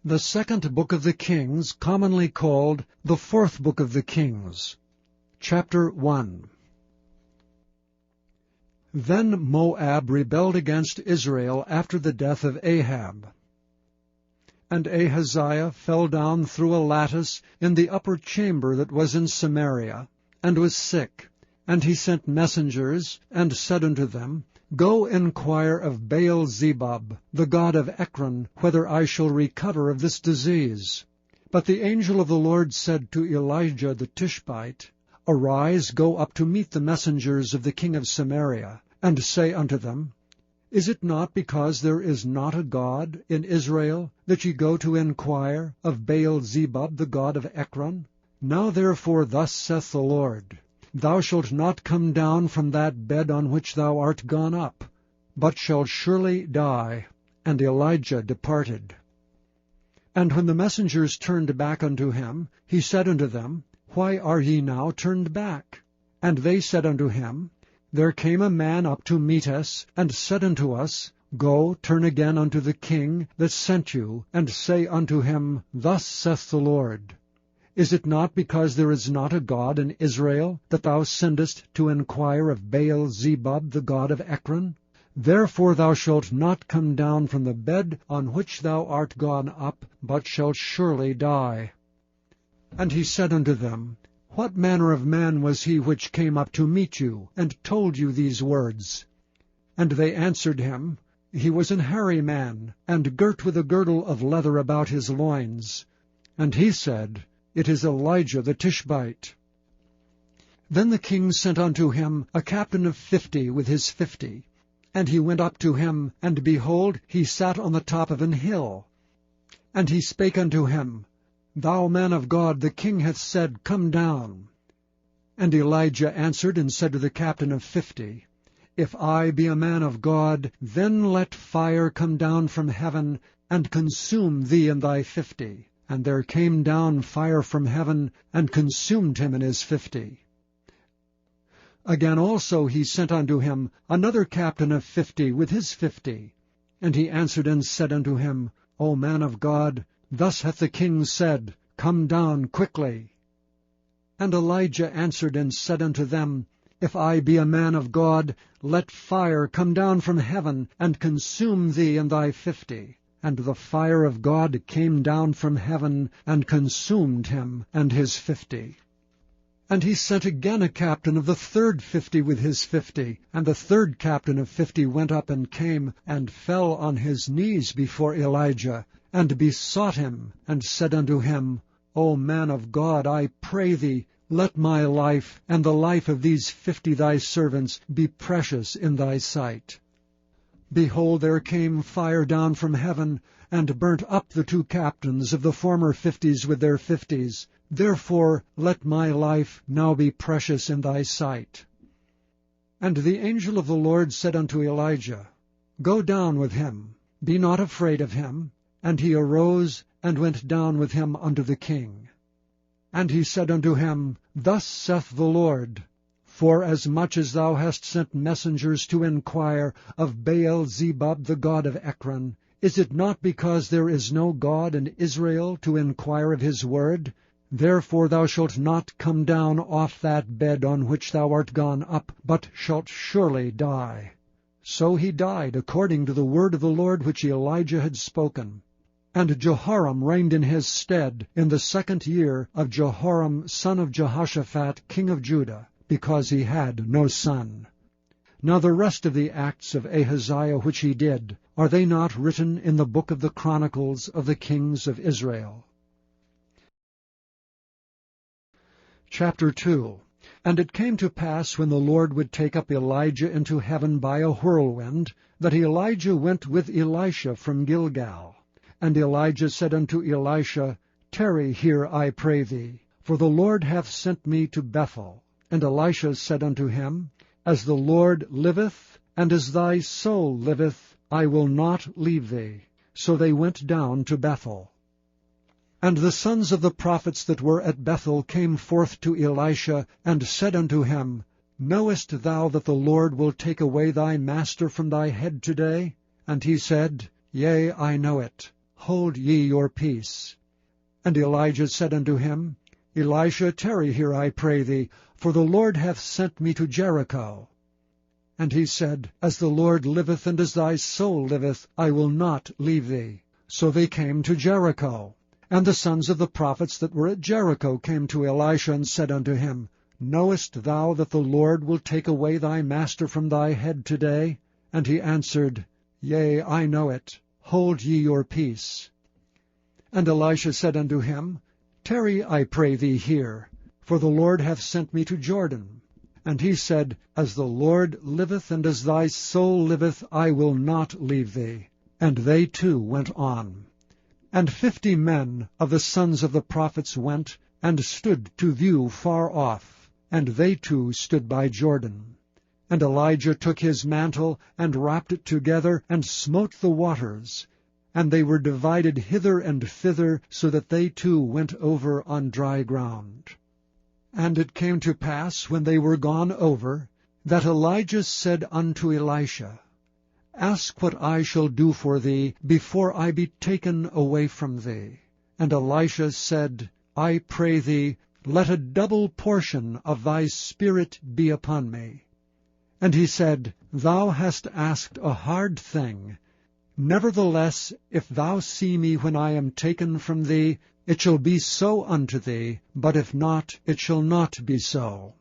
The second book of the Kings, commonly called the fourth book of the Kings. Chapter 1. Then Moab rebelled against Israel after the death of Ahab. And Ahaziah fell down through a lattice in the upper chamber that was in Samaria, and was sick. And he sent messengers, and said unto them, Go inquire of Baal-zebub, the god of Ekron, whether I shall recover of this disease. But the angel of the Lord said to Elijah the Tishbite, Arise, go up to meet the messengers of the king of Samaria, and say unto them, Is it not because there is not a God in Israel, that ye go to inquire of Baal-zebub, the god of Ekron? Now therefore thus saith the Lord, Thou shalt not come down from that bed on which thou art gone up, but shalt surely die. And Elijah departed. And when the messengers turned back unto him, he said unto them, Why are ye now turned back? And they said unto him, There came a man up to meet us, and said unto us, Go, turn again unto the king that sent you, and say unto him, Thus saith the Lord, Is it not because there is not a God in Israel, that thou sendest to inquire of Baal-zebub, the god of Ekron? Therefore thou shalt not come down from the bed on which thou art gone up, but shalt surely die. And he said unto them, What manner of man was he which came up to meet you, and told you these words? And they answered him, He was an hairy man, and girt with a girdle of leather about his loins. And he said, It is Elijah the Tishbite. Then the king sent unto him a captain of 50 with his 50. And he went up to him, and behold, he sat on the top of an hill. And he spake unto him, Thou man of God, the king hath said, Come down. And Elijah answered and said to the captain of 50, If I be a man of God, then let fire come down from heaven, and consume thee and thy 50. And there came down fire from heaven, and consumed him and his 50. Again also he sent unto him another captain of 50 with his 50. And he answered and said unto him, O man of God, thus hath the king said, Come down quickly. And Elijah answered and said unto them, If I be a man of God, let fire come down from heaven, and consume thee and thy 50. And the fire of God came down from heaven, and consumed him and his 50. And he sent again a captain of the third 50 with his 50. And the third captain of 50 went up and came, and fell on his knees before Elijah, and besought him, and said unto him, O man of God, I pray thee, let my life, and the life of these 50 thy servants, be precious in thy sight. Behold, there came fire down from heaven, and burnt up the 2 captains of the former 50s with their 50s. Therefore let my life now be precious in thy sight. And the angel of the Lord said unto Elijah, Go down with him, be not afraid of him. And he arose, and went down with him unto the king. And he said unto him, Thus saith the Lord, Forasmuch as thou hast sent messengers to inquire of Baal-zebub, the god of Ekron, is it not because there is no God in Israel to inquire of his word? Therefore thou shalt not come down off that bed on which thou art gone up, but shalt surely die. So he died according to the word of the Lord which Elijah had spoken. And Jehoram reigned in his stead in the 2nd year of Jehoram son of Jehoshaphat king of Judah, because he had no son. Now the rest of the acts of Ahaziah which he did, are they not written in the book of the Chronicles of the kings of Israel? Chapter 2. And it came to pass, when the Lord would take up Elijah into heaven by a whirlwind, that Elijah went with Elisha from Gilgal. And Elijah said unto Elisha, Tarry here, I pray thee, for the Lord hath sent me to Bethel. And Elisha said unto him, As the Lord liveth, and as thy soul liveth, I will not leave thee. So they went down to Bethel. And the sons of the prophets that were at Bethel came forth to Elisha, and said unto him, Knowest thou that the Lord will take away thy master from thy head today? And he said, Yea, I know it. hold ye your peace. And Elijah said unto him, Elisha, tarry here, I pray thee, for the Lord hath sent me to Jericho. And he said, As the Lord liveth, and as thy soul liveth, I will not leave thee. So they came to Jericho. And the sons of the prophets that were at Jericho came to Elisha, and said unto him, Knowest thou that the Lord will take away thy master from thy head today? And he answered, Yea, I know it. Hold ye your peace. And Elisha said unto him, Tarry, I pray thee, here, for the Lord hath sent me to Jordan. And he said, As the Lord liveth, and as thy soul liveth, I will not leave thee. And they two went on. And 50 men of the sons of the prophets went, and stood to view far off, and they two stood by Jordan. And Elijah took his mantle, and wrapped it together, and smote the waters, and they were divided hither and thither, so that they two went over on dry ground. And it came to pass, when they were gone over, that Elijah said unto Elisha, Ask what I shall do for thee, before I be taken away from thee. And Elisha said, I pray thee, let a double portion of thy spirit be upon me. And he said, Thou hast asked a hard thing. Nevertheless, if thou see me when I am taken from thee, it shall be so unto thee, but if not, it shall not be so.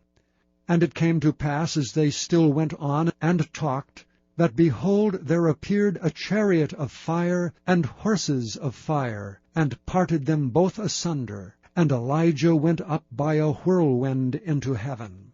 And it came to pass, as they still went on and talked, that behold, there appeared a chariot of fire and horses of fire, and parted them both asunder. And Elijah went up by a whirlwind into heaven.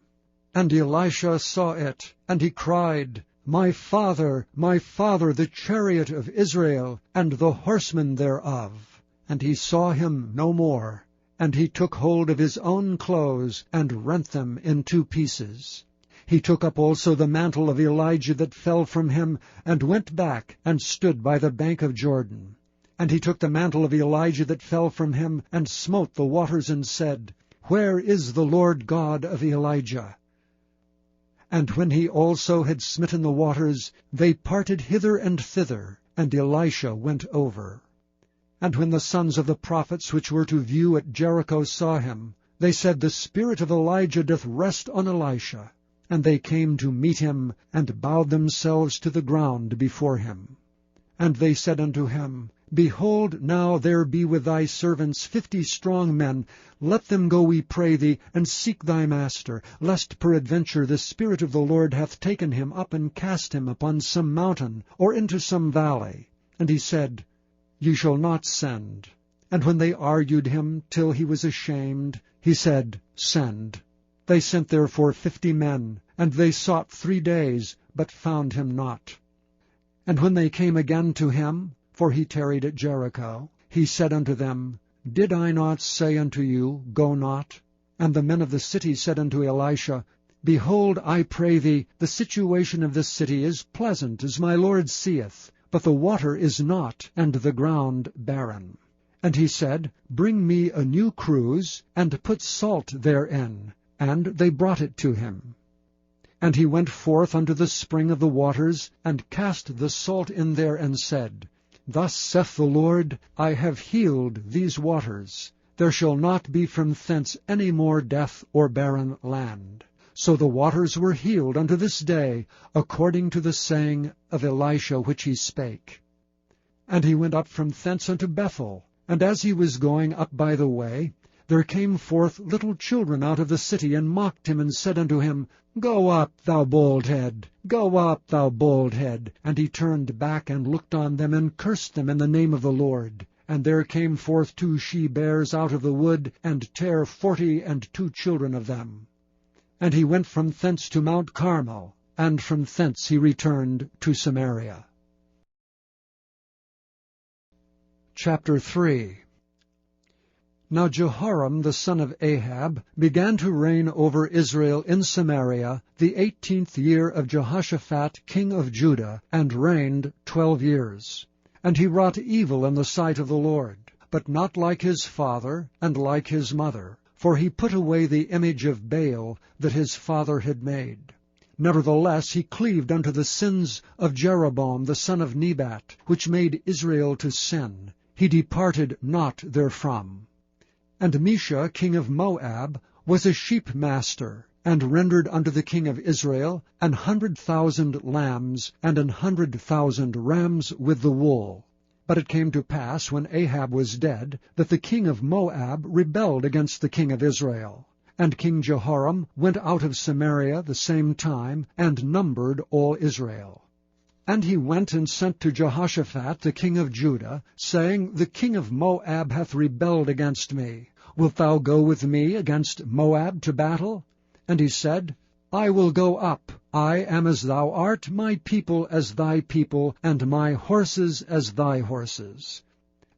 And Elisha saw it, and he cried, my father, the chariot of Israel, and the horsemen thereof. And he saw him no more. And he took hold of his own clothes, and rent them in 2 pieces. He took up also the mantle of Elijah that fell from him, and went back, and stood by the bank of Jordan. And he took the mantle of Elijah that fell from him, and smote the waters, and said, Where is the Lord God of Elijah? And when he also had smitten the waters, they parted hither and thither, and Elisha went over. And when the sons of the prophets which were to view at Jericho saw him, they said, The spirit of Elijah doth rest on Elisha. And they came to meet him, and bowed themselves to the ground before him. And they said unto him, Behold, now there be with thy servants 50 strong men. Let them go, we pray thee, and seek thy master, lest peradventure the Spirit of the Lord hath taken him up, and cast him upon some mountain, or into some valley. And he said, Ye shall not send. And when they argued him till he was ashamed, he said, Send. They sent therefore 50 men, and they sought 3 days, but found him not. And when they came again to him, for he tarried at Jericho, he said unto them, Did I not say unto you, Go not? And the men of the city said unto Elisha, Behold, I pray thee, the situation of this city is pleasant, as my Lord seeth, but the water is not, and the ground barren. And he said, Bring me a new cruse, and put salt therein. And they brought it to him. And he went forth unto the spring of the waters, and cast the salt in there, and said, Thus saith the Lord, I have healed these waters. There shall not be from thence any more death or barren land. So the waters were healed unto this day, according to the saying of Elisha which he spake. And he went up from thence unto Bethel. And as he was going up by the way, there came forth little children out of the city, and mocked him, and said unto him, Go up, thou bald head, go up, thou bald head. And he turned back, and looked on them, and cursed them in the name of the Lord. And there came forth 2 she-bears out of the wood, and tare 42 children of them. And he went from thence to Mount Carmel, and from thence he returned to Samaria. Chapter 3. Now Jehoram the son of Ahab began to reign over Israel in Samaria the 18th year of Jehoshaphat king of Judah, and reigned 12 years. And he wrought evil in the sight of the Lord, but not like his father and like his mother, for he put away the image of Baal that his father had made. Nevertheless he cleaved unto the sins of Jeroboam the son of Nebat, which made Israel to sin. he departed not therefrom. And Mesha king of Moab was a sheep-master, and rendered unto the king of Israel 100,000 lambs and 100,000 rams with the wool. But it came to pass, when Ahab was dead, that the king of Moab rebelled against the king of Israel. And King Jehoram went out of Samaria the same time, and numbered all Israel. And he went and sent to Jehoshaphat the king of Judah, saying, The king of Moab hath rebelled against me. Wilt thou go with me against Moab to battle? And he said, I will go up. I am as thou art, my people as thy people, and my horses as thy horses.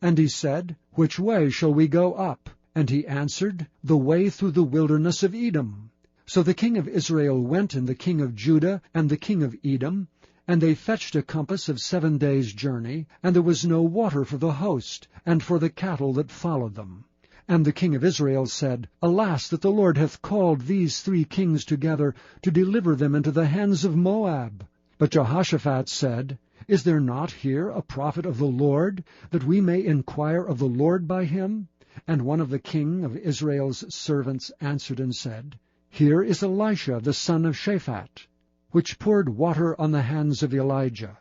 And he said, Which way shall we go up? And he answered, The way through the wilderness of Edom. So the king of Israel went, and the king of Judah, and the king of Edom, and they fetched a compass of 7 days' journey, and there was no water for the host, and for the cattle that followed them. And the king of Israel said, Alas, that the Lord hath called these 3 kings together, to deliver them into the hands of Moab. But Jehoshaphat said, Is there not here a prophet of the Lord, that we may inquire of the Lord by him? And one of the king of Israel's servants answered and said, Here is Elisha the son of Shaphat, which poured water on the hands of Elijah.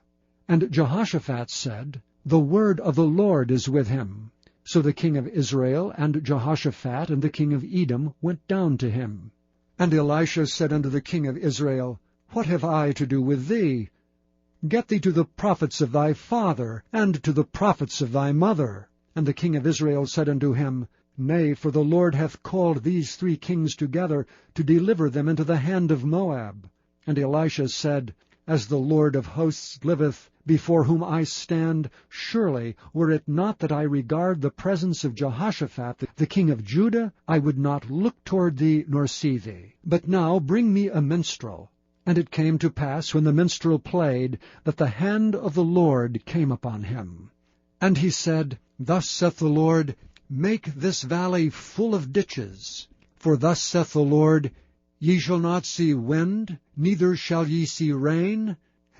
And Jehoshaphat said, The word of the Lord is with him. So the king of Israel and Jehoshaphat and the king of Edom went down to him. And Elisha said unto the king of Israel, What have I to do with thee? Get thee to the prophets of thy father, and to the prophets of thy mother. And the king of Israel said unto him, Nay, for the Lord hath called these 3 kings together, to deliver them into the hand of Moab. And Elisha said, As the Lord of hosts liveth, before whom I stand, surely, were it not that I regard the presence of Jehoshaphat, the king of Judah, I would not look toward thee nor see thee. But now bring me a minstrel. And it came to pass, when the minstrel played, that the hand of the Lord came upon him. And he said, Thus saith the Lord, Make this valley full of ditches. For thus saith the Lord, Ye shall not see wind, neither shall ye see rain,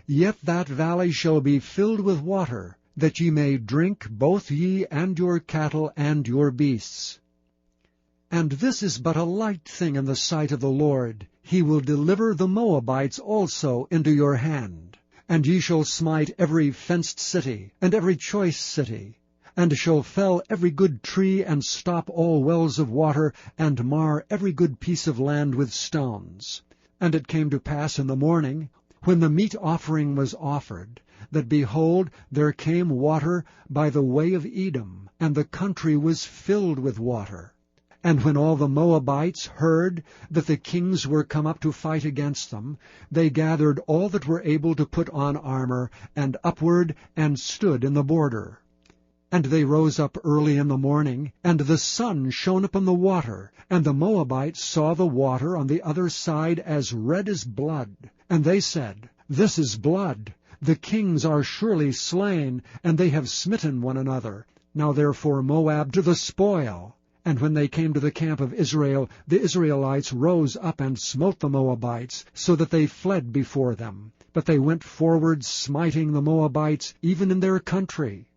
yet that valley shall be filled with water, that ye may drink, both ye and your cattle and your beasts. And this is but a light thing in the sight of the Lord. He will deliver the Moabites also into your hand. And ye shall smite every fenced city, and every choice city, and shall fell every good tree, and stop all wells of water, and mar every good piece of land with stones. And it came to pass in the morning, when the meat offering was offered, that, behold, there came water by the way of Edom, and the country was filled with water. And when all the Moabites heard that the kings were come up to fight against them, they gathered all that were able to put on armor, and upward, and stood in the border. And they rose up early in the morning, and the sun shone upon the water, and the Moabites saw the water on the other side as red as blood. And they said, This is blood. The kings are surely slain, and they have smitten one another. Now therefore Moab to the spoil. And when they came to the camp of Israel, the Israelites rose up and smote the Moabites, so that they fled before them. But they went forward, smiting the Moabites, even in their country.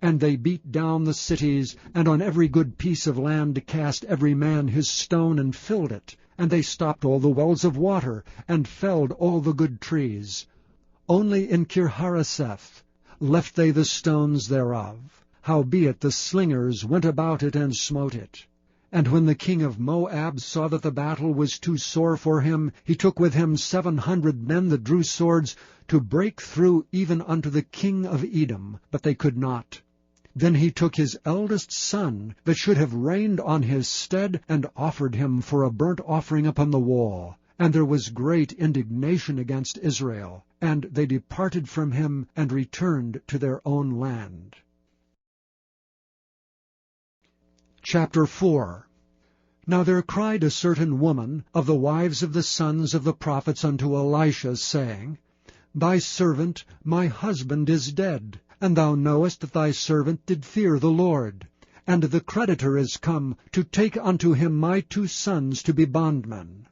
And they beat down the cities, and on every good piece of land cast every man his stone, and filled it. And they stopped all the wells of water, and felled all the good trees. Only in Kirharaseth left they the stones thereof. Howbeit the slingers went about it and smote it. And when the king of Moab saw that the battle was too sore for him, he took with him 700 men that drew swords, to break through even unto the king of Edom, but they could not. Then he took his eldest son, that should have reigned on his stead, and offered him for a burnt offering upon the wall. And there was great indignation against Israel, and they departed from him, and returned to their own land. Chapter 4. Now there cried a certain woman of the wives of the sons of the prophets unto Elisha, saying, Thy servant, my husband, is dead, and thou knowest that thy servant did fear the Lord. And the creditor is come to take unto him my 2 sons to be bondmen.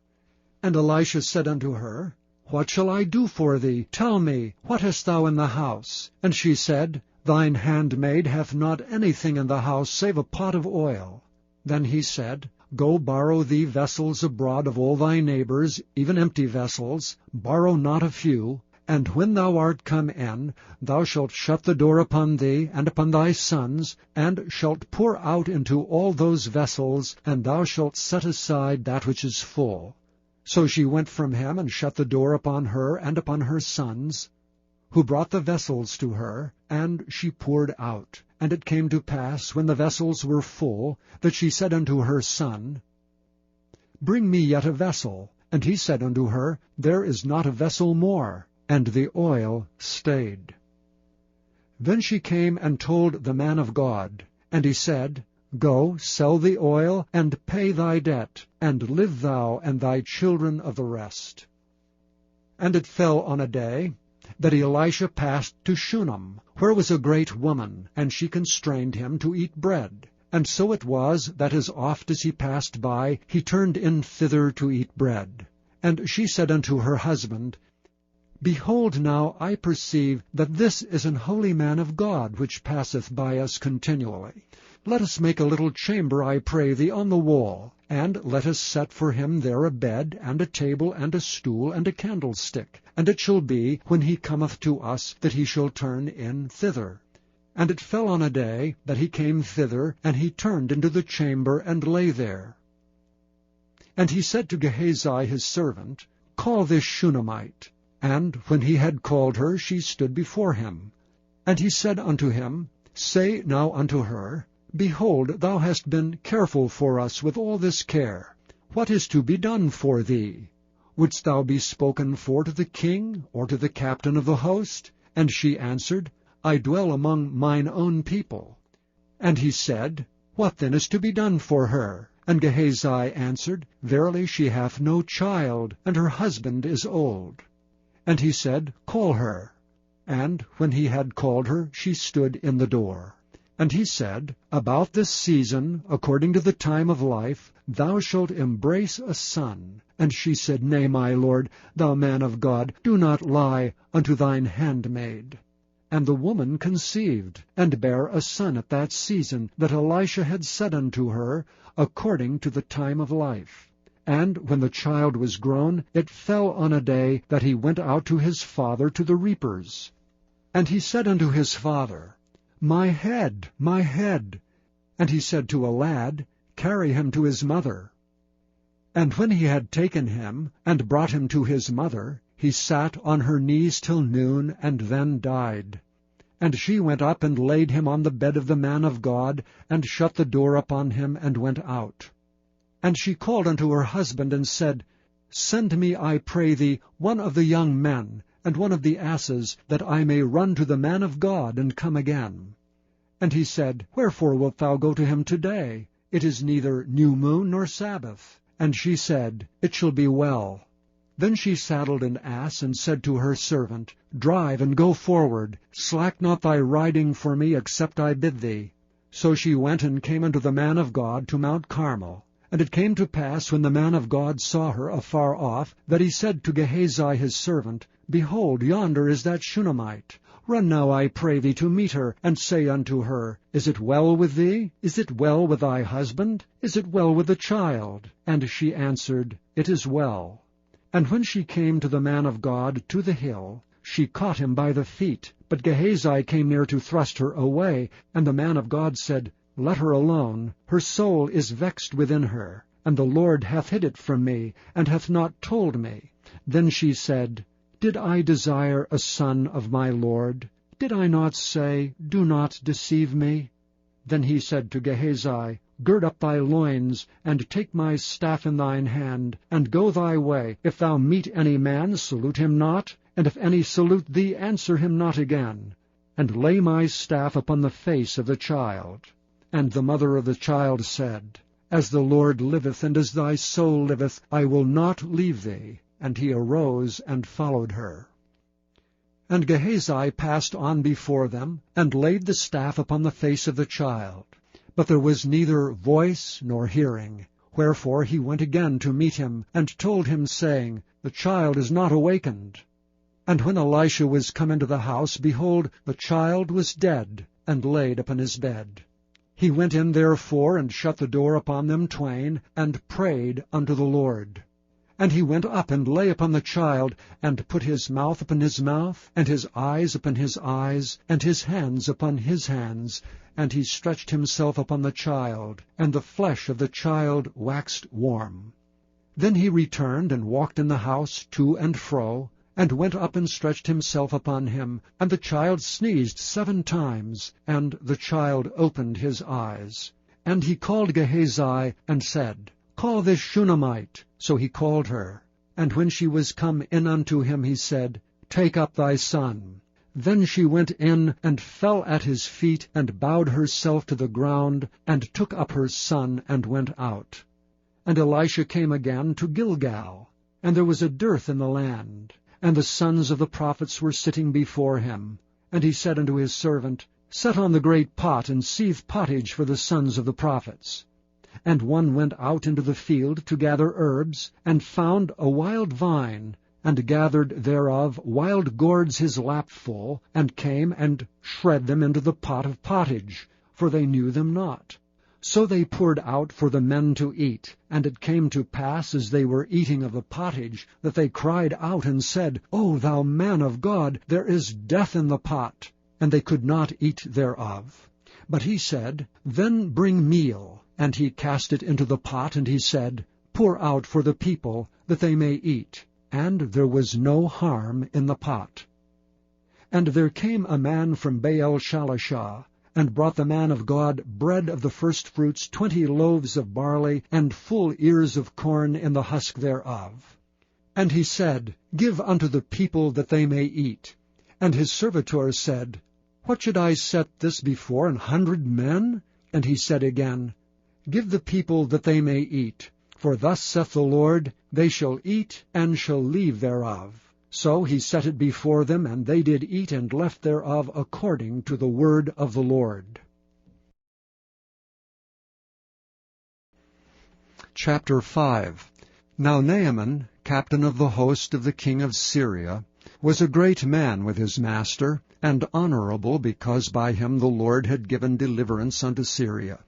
And Elisha said unto her, What shall I do for thee? Tell me, what hast thou in the house? And she said, Thine handmaid hath not anything in the house save a pot of oil. Then he said, Go borrow thee vessels abroad of all thy neighbors, even empty vessels, borrow not a few, and when thou art come in, thou shalt shut the door upon thee and upon thy sons, and shalt pour out into all those vessels, and thou shalt set aside that which is full. So she went from him, and shut the door upon her and upon her sons, who brought the vessels to her, and she poured out. And it came to pass, when the vessels were full, that she said unto her son, Bring me yet a vessel. And he said unto her, There is not a vessel more. And the oil stayed. Then she came and told the man of God. And he said, Go, sell the oil, and pay thy debt, and live thou and thy children of the rest. And it fell on a day that Elisha passed to Shunem, where was a great woman, and she constrained him to eat bread. And so it was, that as oft as he passed by, he turned in thither to eat bread. And she said unto her husband, Behold, now I perceive that this is an holy man of God, which passeth by us continually. Let us make a little chamber, I pray thee, on the wall, and let us set for him there a bed, and a table, and a stool, and a candlestick. And it shall be, when he cometh to us, that he shall turn in thither. And it fell on a day that he came thither, and he turned into the chamber, and lay there. And he said to Gehazi his servant, Call this Shunammite. And when he had called her, she stood before him. And he said unto him, Say now unto her, Behold, thou hast been careful for us with all this care. What is to be done for thee? Wouldst thou be spoken for to the king, or to the captain of the host? And she answered, I dwell among mine own people. And he said, What then is to be done for her? And Gehazi answered, Verily she hath no child, and her husband is old. And he said, Call her. And when he had called her, she stood in the door. And he said, About this season, according to the time of life, thou shalt embrace a son. And she said, Nay, my lord, thou man of God, do not lie unto thine handmaid. And the woman conceived, and bare a son at that season, that Elisha had said unto her, according to the time of life. And when the child was grown, it fell on a day that he went out to his father to the reapers. And he said unto his father, My head, my head. And he said to a lad, Carry him to his mother. And when he had taken him, and brought him to his mother, he sat on her knees till noon, and then died. And she went up and laid him on the bed of the man of God, and shut the door upon him, and went out. And she called unto her husband, and said, Send me, I pray thee, one of the young men, and one of the asses, that I may run to the man of God, and come again. And he said, Wherefore wilt thou go to him today? It is neither new moon nor Sabbath. And she said, It shall be well. Then she saddled an ass, and said to her servant, Drive, and go forward. Slack not thy riding for me, except I bid thee. So she went and came unto the man of God to Mount Carmel. And it came to pass, when the man of God saw her afar off, that he said to Gehazi his servant, Behold, yonder is that Shunammite. Run now, I pray thee, to meet her, and say unto her, Is it well with thee? Is it well with thy husband? Is it well with the child? And she answered, It is well. And when she came to the man of God to the hill, she caught him by the feet. But Gehazi came near to thrust her away, and the man of God said, Let her alone, her soul is vexed within her, and the Lord hath hid it from me, and hath not told me. Then she said, Did I desire a son of my Lord? Did I not say, Do not deceive me? Then he said to Gehazi, Gird up thy loins, and take my staff in thine hand, and go thy way. If thou meet any man, salute him not, and if any salute thee, answer him not again. And lay my staff upon the face of the child. And the mother of the child said, As the Lord liveth, and as thy soul liveth, I will not leave thee. And he arose and followed her. And Gehazi passed on before them, and laid the staff upon the face of the child. But there was neither voice nor hearing. Wherefore he went again to meet him, and told him, saying, The child is not awakened. And when Elisha was come into the house, behold, the child was dead, and laid upon his bed. He went in therefore, and shut the door upon them twain, and prayed unto the Lord. And he went up and lay upon the child, and put his mouth upon his mouth, and his eyes upon his eyes, and his hands upon his hands. And he stretched himself upon the child, and the flesh of the child waxed warm. Then he returned, and walked in the house to and fro, and went up and stretched himself upon him. And the child sneezed 7 times, and the child opened his eyes. And he called Gehazi, and said, Call this Shunammite. So he called her. And when she was come in unto him, he said, Take up thy son. Then she went in, and fell at his feet, and bowed herself to the ground, and took up her son, and went out. And Elisha came again to Gilgal, and there was a dearth in the land, and the sons of the prophets were sitting before him. And he said unto his servant, Set on the great pot, and seethe pottage for the sons of the prophets. And one went out into the field to gather herbs, and found a wild vine, and gathered thereof wild gourds his lap full, and came and shred them into the pot of pottage, for they knew them not. So they poured out for the men to eat. And it came to pass, as they were eating of the pottage, that they cried out and said, O thou man of God, there is death in the pot. And they could not eat thereof. But he said, Then bring meal. And he cast it into the pot, and he said, Pour out for the people, that they may eat. And there was no harm in the pot. And there came a man from Baal-shalishah, and brought the man of God bread of the firstfruits, 20 loaves of barley, and full ears of corn in the husk thereof. And he said, Give unto the people, that they may eat. And his servitor said, What should I set this before 100 men? And he said again, Give the people, that they may eat. For thus saith the Lord, They shall eat, and shall leave thereof. So he set it before them, and they did eat and left thereof according to the word of the Lord. Chapter 5. Now Naaman, captain of the host of the king of Syria, was a great man with his master, and honorable, because by him the Lord had given deliverance unto Syria.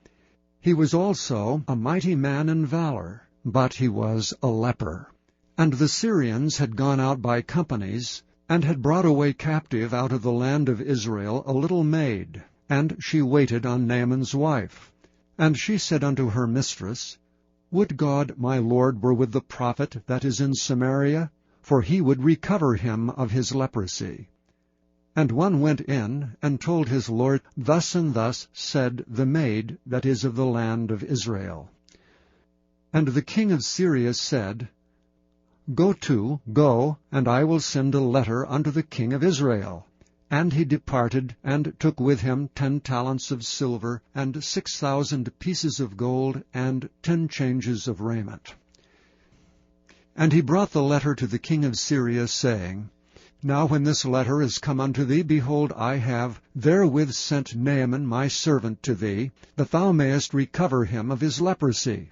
He was also a mighty man in valor, but he was a leper. And the Syrians had gone out by companies, and had brought away captive out of the land of Israel a little maid, and she waited on Naaman's wife. And she said unto her mistress, Would God my Lord were with the prophet that is in Samaria, for he would recover him of his leprosy. And one went in, and told his lord, Thus and thus said the maid that is of the land of Israel. And the king of Syria said, Go, and I will send a letter unto the king of Israel. And he departed, and took with him 10 talents of silver, and 6,000 pieces of gold, and 10 changes of raiment. And he brought the letter to the king of Syria, saying, Now when this letter is come unto thee, behold, I have therewith sent Naaman my servant to thee, that thou mayest recover him of his leprosy.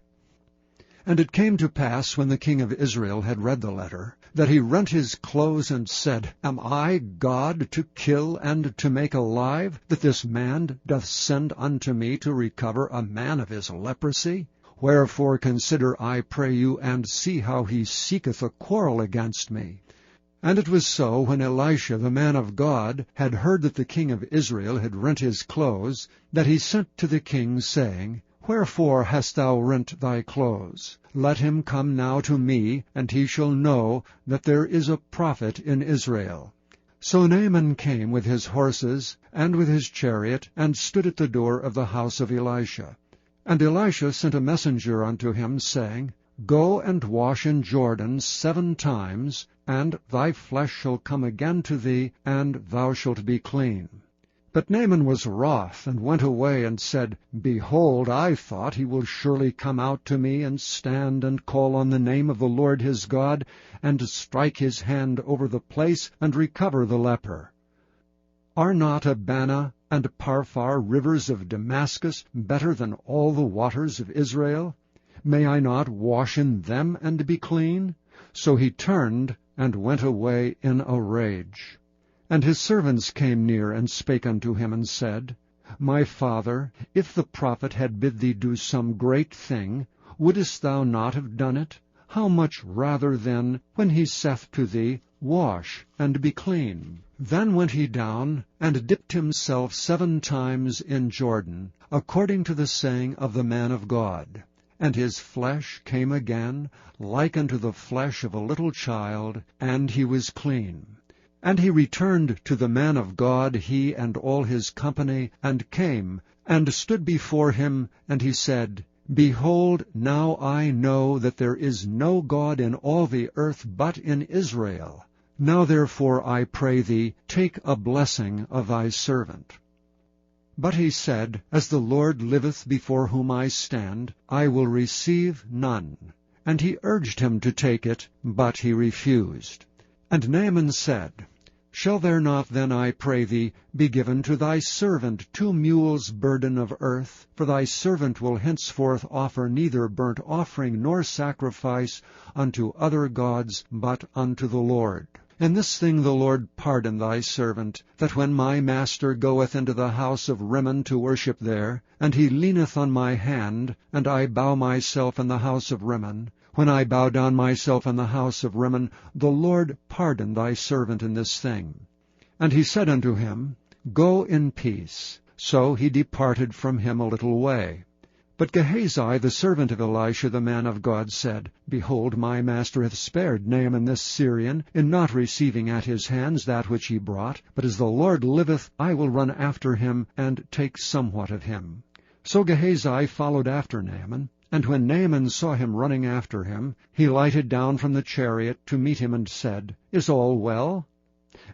And it came to pass, when the king of Israel had read the letter, that he rent his clothes, and said, Am I God to kill and to make alive, that this man doth send unto me to recover a man of his leprosy? Wherefore consider, I pray you, and see how he seeketh a quarrel against me. And it was so, when Elisha the man of God had heard that the king of Israel had rent his clothes, that he sent to the king, saying, Wherefore hast thou rent thy clothes? Let him come now to me, and he shall know that there is a prophet in Israel. So Naaman came with his horses, and with his chariot, and stood at the door of the house of Elisha. And Elisha sent a messenger unto him, saying, Go and wash in Jordan 7 times, and thy flesh shall come again to thee, and thou shalt be clean. But Naaman was wroth, and went away, and said, Behold, I thought he will surely come out to me, and stand and call on the name of the Lord his God, and strike his hand over the place, and recover the leper. Are not Abana and Parphar, rivers of Damascus, better than all the waters of Israel? May I not wash in them and be clean? So he turned and went away in a rage. And his servants came near, and spake unto him, and said, My father, if the prophet had bid thee do some great thing, wouldest thou not have done it? How much rather then, when he saith to thee, Wash, and be clean? Then went he down, and dipped himself 7 times in Jordan, according to the saying of the man of God. And his flesh came again, like unto the flesh of a little child, and he was clean. And he returned to the man of God, he and all his company, and came, and stood before him, and he said, Behold, now I know that there is no God in all the earth but in Israel. Now therefore, I pray thee, take a blessing of thy servant. But he said, As the Lord liveth before whom I stand, I will receive none. And he urged him to take it, but he refused. And Naaman said, Shall there not then, I pray thee, be given to thy servant 2 mules' burden of earth? For thy servant will henceforth offer neither burnt offering nor sacrifice unto other gods, but unto the Lord. In this thing the Lord pardon thy servant, that when my master goeth into the house of Rimmon to worship there, and he leaneth on my hand, and I bow myself in the house of Rimmon, when I bow down myself in the house of Rimmon, the Lord pardon thy servant in this thing. And he said unto him, Go in peace. So he departed from him a little way. But Gehazi, the servant of Elisha the man of God, said, Behold, my master hath spared Naaman this Syrian, in not receiving at his hands that which he brought. But as the Lord liveth, I will run after him, and take somewhat of him. So Gehazi followed after Naaman. And when Naaman saw him running after him, he lighted down from the chariot to meet him, and said, Is all well?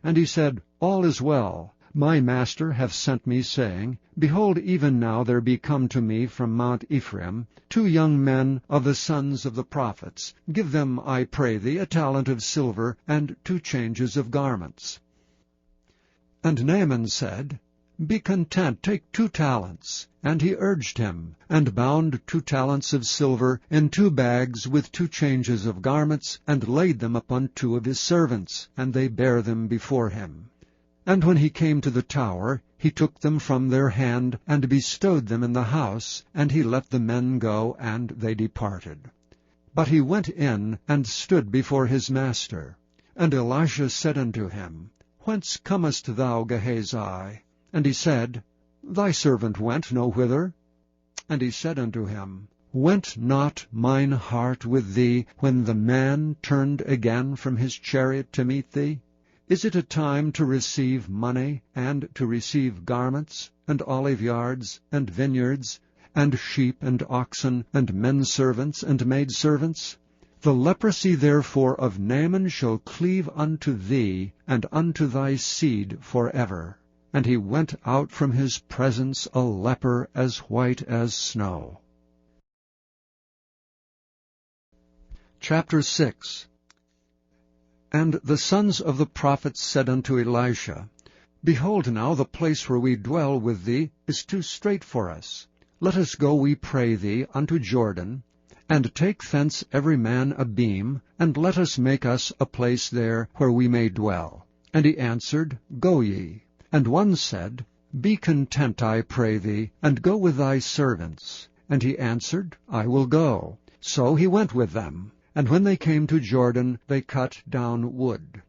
And he said, All is well. My master hath sent me, saying, Behold, even now there be come to me from Mount Ephraim 2 young men of the sons of the prophets. Give them, I pray thee, a talent of silver, and 2 changes of garments. And Naaman said, Be content, take 2 talents. And he urged him, and bound 2 talents of silver in 2 bags with 2 changes of garments, and laid them upon 2 of his servants, and they bare them before him. And when he came to the tower, he took them from their hand, and bestowed them in the house, and he let the men go, and they departed. But he went in, and stood before his master. And Elisha said unto him, Whence comest thou, Gehazi? And he said, Thy servant went no whither. And he said unto him, Went not mine heart with thee, when the man turned again from his chariot to meet thee? Is it a time to receive money, and to receive garments, and oliveyards, and vineyards, and sheep, and oxen, and men-servants, and maidservants? The leprosy therefore of Naaman shall cleave unto thee, and unto thy seed forever. And he went out from his presence a leper as white as snow. Chapter 6. And the sons of the prophets said unto Elisha, Behold now, the place where we dwell with thee is too strait for us. Let us go, we pray thee, unto Jordan, and take thence every man a beam, and let us make us a place there where we may dwell. And he answered, Go ye. And one said, Be content, I pray thee, and go with thy servants. And he answered, I will go. So he went with them. And when they came to Jordan, they cut down wood.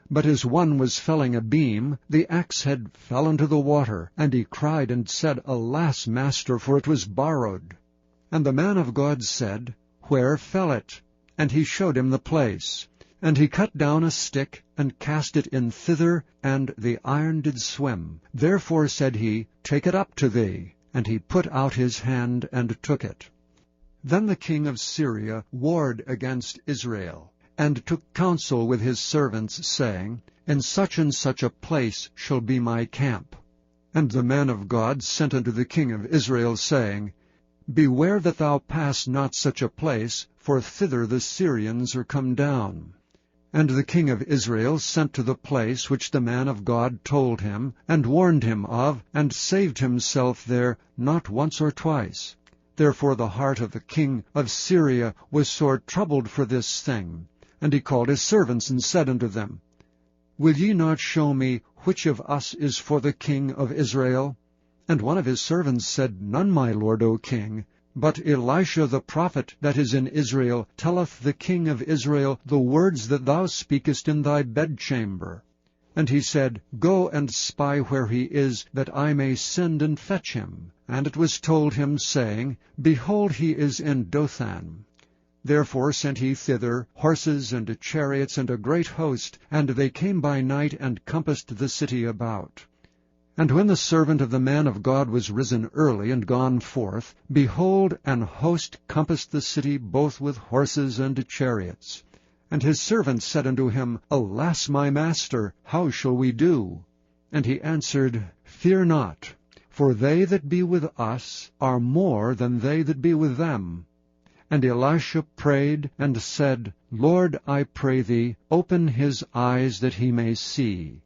But as one was felling a beam, the axe head fell into the water, and he cried and said, Alas, master, for it was borrowed. And the man of God said, Where fell it? And he showed him the place. And he cut down a stick, and cast it in thither, and the iron did swim. Therefore said he, Take it up to thee. And he put out his hand, and took it. Then the king of Syria warred against Israel, and took counsel with his servants, saying, In such and such a place shall be my camp. And the man of God sent unto the king of Israel, saying, Beware that thou pass not such a place, for thither the Syrians are come down. And the king of Israel sent to the place which the man of God told him, and warned him of, and saved himself there not once or twice. Therefore the heart of the king of Syria was sore troubled for this thing. And he called his servants, and said unto them, Will ye not show me which of us is for the king of Israel? And one of his servants said, None, my lord, O king. But Elisha the prophet that is in Israel telleth the king of Israel the words that thou speakest in thy bedchamber. And he said, Go and spy where he is, that I may send and fetch him. And it was told him, saying, Behold, he is in Dothan. Therefore sent he thither horses and chariots and a great host, and they came by night and compassed the city about. And when the servant of the man of God was risen early and gone forth, behold, an host compassed the city both with horses and chariots. And his servant said unto him, Alas, my master, how shall we do? And he answered, Fear not, for they that be with us are more than they that be with them. And Elisha prayed and said, Lord, I pray thee, open his eyes that he may see.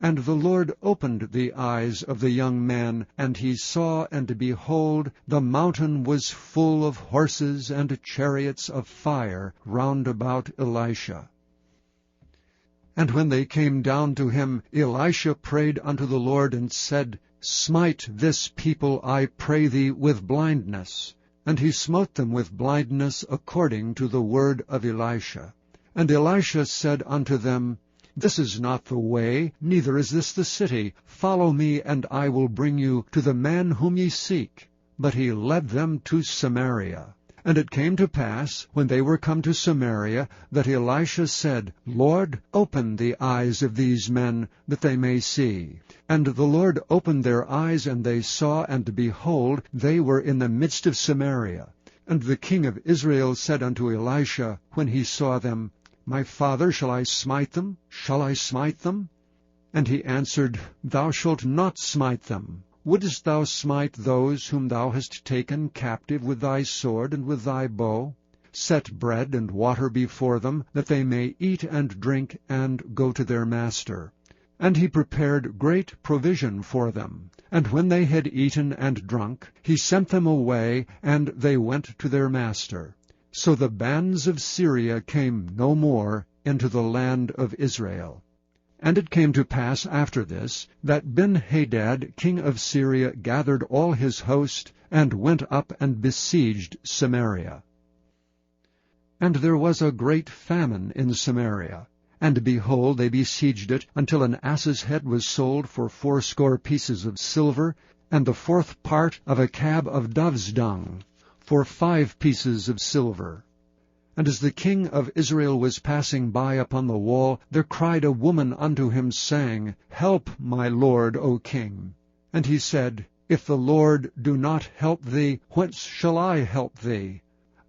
And the Lord opened the eyes of the young man, and he saw, and behold, the mountain was full of horses and chariots of fire round about Elisha. And when they came down to him, Elisha prayed unto the Lord, and said, Smite this people, I pray thee, with blindness. And he smote them with blindness according to the word of Elisha. And Elisha said unto them, This is not the way, neither is this the city. Follow me, and I will bring you to the man whom ye seek. But he led them to Samaria. And it came to pass, when they were come to Samaria, that Elisha said, Lord, open the eyes of these men, that they may see. And the Lord opened their eyes, and they saw, and behold, they were in the midst of Samaria. And the king of Israel said unto Elisha, when he saw them, My father, shall I smite them? Shall I smite them? And he answered, Thou shalt not smite them. Wouldest thou smite those whom thou hast taken captive with thy sword and with thy bow? Set bread and water before them, that they may eat and drink, and go to their master. And he prepared great provision for them. And when they had eaten and drunk, he sent them away, and they went to their master. So the bands of Syria came no more into the land of Israel. And it came to pass after this, that Ben-Hadad king of Syria gathered all his host, and went up and besieged Samaria. And there was a great famine in Samaria. And behold, they besieged it, until an ass's head was sold for 80 pieces of silver, and the 4th part of a cab of dove's dung, for 5 pieces of silver. And as the king of Israel was passing by upon the wall, there cried a woman unto him, saying, Help, my lord, O king. And he said, If the Lord do not help thee, whence shall I help thee?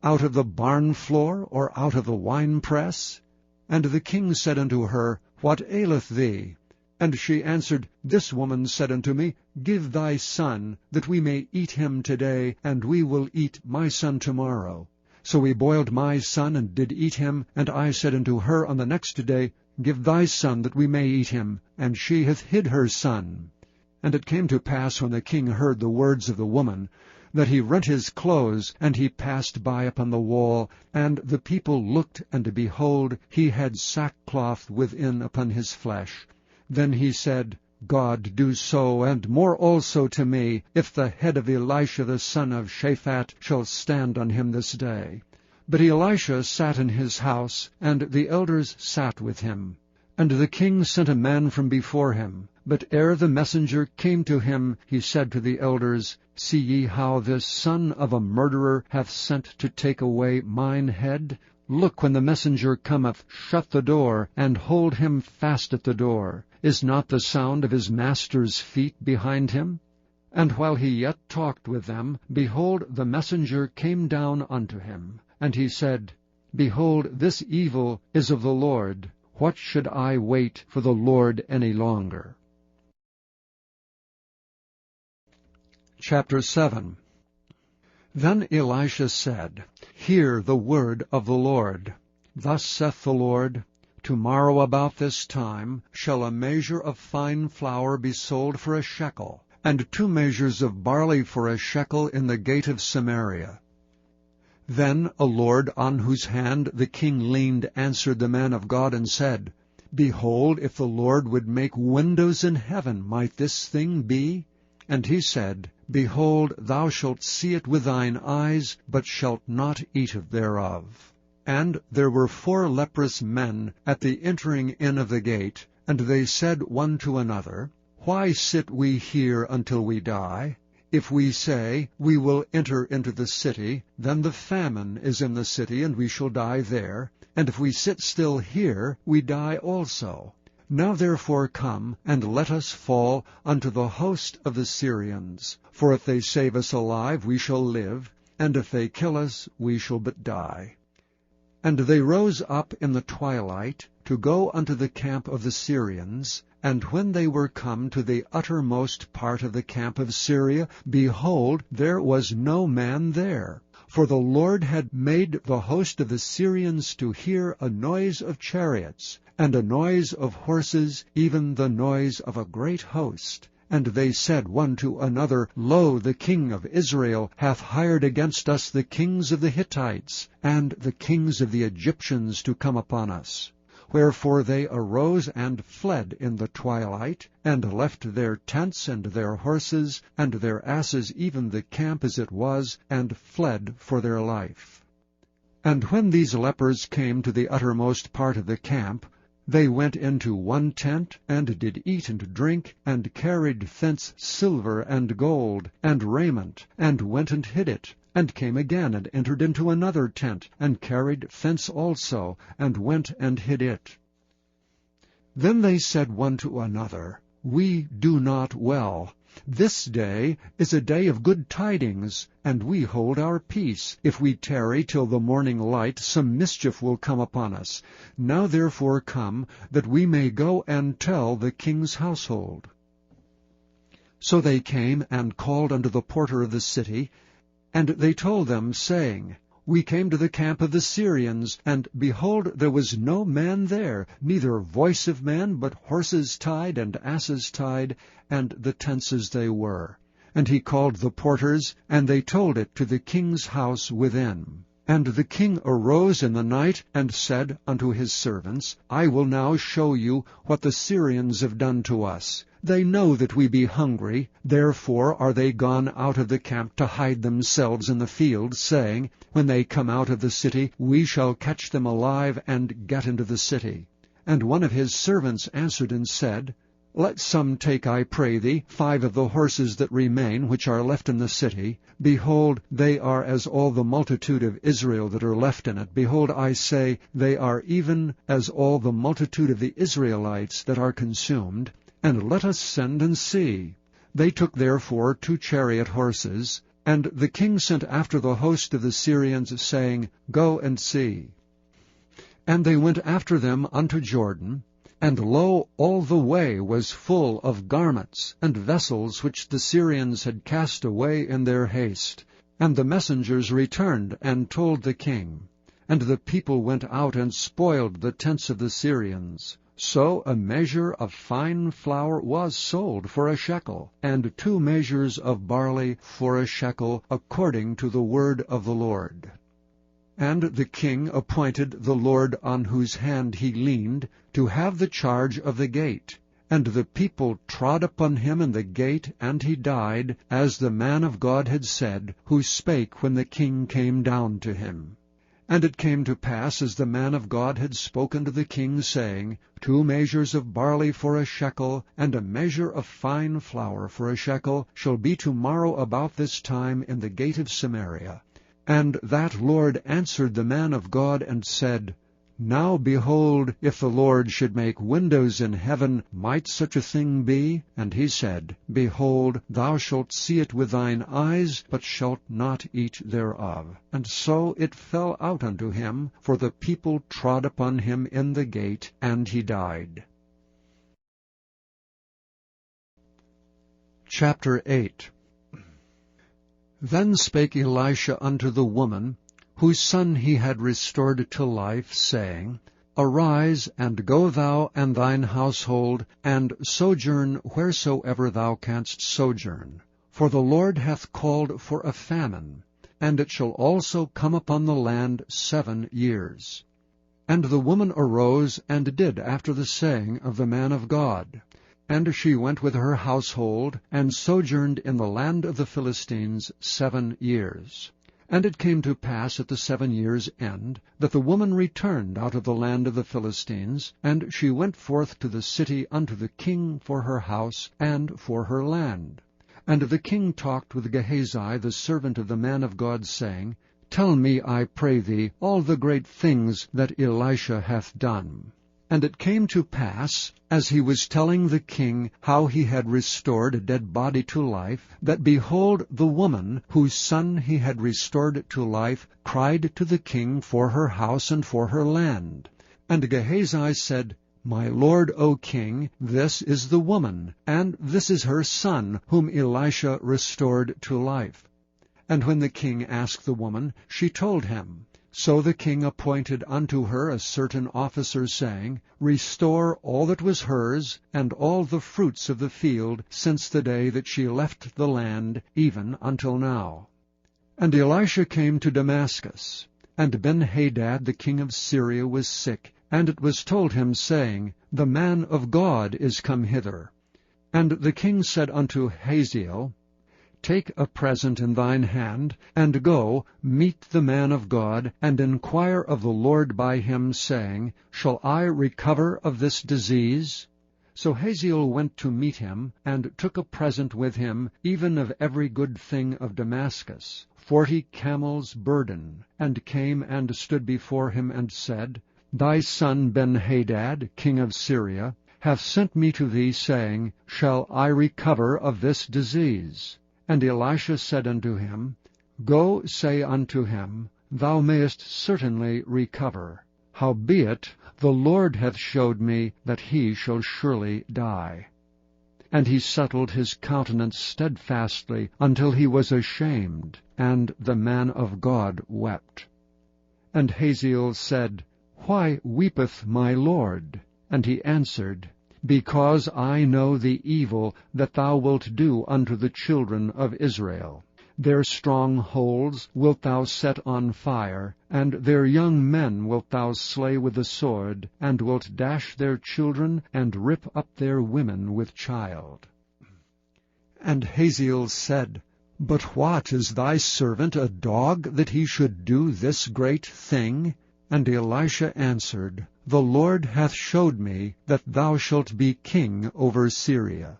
Out of the barn floor, or out of the winepress? And the king said unto her, What aileth thee? And she answered, This woman said unto me, Give thy son, that we may eat him today, and we will eat my son tomorrow. So we boiled my son, and did eat him. And I said unto her on the next day, Give thy son, that we may eat him. And she hath hid her son. And it came to pass, when the king heard the words of the woman, that he rent his clothes, and he passed by upon the wall. And the people looked, and behold, he had sackcloth within upon his flesh. Then he said, God do so, and more also to me, if the head of Elisha the son of Shaphat shall stand on him this day. But Elisha sat in his house, and the elders sat with him. And the king sent a man from before him. But ere the messenger came to him, he said to the elders, See ye how this son of a murderer hath sent to take away mine head? Look, when the messenger cometh, shut the door, and hold him fast at the door. Is not the sound of his master's feet behind him? And while he yet talked with them, behold, the messenger came down unto him. And he said, Behold, this evil is of the Lord. What should I wait for the Lord any longer? Chapter 7. Then Elisha said, Hear the word of the Lord. Thus saith the Lord, Tomorrow about this time shall a measure of fine flour be sold for a shekel, and 2 measures of barley for a shekel in the gate of Samaria. Then a lord on whose hand the king leaned answered the man of God and said, Behold, if the Lord would make windows in heaven, might this thing be? And he said, Behold, thou shalt see it with thine eyes, but shalt not eat thereof. And there were 4 leprous men at the entering in of the gate, and they said one to another, Why sit we here until we die? If we say, We will enter into the city, then the famine is in the city, and we shall die there. And if we sit still here, we die also. Now therefore come, and let us fall unto the host of the Syrians. For if they save us alive, we shall live, and if they kill us, we shall but die. And they rose up in the twilight to go unto the camp of the Syrians. And when they were come to the uttermost part of the camp of Syria, behold, there was no man there. For the Lord had made the host of the Syrians to hear a noise of chariots, and a noise of horses, even the noise of a great host. And they said one to another, Lo, the king of Israel hath hired against us the kings of the Hittites, and the kings of the Egyptians to come upon us. Wherefore they arose and fled in the twilight, and left their tents and their horses, and their asses, even the camp as it was, and fled for their life. And when these lepers came to the uttermost part of the camp, they went into one tent, and did eat and drink, and carried thence silver and gold, and raiment, and went and hid it, and came again, and entered into another tent, and carried thence also, and went and hid it. Then they said one to another, We do not well. This day is a day of good tidings, and we hold our peace. If we tarry till the morning light, some mischief will come upon us. Now therefore come, that we may go and tell the king's household. So they came and called unto the porter of the city, and they told them, saying, We came to the camp of the Syrians, and behold, there was no man there, neither voice of man, but horses tied and asses tied, and the tents as they were. And he called the porters, and they told it to the king's house within. And the king arose in the night, and said unto his servants, I will now show you what the Syrians have done to us. They know that we be hungry, therefore are they gone out of the camp to hide themselves in the field, saying, When they come out of the city, we shall catch them alive, and get into the city. And one of his servants answered and said, Let some take, I pray thee, 5 of the horses that remain, which are left in the city. Behold, they are as all the multitude of Israel that are left in it. Behold, I say, they are even as all the multitude of the Israelites that are consumed. And let us send and see. They took therefore 2 chariot horses, and the king sent after the host of the Syrians, saying, Go and see. And they went after them unto Jordan, and lo, all the way was full of garments and vessels which the Syrians had cast away in their haste. And the messengers returned and told the king. And the people went out and spoiled the tents of the Syrians. So a measure of fine flour was sold for a shekel, and 2 measures of barley for a shekel, according to the word of the Lord. And the king appointed the lord on whose hand he leaned to have the charge of the gate. And the people trod upon him in the gate, and he died, as the man of God had said, who spake when the king came down to him. And it came to pass, as the man of God had spoken to the king, saying, 2 measures of barley for a shekel, and a measure of fine flour for a shekel, shall be tomorrow about this time in the gate of Samaria. And that Lord answered the man of God, and said, Now behold, if the Lord should make windows in heaven, might such a thing be? And he said, Behold, thou shalt see it with thine eyes, but shalt not eat thereof. And so it fell out unto him, for the people trod upon him in the gate, and he died. Chapter 8. Then spake Elisha unto the woman, whose son he had restored to life, saying, Arise, and go thou and thine household, and sojourn wheresoever thou canst sojourn. For the Lord hath called for a famine, and it shall also come upon the land 7 years. And the woman arose and did after the saying of the man of God. And she went with her household, and sojourned in the land of the Philistines 7 years. And it came to pass at the 7 years' end, that the woman returned out of the land of the Philistines, and she went forth to the city unto the king for her house and for her land. And the king talked with Gehazi the servant of the man of God, saying, Tell me, I pray thee, all the great things that Elisha hath done. And it came to pass, as he was telling the king how he had restored a dead body to life, that behold, the woman, whose son he had restored to life, cried to the king for her house and for her land. And Gehazi said, My lord, O king, this is the woman, and this is her son, whom Elisha restored to life. And when the king asked the woman, she told him. So the king appointed unto her a certain officer, saying, Restore all that was hers, and all the fruits of the field, since the day that she left the land, even until now. And Elisha came to Damascus. And Ben-Hadad the king of Syria was sick, and it was told him, saying, The man of God is come hither. And the king said unto Hazael, Take a present in thine hand, and go, meet the man of God, and inquire of the Lord by him, saying, Shall I recover of this disease? So Hazael went to meet him, and took a present with him, even of every good thing of Damascus, 40 camels' burden, and came and stood before him, and said, Thy son Ben-Hadad, king of Syria, hath sent me to thee, saying, Shall I recover of this disease? And Elisha said unto him, Go, say unto him, Thou mayest certainly recover. Howbeit, the Lord hath showed me that he shall surely die. And he settled his countenance steadfastly until he was ashamed, and the man of God wept. And Hazael said, Why weepeth my Lord? And he answered, Because I know the evil that thou wilt do unto the children of Israel. Their strongholds wilt thou set on fire, and their young men wilt thou slay with the sword, and wilt dash their children, and rip up their women with child. And Hazael said, But what, is thy servant a dog, that he should do this great thing? And Elisha answered, The Lord hath showed me that thou shalt be king over Syria.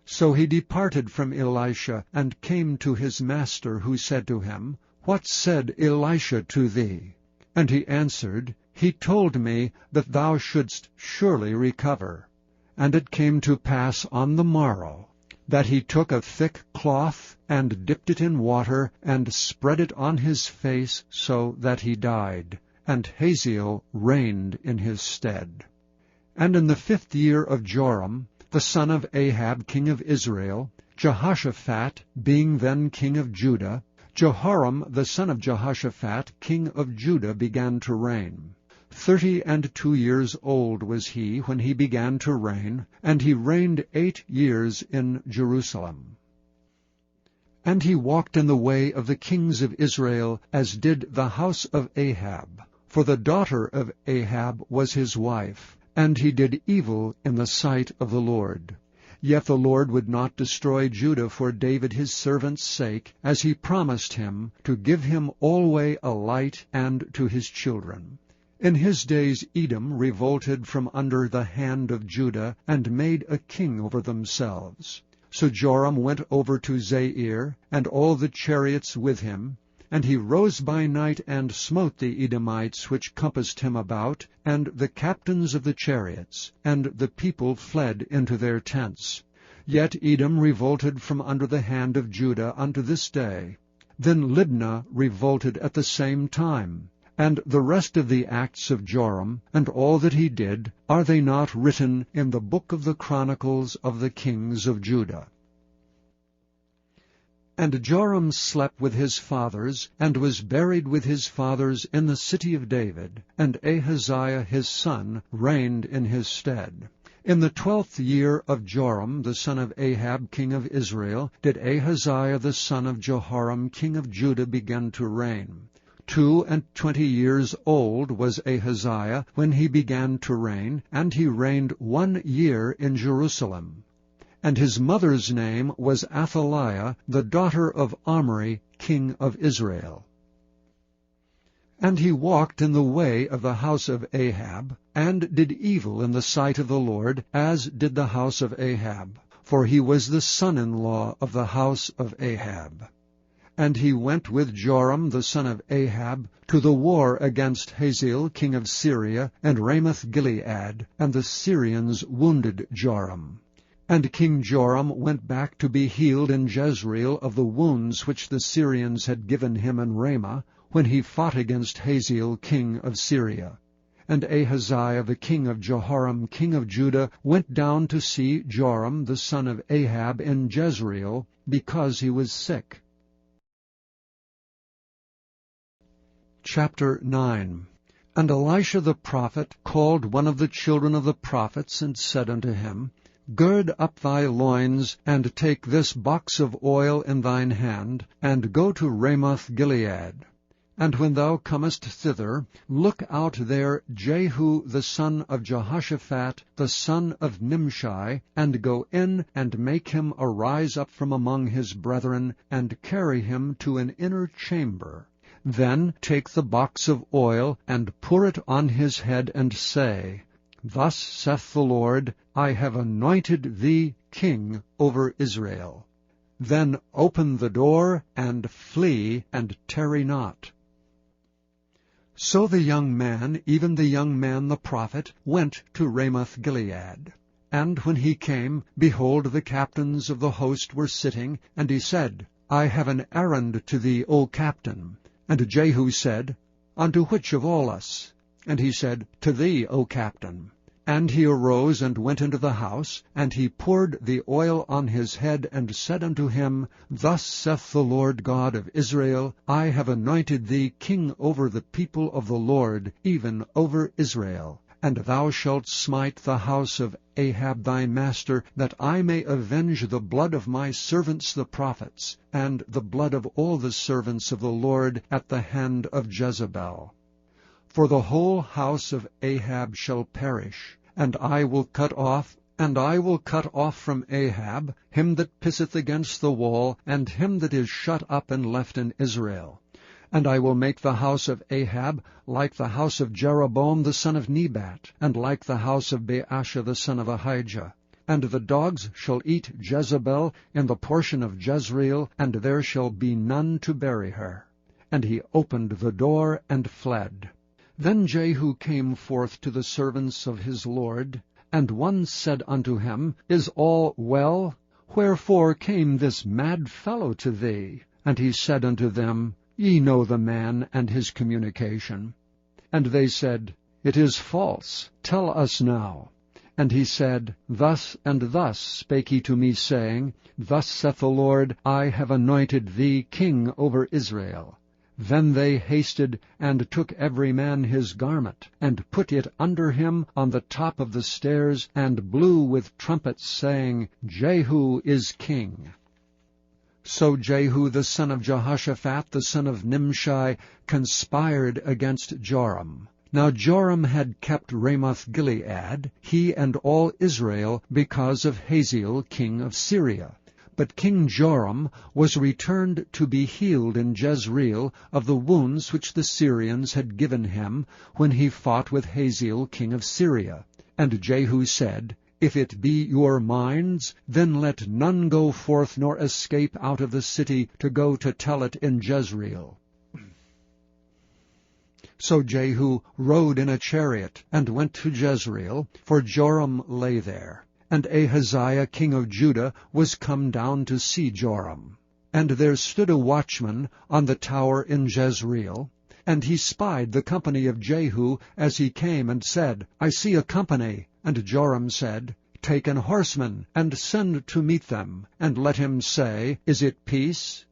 So he departed from Elisha, and came to his master, who said to him, What said Elisha to thee? And he answered, He told me that thou shouldst surely recover. And it came to pass on the morrow, that he took a thick cloth, and dipped it in water, and spread it on his face, so that he died. And Hazael reigned in his stead. And in the 5th year of Joram, the son of Ahab, king of Israel, Jehoshaphat being then king of Judah, Jehoram the son of Jehoshaphat, king of Judah, began to reign. 32 years old was he when he began to reign, and he reigned 8 years in Jerusalem. And he walked in the way of the kings of Israel, as did the house of Ahab. For the daughter of Ahab was his wife, and he did evil in the sight of the Lord. Yet the Lord would not destroy Judah for David his servant's sake, as he promised him, to give him alway a light, and to his children. In his days Edom revolted from under the hand of Judah, and made a king over themselves. So Joram went over to Zair, and all the chariots with him, and he rose by night, and smote the Edomites which compassed him about, and the captains of the chariots, and the people fled into their tents. Yet Edom revolted from under the hand of Judah unto this day. Then Libnah revolted at the same time. And the rest of the acts of Joram, and all that he did, are they not written in the book of the Chronicles of the kings of Judah? And Joram slept with his fathers, and was buried with his fathers in the city of David, and Ahaziah his son reigned in his stead. In the 12th year of Joram the son of Ahab king of Israel did Ahaziah the son of Jehoram king of Judah begin to reign. 22 years old was Ahaziah when he began to reign, and he reigned 1 year in Jerusalem. And his mother's name was Athaliah, the daughter of Omri, king of Israel. And he walked in the way of the house of Ahab, and did evil in the sight of the Lord, as did the house of Ahab, for he was the son-in-law of the house of Ahab. And he went with Joram the son of Ahab to the war against Hazael king of Syria, and Ramoth-Gilead, and the Syrians wounded Joram. And King Joram went back to be healed in Jezreel of the wounds which the Syrians had given him in Ramah, when he fought against Hazael king of Syria. And Ahaziah the king of Jehoram king of Judah went down to see Joram the son of Ahab in Jezreel, because he was sick. Chapter 9. And Elisha the prophet called one of the children of the prophets, and said unto him, Gird up thy loins, and take this box of oil in thine hand, and go to Ramoth-Gilead. And when thou comest thither, look out there Jehu the son of Jehoshaphat, the son of Nimshi, and go in and make him arise up from among his brethren, and carry him to an inner chamber. Then take the box of oil, and pour it on his head, and say, Thus saith the Lord, I have anointed thee king over Israel. Then open the door, and flee, and tarry not. So the young man, even the young man the prophet, went to Ramoth-Gilead. And when he came, behold, the captains of the host were sitting, and he said, I have an errand to thee, O captain. And Jehu said, Unto which of all us? And he said, To thee, O captain. And he arose and went into the house, and he poured the oil on his head, and said unto him, Thus saith the Lord God of Israel, I have anointed thee king over the people of the Lord, even over Israel. And thou shalt smite the house of Ahab thy master, that I may avenge the blood of my servants the prophets, and the blood of all the servants of the Lord at the hand of Jezebel. For the whole house of Ahab shall perish, and I will cut off from Ahab him that pisseth against the wall, and him that is shut up and left in Israel. And I will make the house of Ahab like the house of Jeroboam the son of Nebat, and like the house of Baasha the son of Ahijah. And the dogs shall eat Jezebel in the portion of Jezreel, and there shall be none to bury her. And he opened the door and fled. Then Jehu came forth to the servants of his Lord, and one said unto him, Is all well? Wherefore came this mad fellow to thee? And he said unto them, Ye know the man and his communication. And they said, It is false. Tell us now. And he said, Thus and thus spake he to me, saying, Thus saith the Lord, I have anointed thee king over Israel. Then they hasted, and took every man his garment, and put it under him on the top of the stairs, and blew with trumpets, saying, Jehu is king. So Jehu the son of Jehoshaphat, the son of Nimshi, conspired against Joram. Now Joram had kept Ramoth-Gilead, he and all Israel, because of Hazael king of Syria. But King Joram was returned to be healed in Jezreel of the wounds which the Syrians had given him when he fought with Hazael king of Syria. And Jehu said, If it be your minds, then let none go forth nor escape out of the city to go to tell it in Jezreel. So Jehu rode in a chariot, and went to Jezreel, for Joram lay there. And Ahaziah king of Judah was come down to see Joram. And there stood a watchman on the tower in Jezreel, and he spied the company of Jehu as he came, and said, I see a company. And Joram said, Take an horseman, and send to meet them, and let him say, Is it peace?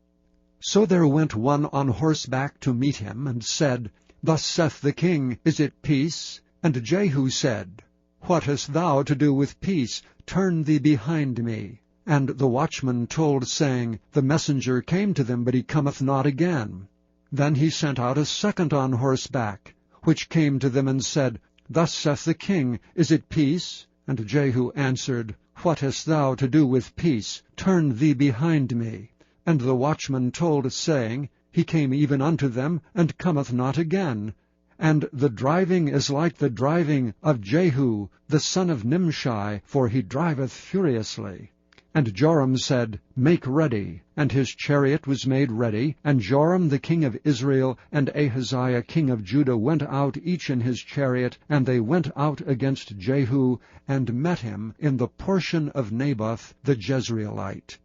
So there went one on horseback to meet him, and said, Thus saith the king, Is it peace? And Jehu said, What hast thou to do with peace? Turn thee behind me. And the watchman told, saying, The messenger came to them, but he cometh not again. Then he sent out a second on horseback, which came to them and said, Thus saith the king, Is it peace? And Jehu answered, What hast thou to do with peace? Turn thee behind me. And the watchman told, saying, He came even unto them, and cometh not again. And the driving is like the driving of Jehu, the son of Nimshi, for he driveth furiously. And Joram said, Make ready. And his chariot was made ready. And Joram the king of Israel and Ahaziah king of Judah went out each in his chariot, and they went out against Jehu, and met him in the portion of Naboth the Jezreelite.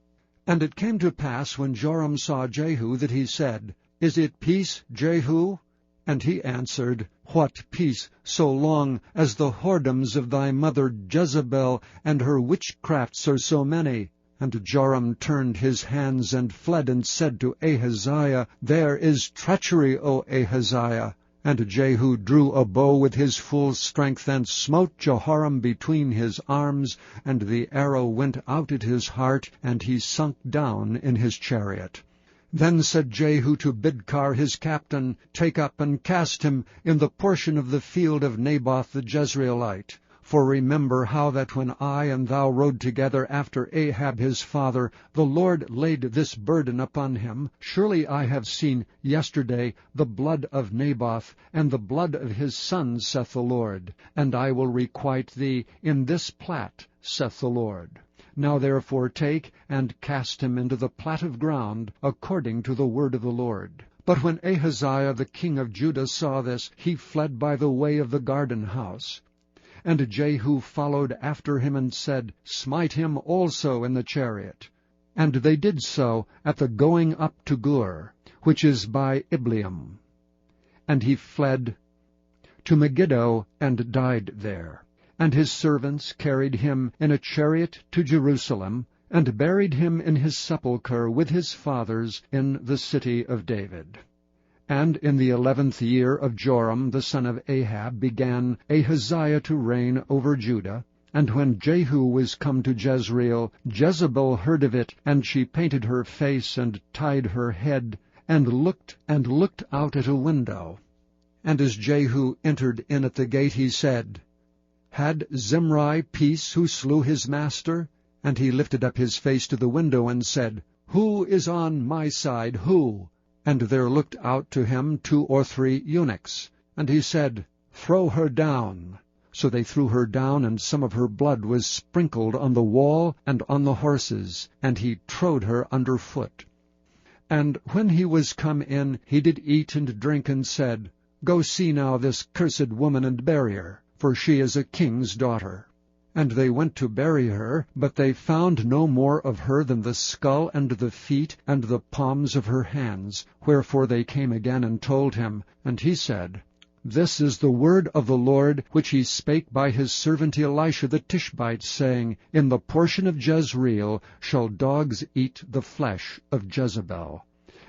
And it came to pass, when Joram saw Jehu, that he said, Is it peace, Jehu? And he answered, What peace, so long as the whoredoms of thy mother Jezebel and her witchcrafts are so many? And Joram turned his hands and fled, and said to Ahaziah, There is treachery, O Ahaziah. And Jehu drew a bow with his full strength, and smote Jehoram between his arms, and the arrow went out at his heart, and he sunk down in his chariot. Then said Jehu to Bidkar his captain, Take up and cast him in the portion of the field of Naboth the Jezreelite. For remember how that when I and thou rode together after Ahab his father, the Lord laid this burden upon him. Surely I have seen yesterday the blood of Naboth, and the blood of his sons, saith the Lord. And I will requite thee in this plat, saith the Lord. Now therefore take and cast him into the plat of ground, according to the word of the Lord. But when Ahaziah the king of Judah saw this, he fled by the way of the garden house. And Jehu followed after him, and said, Smite him also in the chariot. And they did so at the going up to Gur, which is by Ibleam. And he fled to Megiddo, and died there. And his servants carried him in a chariot to Jerusalem, and buried him in his sepulchre with his fathers in the city of David. And in the 11th year of Joram the son of Ahab began Ahaziah to reign over Judah. And when Jehu was come to Jezreel, Jezebel heard of it, and she painted her face, and tied her head, and looked out at a window. And as Jehu entered in at the gate, he said, Had Zimri peace who slew his master? And he lifted up his face to the window, and said, Who is on my side, who? And there looked out to him 2 or 3 eunuchs. And he said, Throw her down. So they threw her down, and some of her blood was sprinkled on the wall and on the horses, and he trode her under foot. And when he was come in, he did eat and drink, and said, Go see now this cursed woman, and bury her, for she is a king's daughter. And they went to bury her, but they found no more of her than the skull and the feet and the palms of her hands. Wherefore they came again and told him. And he said, This is the word of the Lord, which he spake by his servant Elisha the Tishbite, saying, In the portion of Jezreel shall dogs eat the flesh of Jezebel.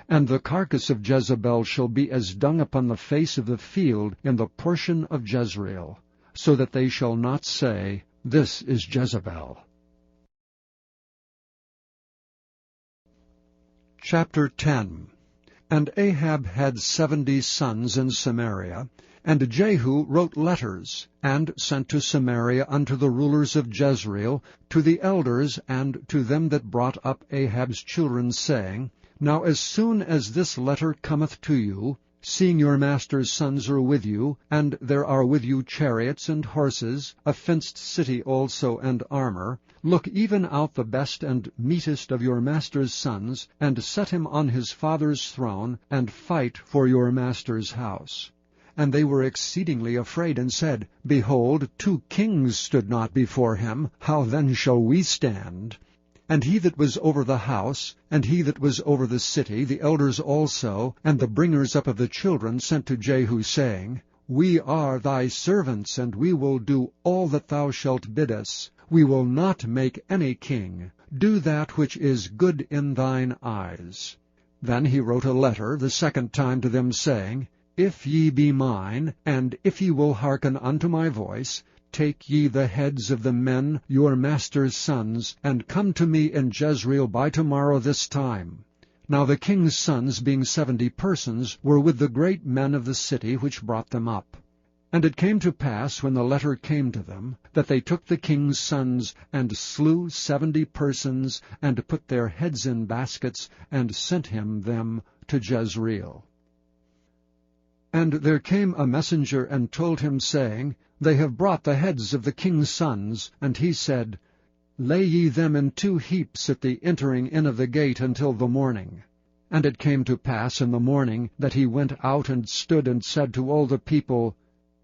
And the carcass of Jezebel shall be as dung upon the face of the field in the portion of Jezreel, so that they shall not say, This is Jezebel. Chapter 10. And Ahab had 70 sons in Samaria, and Jehu wrote letters, and sent to Samaria unto the rulers of Jezreel, to the elders, and to them that brought up Ahab's children, saying, Now as soon as this letter cometh to you, seeing your master's sons are with you, and there are with you chariots and horses, a fenced city also, and armor, look even out the best and meetest of your master's sons, and set him on his father's throne, and fight for your master's house. And they were exceedingly afraid, and said, Behold, 2 kings stood not before him, how then shall we stand? And he that was over the house, and he that was over the city, the elders also, and the bringers up of the children, sent to Jehu, saying, We are thy servants, and we will do all that thou shalt bid us. We will not make any king. Do that which is good in thine eyes. Then he wrote a letter the second time to them, saying, If ye be mine, and if ye will hearken unto my voice, take ye the heads of the men, your master's sons, and come to me in Jezreel by tomorrow this time. Now the king's sons, being 70 persons, were with the great men of the city which brought them up. And it came to pass, when the letter came to them, that they took the king's sons, and slew 70 persons, and put their heads in baskets, and sent him them to Jezreel. And there came a messenger, and told him, saying, They have brought the heads of the king's sons. And he said, Lay ye them in 2 heaps at the entering in of the gate until the morning. And it came to pass in the morning, that he went out and stood, and said to all the people,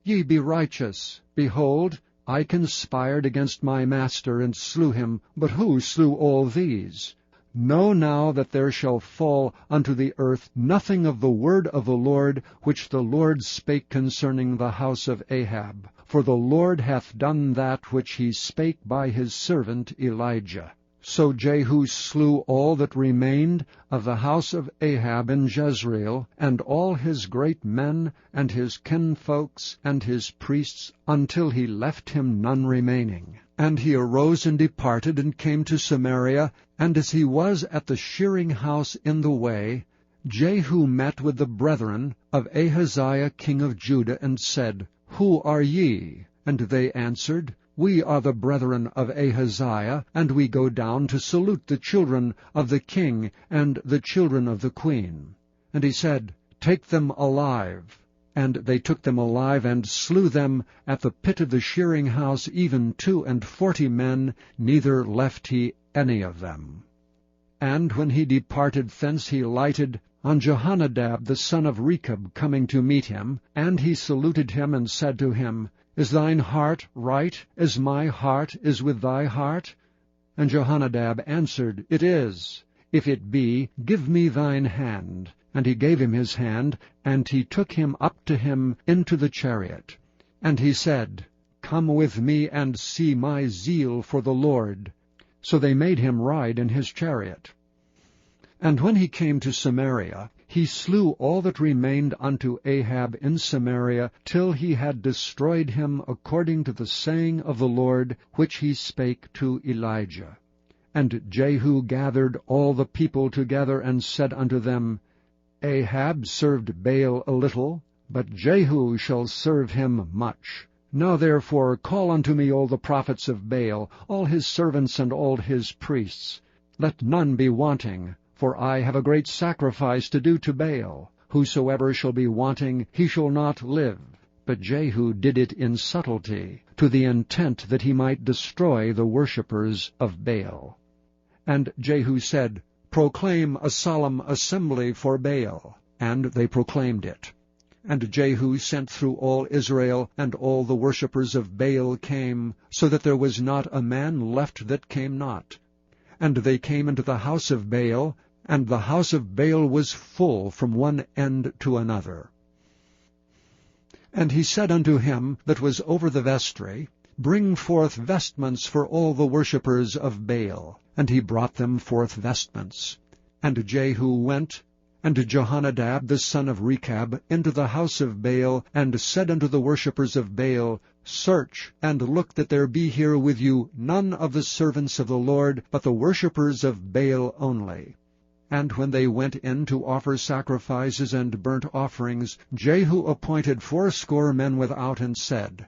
Ye be righteous. Behold, I conspired against my master, and slew him. But who slew all these? Know now that there shall fall unto the earth nothing of the word of the Lord, which the Lord spake concerning the house of Ahab. For the Lord hath done that which he spake by his servant Elijah. So Jehu slew all that remained of the house of Ahab in Jezreel, and all his great men, and his kinfolks, and his priests, until he left him none remaining. And he arose and departed, and came to Samaria. And as he was at the shearing house in the way, Jehu met with the brethren of Ahaziah king of Judah, and said, Who are ye? And they answered, We are the brethren of Ahaziah, and we go down to salute the children of the king and the children of the queen. And he said, Take them alive. And they took them alive, and slew them at the pit of the shearing house, even 42 men, neither left he any of them. And when he departed thence, he lighted on Jehonadab the son of Rechab, coming to meet him. And he saluted him, and said to him, Is thine heart right, as my heart is with thy heart? And Jehonadab answered, It is. If it be, give me thine hand. And he gave him his hand, and he took him up to him into the chariot. And he said, Come with me, and see my zeal for the Lord. So they made him ride in his chariot. And when he came to Samaria, he slew all that remained unto Ahab in Samaria, till he had destroyed him, according to the saying of the Lord, which he spake to Elijah. And Jehu gathered all the people together, and said unto them, Ahab served Baal a little, but Jehu shall serve him much. Now therefore call unto me all the prophets of Baal, all his servants and all his priests. Let none be wanting, for I have a great sacrifice to do to Baal. Whosoever shall be wanting, he shall not live. But Jehu did it in subtlety, to the intent that he might destroy the worshippers of Baal. And Jehu said, Proclaim a solemn assembly for Baal. And they proclaimed it. And Jehu sent through all Israel, and all the worshippers of Baal came, so that there was not a man left that came not. And they came into the house of Baal, and the house of Baal was full from one end to another. And he said unto him that was over the vestry, Bring forth vestments for all the worshippers of Baal. And he brought them forth vestments. And Jehu went, and Jehonadab the son of Rechab, into the house of Baal, and said unto the worshippers of Baal, Search, and look that there be here with you none of the servants of the Lord, but the worshippers of Baal only. And when they went in to offer sacrifices and burnt offerings, Jehu appointed 80 men without, and said,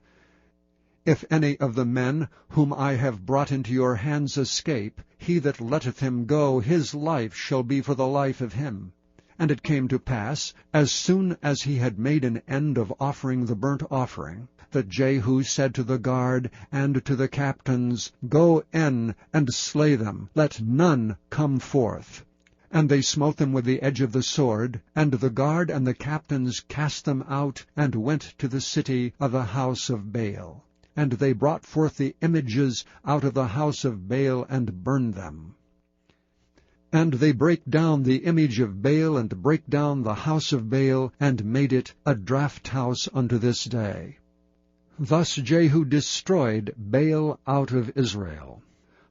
If any of the men whom I have brought into your hands escape, he that letteth him go, his life shall be for the life of him. And it came to pass, as soon as he had made an end of offering the burnt offering, that Jehu said to the guard and to the captains, Go in and slay them, let none come forth. And they smote them with the edge of the sword, and the guard and the captains cast them out, and went to the city of the house of Baal. And they brought forth the images out of the house of Baal, and burned them. And they brake down the image of Baal, and brake down the house of Baal, and made it a draught house unto this day. Thus Jehu destroyed Baal out of Israel.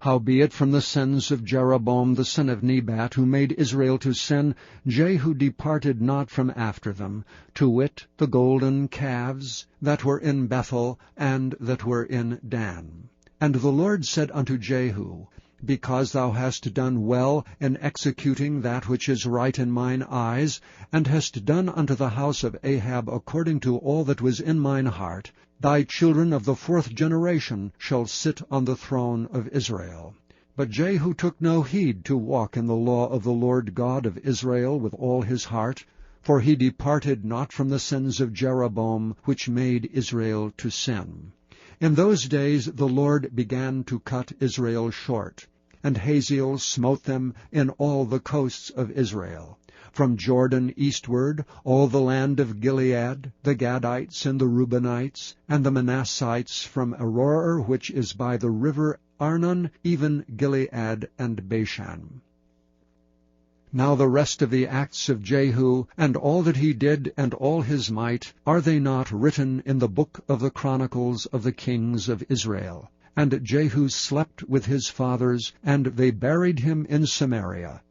Howbeit from the sins of Jeroboam the son of Nebat, who made Israel to sin, Jehu departed not from after them, to wit, the golden calves that were in Bethel, and that were in Dan. And the Lord said unto Jehu, Because thou hast done well in executing that which is right in mine eyes, and hast done unto the house of Ahab according to all that was in mine heart, thy children of the 4th generation shall sit on the throne of Israel. But Jehu took no heed to walk in the law of the Lord God of Israel with all his heart, for he departed not from the sins of Jeroboam, which made Israel to sin. In those days the Lord began to cut Israel short, and Hazael smote them in all the coasts of Israel. From Jordan eastward, all the land of Gilead, the Gadites and the Reubenites, and the Manassites from Aroer, which is by the river Arnon, even Gilead and Bashan. Now the rest of the acts of Jehu, and all that he did, and all his might, are they not written in the book of the chronicles of the kings of Israel? And Jehu slept with his fathers, and they buried him in Samaria.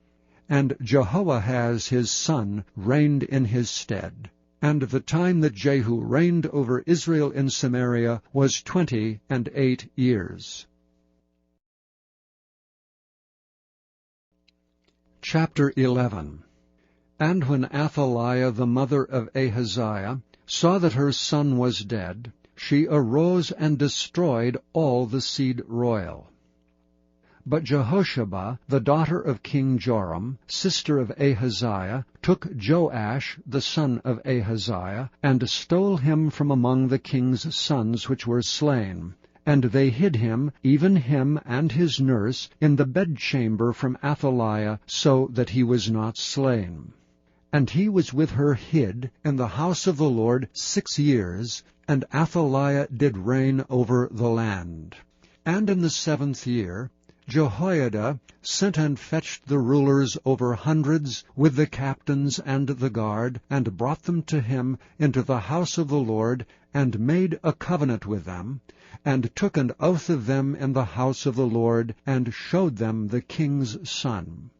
And Jehoahaz his son reigned in his stead. And the time that Jehu reigned over Israel in Samaria was 28 years. Chapter 11. And when Athaliah the mother of Ahaziah saw that her son was dead, she arose and destroyed all the seed royal. But Jehosheba, the daughter of King Joram, sister of Ahaziah, took Joash the son of Ahaziah, and stole him from among the king's sons which were slain. And they hid him, even him and his nurse, in the bedchamber from Athaliah, so that he was not slain. And he was with her hid in the house of the Lord 6 years, and Athaliah did reign over the land. And in the 7th year Jehoiada sent and fetched the rulers over hundreds with the captains and the guard, and brought them to him into the house of the Lord, and made a covenant with them, and took an oath of them in the house of the Lord, and showed them the king's son.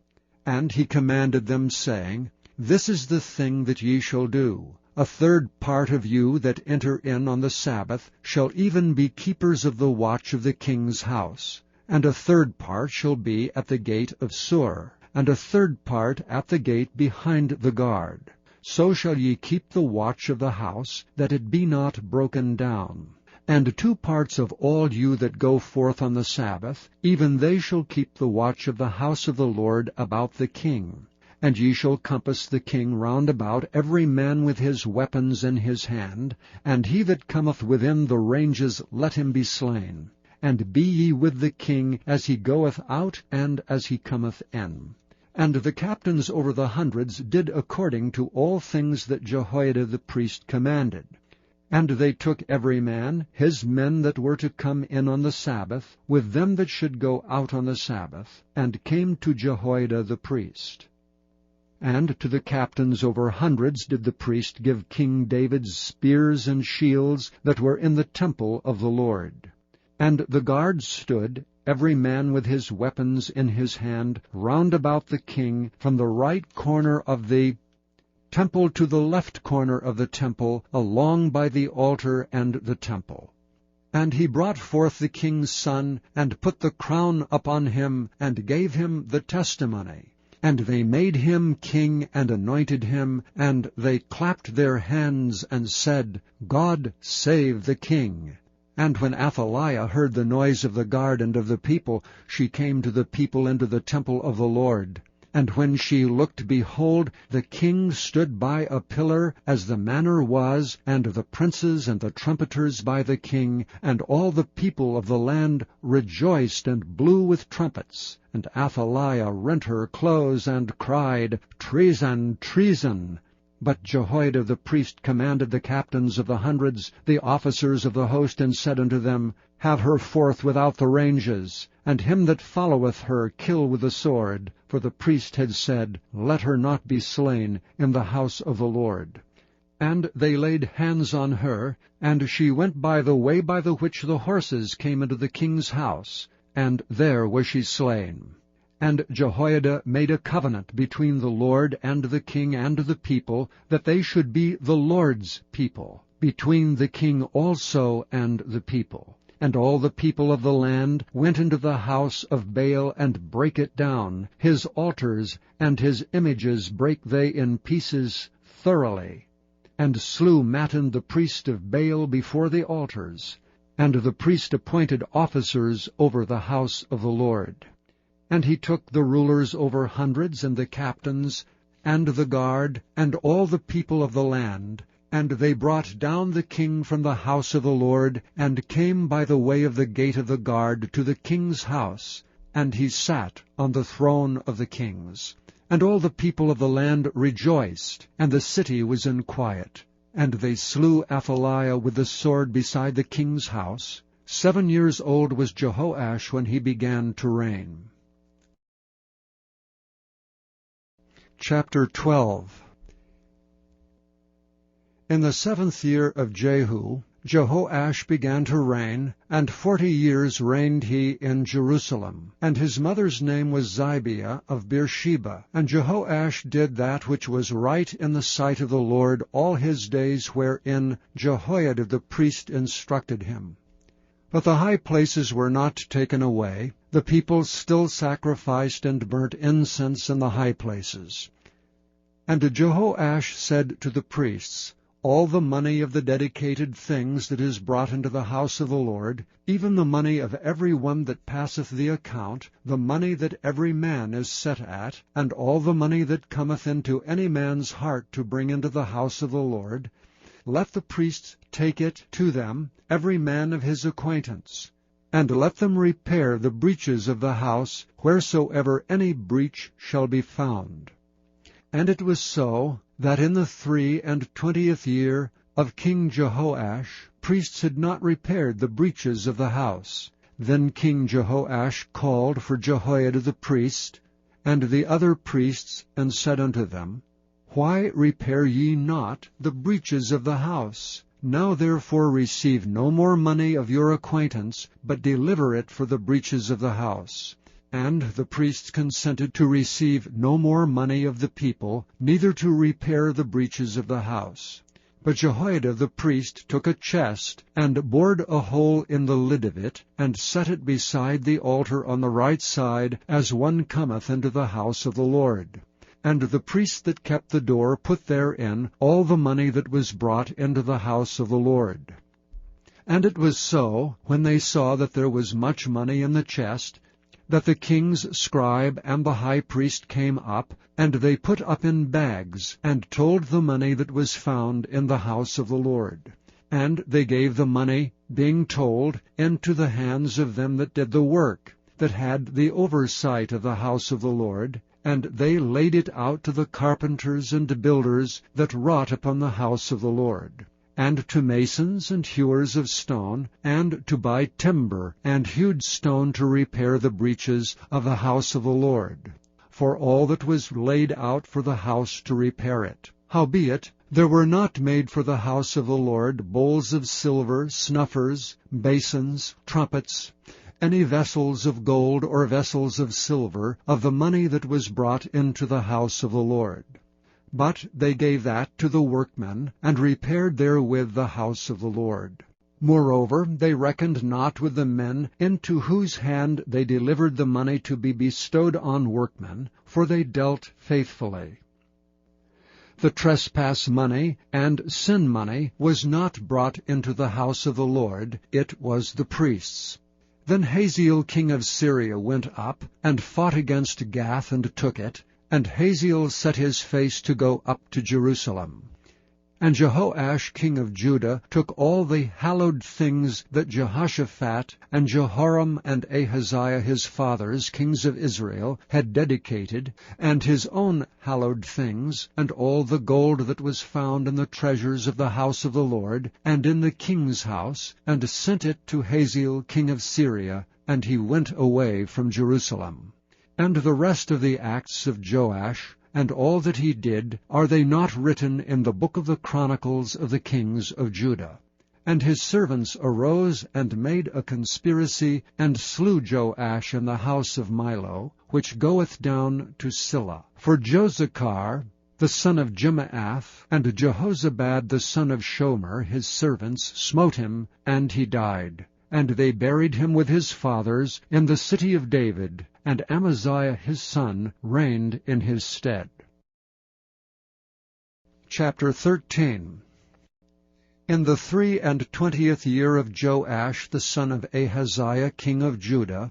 And he commanded them, saying, This is the thing that ye shall do. 1/3 part of you that enter in on the Sabbath shall even be keepers of the watch of the king's house. And 1/3 part shall be at the gate of Sur, and 1/3 part at the gate behind the guard. So shall ye keep the watch of the house, that it be not broken down. And 2 parts of all you that go forth on the Sabbath, even they shall keep the watch of the house of the Lord about the king. And ye shall compass the king round about, every man with his weapons in his hand, and he that cometh within the ranges let him be slain. And be ye with the king as he goeth out and as he cometh in. And the captains over the hundreds did according to all things that Jehoiada the priest commanded. And they took every man his men that were to come in on the Sabbath, with them that should go out on the Sabbath, and came to Jehoiada the priest. And to the captains over hundreds did the priest give King David's spears and shields that were in the temple of the Lord. And the guards stood, every man with his weapons in his hand, round about the king, from the right corner of the temple to the left corner of the temple, along by the altar and the temple. And he brought forth the king's son, and put the crown upon him, and gave him the testimony. And they made him king, and anointed him, and they clapped their hands, and said, God save the king. And when Athaliah heard the noise of the guard and of the people, she came to the people into the temple of the Lord. And when she looked, behold, the king stood by a pillar, as the manner was, and the princes and the trumpeters by the king, and all the people of the land rejoiced and blew with trumpets. And Athaliah rent her clothes, and cried, Treason, treason! But Jehoiada the priest commanded the captains of the hundreds, the officers of the host, and said unto them, Have her forth without the ranges, and him that followeth her kill with the sword. For the priest had said, Let her not be slain in the house of the Lord. And they laid hands on her, and she went by the way by the which the horses came into the king's house. and there was she slain. And Jehoiada made a covenant between the Lord and the king and the people, that they should be the Lord's people, between the king also and the people. And all the people of the land went into the house of Baal, and brake it down. His altars and his images brake they in pieces thoroughly, and slew Mattan the priest of Baal before the altars. And the priest appointed officers over the house of the Lord. And he took the rulers over hundreds, and the captains, and the guard, and all the people of the land, and they brought down the king from the house of the Lord, and came by the way of the gate of the guard to the king's house, and he sat on the throne of the kings. And all the people of the land rejoiced, and the city was in quiet. And they slew Athaliah with the sword beside the king's house. 7 years old was Jehoash when he began to reign. Chapter 12. In the 7th year of Jehu, Jehoash began to reign, and 40 years reigned he in Jerusalem. And his mother's name was Zibiah of Beersheba. And Jehoash did that which was right in the sight of the Lord all his days, wherein Jehoiada the priest instructed him. But the high places were not taken away. The people still sacrificed and burnt incense in the high places. And Jehoash said to the priests, All the money of the dedicated things that is brought into the house of the Lord, even the money of every one that passeth the account, the money that every man is set at, and all the money that cometh into any man's heart to bring into the house of the Lord, let the priests take it to them, every man of his acquaintance, and let them repair the breaches of the house, wheresoever any breach shall be found. And it was so, that in the 23 year of King Jehoash, priests had not repaired the breaches of the house. Then King Jehoash called for Jehoiada the priest, and the other priests, and said unto them, Why repair ye not the breaches of the house? Now therefore receive no more money of your acquaintance, but deliver it for the breaches of the house. And the priests consented to receive no more money of the people, neither to repair the breaches of the house. But Jehoiada the priest took a chest, and bored a hole in the lid of it, and set it beside the altar on the right side, as one cometh into the house of the Lord. And the priest that kept the door put therein all the money that was brought into the house of the Lord. And it was so, when they saw that there was much money in the chest, that the king's scribe and the high priest came up, and they put up in bags, and told the money that was found in the house of the Lord. And they gave the money, being told, into the hands of them that did the work, that had the oversight of the house of the Lord, and they laid it out to the carpenters and builders that wrought upon the house of the Lord, and to masons and hewers of stone, and to buy timber and hewed stone to repair the breaches of the house of the Lord, for all that was laid out for the house to repair it. Howbeit, there were not made for the house of the Lord bowls of silver, snuffers, basins, trumpets, any vessels of gold or vessels of silver, of the money that was brought into the house of the Lord. But they gave that to the workmen, and repaired therewith the house of the Lord. Moreover, they reckoned not with the men into whose hand they delivered the money to be bestowed on workmen, for they dealt faithfully. The trespass money and sin money was not brought into the house of the Lord, it was the priests. Then Hazael king of Syria went up, and fought against Gath, and took it, and Hazael set his face to go up to Jerusalem. And Jehoash king of Judah took all the hallowed things that Jehoshaphat and Jehoram and Ahaziah his fathers, kings of Israel, had dedicated, and his own hallowed things, and all the gold that was found in the treasures of the house of the Lord, and in the king's house, and sent it to Hazael king of Syria, and he went away from Jerusalem. And the rest of the acts of Joash, and all that he did, are they not written in the book of the Chronicles of the kings of Judah? And his servants arose and made a conspiracy, and slew Joash in the house of Milo, which goeth down to Silla. For Jozachar, the son of Jimaath, and Jehozabad the son of Shomer, his servants, smote him, and he died. And they buried him with his fathers in the city of David, and Amaziah his son reigned in his stead. Chapter 13. In the 23 year of Joash the son of Ahaziah king of Judah,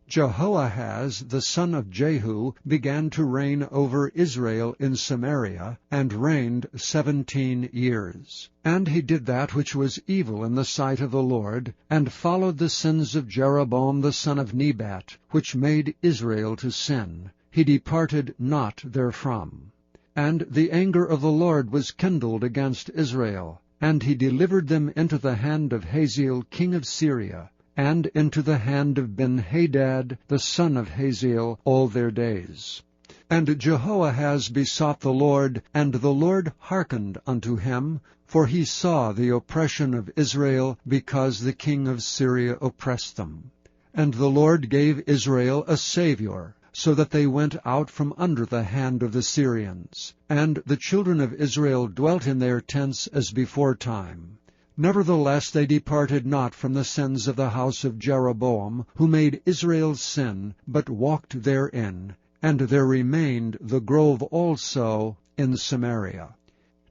Jehoahaz the son of Jehu began to reign over Israel in Samaria, and reigned 17 years. And he did that which was evil in the sight of the Lord, and followed the sins of Jeroboam the son of Nebat, which made Israel to sin. He departed not therefrom. And the anger of the Lord was kindled against Israel, and he delivered them into the hand of Hazael king of Syria, and into the hand of Ben-Hadad the son of Hazael all their days. And Jehoahaz besought the Lord, and the Lord hearkened unto him, for he saw the oppression of Israel, because the king of Syria oppressed them. And the Lord gave Israel a Saviour, so that they went out from under the hand of the Syrians. And the children of Israel dwelt in their tents as beforetime. Nevertheless they departed not from the sins of the house of Jeroboam, who made Israel sin, but walked therein. And there remained the grove also in Samaria.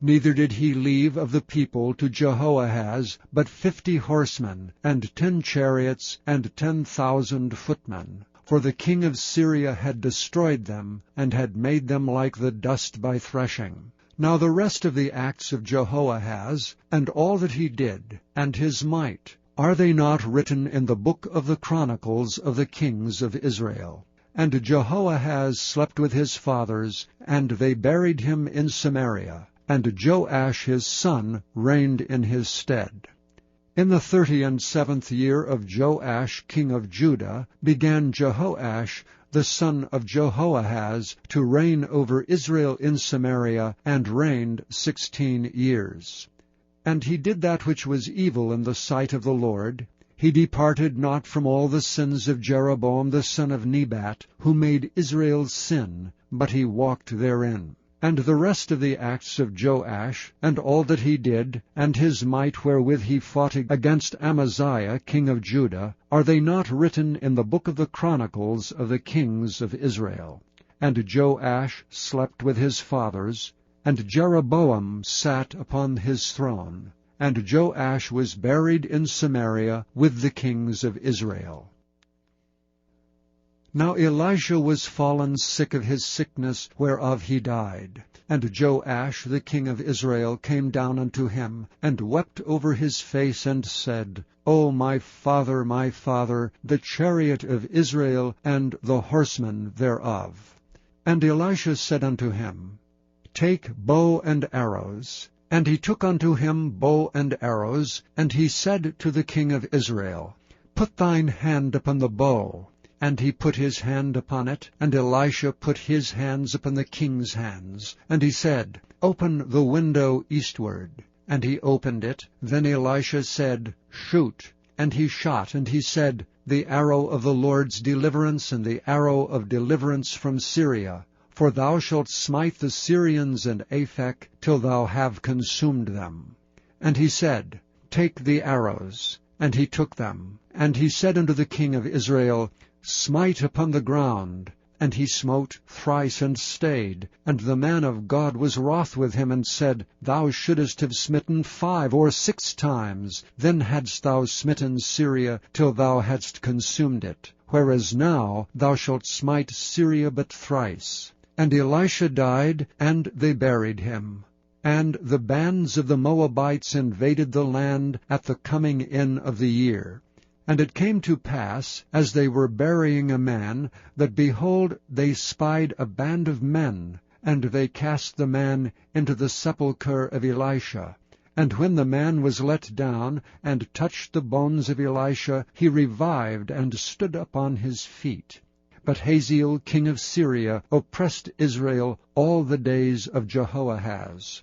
Neither did he leave of the people to Jehoahaz but 50 horsemen, and 10 chariots, and 10,000 footmen. For the king of Syria had destroyed them, and had made them like the dust by threshing. Now the rest of the acts of Jehoahaz, and all that he did, and his might, are they not written in the book of the Chronicles of the kings of Israel? And Jehoahaz slept with his fathers, and they buried him in Samaria, and Joash his son reigned in his stead. In the 37th year of Joash king of Judah began Jehoash the son of Jehoahaz to reign over Israel in Samaria, and reigned 16 years. And he did that which was evil in the sight of the Lord. He departed not from all the sins of Jeroboam the son of Nebat, who made Israel sin, but he walked therein. And the rest of the acts of Joash, and all that he did, and his might wherewith he fought against Amaziah king of Judah, are they not written in the book of the Chronicles of the kings of Israel? And Joash slept with his fathers, and Jeroboam sat upon his throne, and Joash was buried in Samaria with the kings of Israel. Now Elisha was fallen sick of his sickness, whereof he died. And Joash the king of Israel came down unto him, and wept over his face, and said, O my father, the chariot of Israel, and the horsemen thereof. And Elisha said unto him, Take bow and arrows. And he took unto him bow and arrows, and he said to the king of Israel, Put thine hand upon the bow. And he put his hand upon it, and Elisha put his hands upon the king's hands. And he said, Open the window eastward. And he opened it. Then Elisha said, Shoot. And he shot, and he said, The arrow of the Lord's deliverance, and the arrow of deliverance from Syria. For thou shalt smite the Syrians and Aphek, till thou have consumed them. And he said, Take the arrows. And he took them. And he said unto the king of Israel, Smite upon the ground. And he smote thrice and stayed. And the man of God was wroth with him, and said, Thou shouldest have smitten 5 or 6 times. Then hadst thou smitten Syria, till thou hadst consumed it. Whereas now thou shalt smite Syria but thrice. And Elisha died, and they buried him. And the bands of the Moabites invaded the land at the coming in of the year. And it came to pass, as they were burying a man, that, behold, they spied a band of men, and they cast the man into the sepulchre of Elisha. And when the man was let down, and touched the bones of Elisha, he revived, and stood upon his feet. But Hazael king of Syria oppressed Israel all the days of Jehoahaz.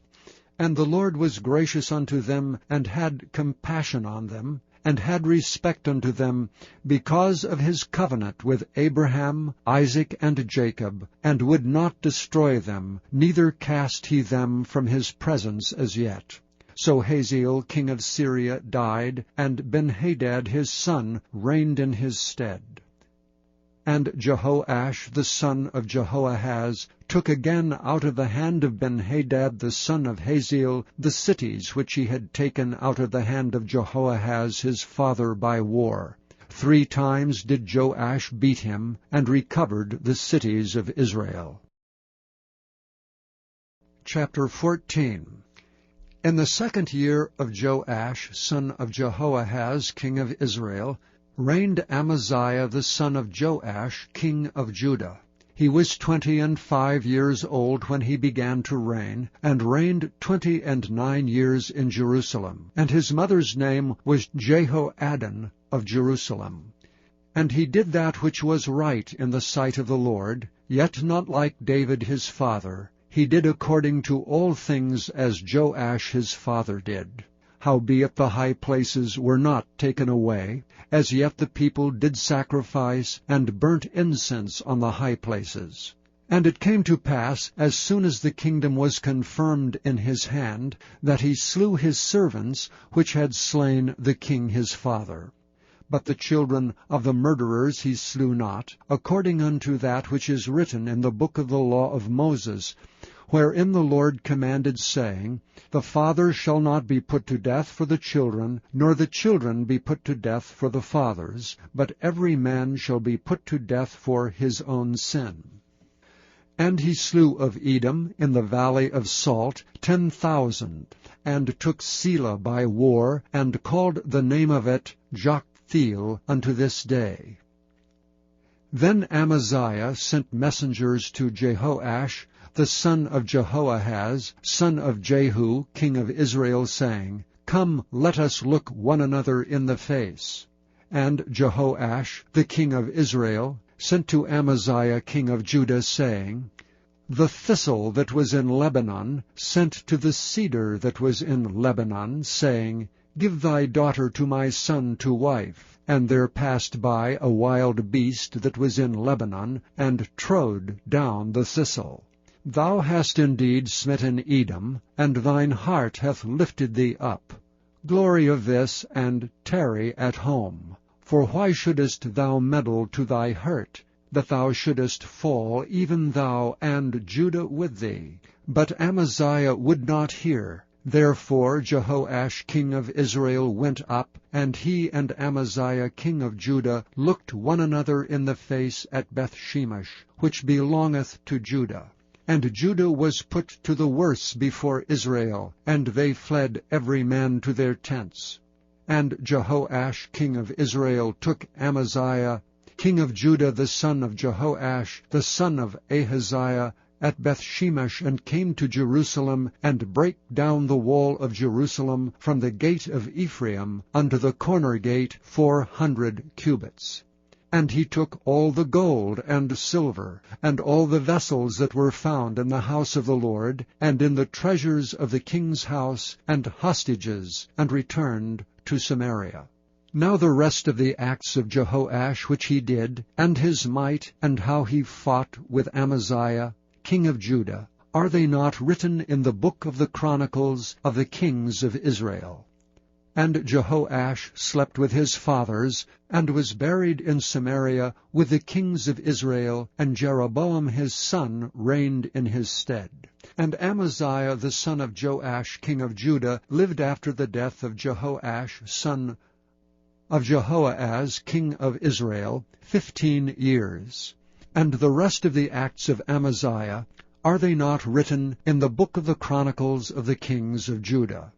And the Lord was gracious unto them, and had compassion on them, and had respect unto them, because of his covenant with Abraham, Isaac, and Jacob, and would not destroy them, neither cast he them from his presence as yet. So Hazael king of Syria died, and Benhadad his son reigned in his stead. And Jehoash the son of Jehoahaz took again out of the hand of Benhadad the son of Hazael the cities which he had taken out of the hand of Jehoahaz his father by war. 3 times did Joash beat him, and recovered the cities of Israel. Chapter 14. In the 2nd year of Joash son of Jehoahaz king of Israel, reigned Amaziah the son of Joash king of Judah. He was 25 years old when he began to reign, and reigned 29 years in Jerusalem. And his mother's name was Jehoaddan of Jerusalem. And he did that which was right in the sight of the Lord, yet not like David his father. He did according to all things as Joash his father did. Howbeit the high places were not taken away, as yet the people did sacrifice, and burnt incense on the high places. And it came to pass, as soon as the kingdom was confirmed in his hand, that he slew his servants, which had slain the king his father. But the children of the murderers he slew not, according unto that which is written in the book of the law of Moses, wherein the Lord commanded, saying, The father shall not be put to death for the children, nor the children be put to death for the fathers, but every man shall be put to death for his own sin. And he slew of Edom in the valley of Salt 10,000, and took Selah by war, and called the name of it Joktheel unto this day. Then Amaziah sent messengers to Jehoash, the son of Jehoahaz, son of Jehu, king of Israel, saying, Come, let us look one another in the face. And Jehoash, the king of Israel, sent to Amaziah king of Judah, saying, The thistle that was in Lebanon sent to the cedar that was in Lebanon, saying, Give thy daughter to my son to wife. And there passed by a wild beast that was in Lebanon, and trode down the thistle. Thou hast indeed smitten Edom, and thine heart hath lifted thee up. Glory of this, and tarry at home. For why shouldest thou meddle to thy hurt, that thou shouldest fall, even thou and Judah with thee? But Amaziah would not hear. Therefore Jehoash king of Israel went up, and he and Amaziah king of Judah looked one another in the face at Bethshemesh, which belongeth to Judah. And Judah was put to the worse before Israel, and they fled every man to their tents. And Jehoash king of Israel took Amaziah king of Judah the son of Jehoash the son of Ahaziah at Bethshemesh, and came to Jerusalem, and brake down the wall of Jerusalem from the gate of Ephraim unto the corner gate 400 cubits. And he took all the gold and silver, and all the vessels that were found in the house of the Lord, and in the treasures of the king's house, and hostages, and returned to Samaria. Now the rest of the acts of Jehoash which he did, and his might, and how he fought with Amaziah, king of Judah, are they not written in the book of the Chronicles of the kings of Israel? And Jehoash slept with his fathers, and was buried in Samaria with the kings of Israel, and Jeroboam his son reigned in his stead. And Amaziah the son of Joash king of Judah lived after the death of Jehoash son of Jehoahaz king of Israel 15 years. And the rest of the acts of Amaziah, are they not written in the book of the Chronicles of the kings of Judah?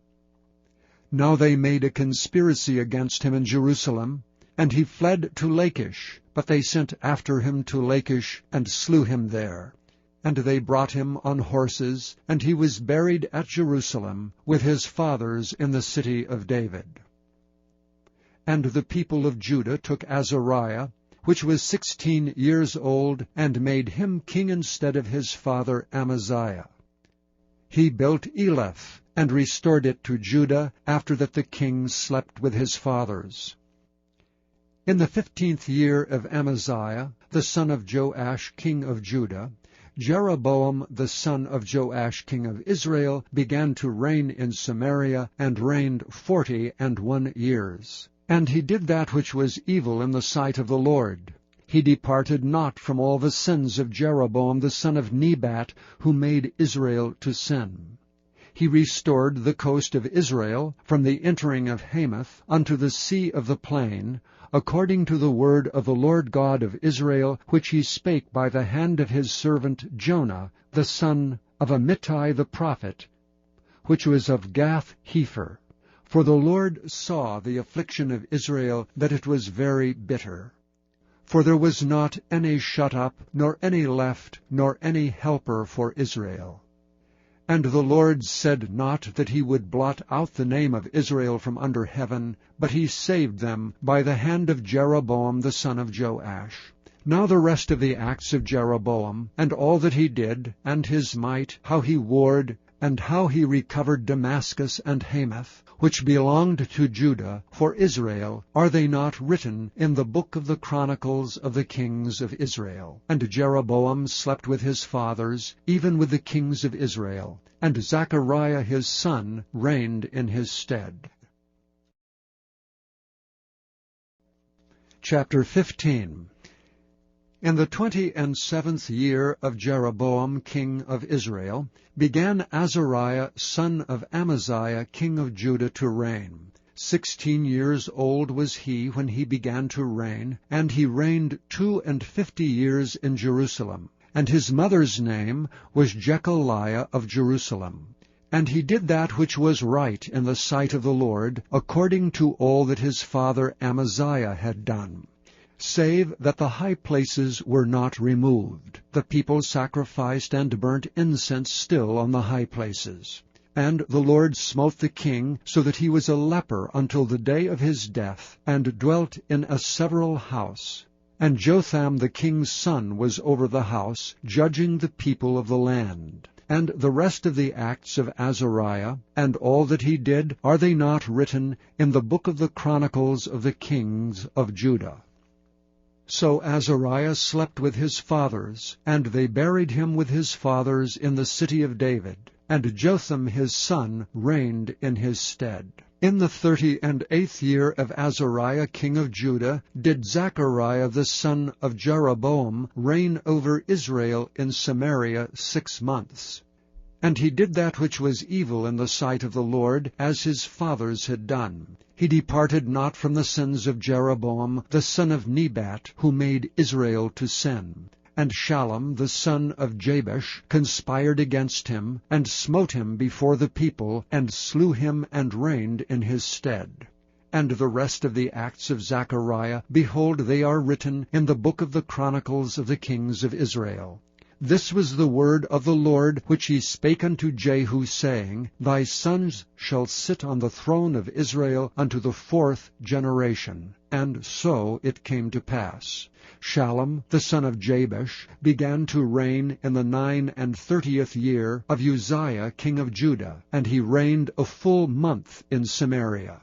Now they made a conspiracy against him in Jerusalem, and he fled to Lachish, but they sent after him to Lachish, and slew him there. And they brought him on horses, and he was buried at Jerusalem, with his fathers in the city of David. And the people of Judah took Azariah, which was 16 years old, and made him king instead of his father Amaziah. He built Eleph, and restored it to Judah, after that the king slept with his fathers. In the 15th year of Amaziah, the son of Joash king of Judah, Jeroboam the son of Joash king of Israel began to reign in Samaria, and reigned 41 years. And he did that which was evil in the sight of the Lord. He departed not from all the sins of Jeroboam the son of Nebat, who made Israel to sin. He restored the coast of Israel from the entering of Hamath unto the sea of the plain, according to the word of the Lord God of Israel, which he spake by the hand of his servant Jonah, the son of Amittai the prophet, which was of Gath-hepher. For the Lord saw the affliction of Israel, that it was very bitter. For there was not any shut up, nor any left, nor any helper for Israel. And the Lord said not that he would blot out the name of Israel from under heaven, but he saved them by the hand of Jeroboam the son of Joash. Now the rest of the acts of Jeroboam, and all that he did, and his might, how he warred, and how he recovered Damascus and Hamath, which belonged to Judah, for Israel, are they not written in the book of the chronicles of the kings of Israel? And Jeroboam slept with his fathers, even with the kings of Israel, and Zechariah his son reigned in his stead. Chapter 15. In the 27th year of Jeroboam king of Israel began Azariah son of Amaziah king of Judah to reign. 16 years old was he when he began to reign, and he reigned 52 years in Jerusalem. And his mother's name was Jechaliah of Jerusalem. And he did that which was right in the sight of the Lord, according to all that his father Amaziah had done, save that the high places were not removed. The people sacrificed and burnt incense still on the high places. And the Lord smote the king, so that he was a leper until the day of his death, and dwelt in a several house. And Jotham the king's son was over the house, judging the people of the land. And the rest of the acts of Azariah, and all that he did, are they not written in the book of the chronicles of the kings of Judah? So Azariah slept with his fathers, and they buried him with his fathers in the city of David. And Jotham his son reigned in his stead. In the 38th year of Azariah king of Judah did Zechariah the son of Jeroboam reign over Israel in Samaria 6 months. And he did that which was evil in the sight of the Lord, as his fathers had done. He departed not from the sins of Jeroboam the son of Nebat, who made Israel to sin. And Shallum the son of Jabesh conspired against him, and smote him before the people, and slew him, and reigned in his stead. And the rest of the acts of Zechariah, behold, they are written in the book of the chronicles of the kings of Israel. This was the word of the Lord, which he spake unto Jehu, saying, Thy sons shall sit on the throne of Israel unto the 4th generation. And so it came to pass. Shallum the son of Jabesh began to reign in the 39th year of Uzziah king of Judah, and he reigned a full month in Samaria.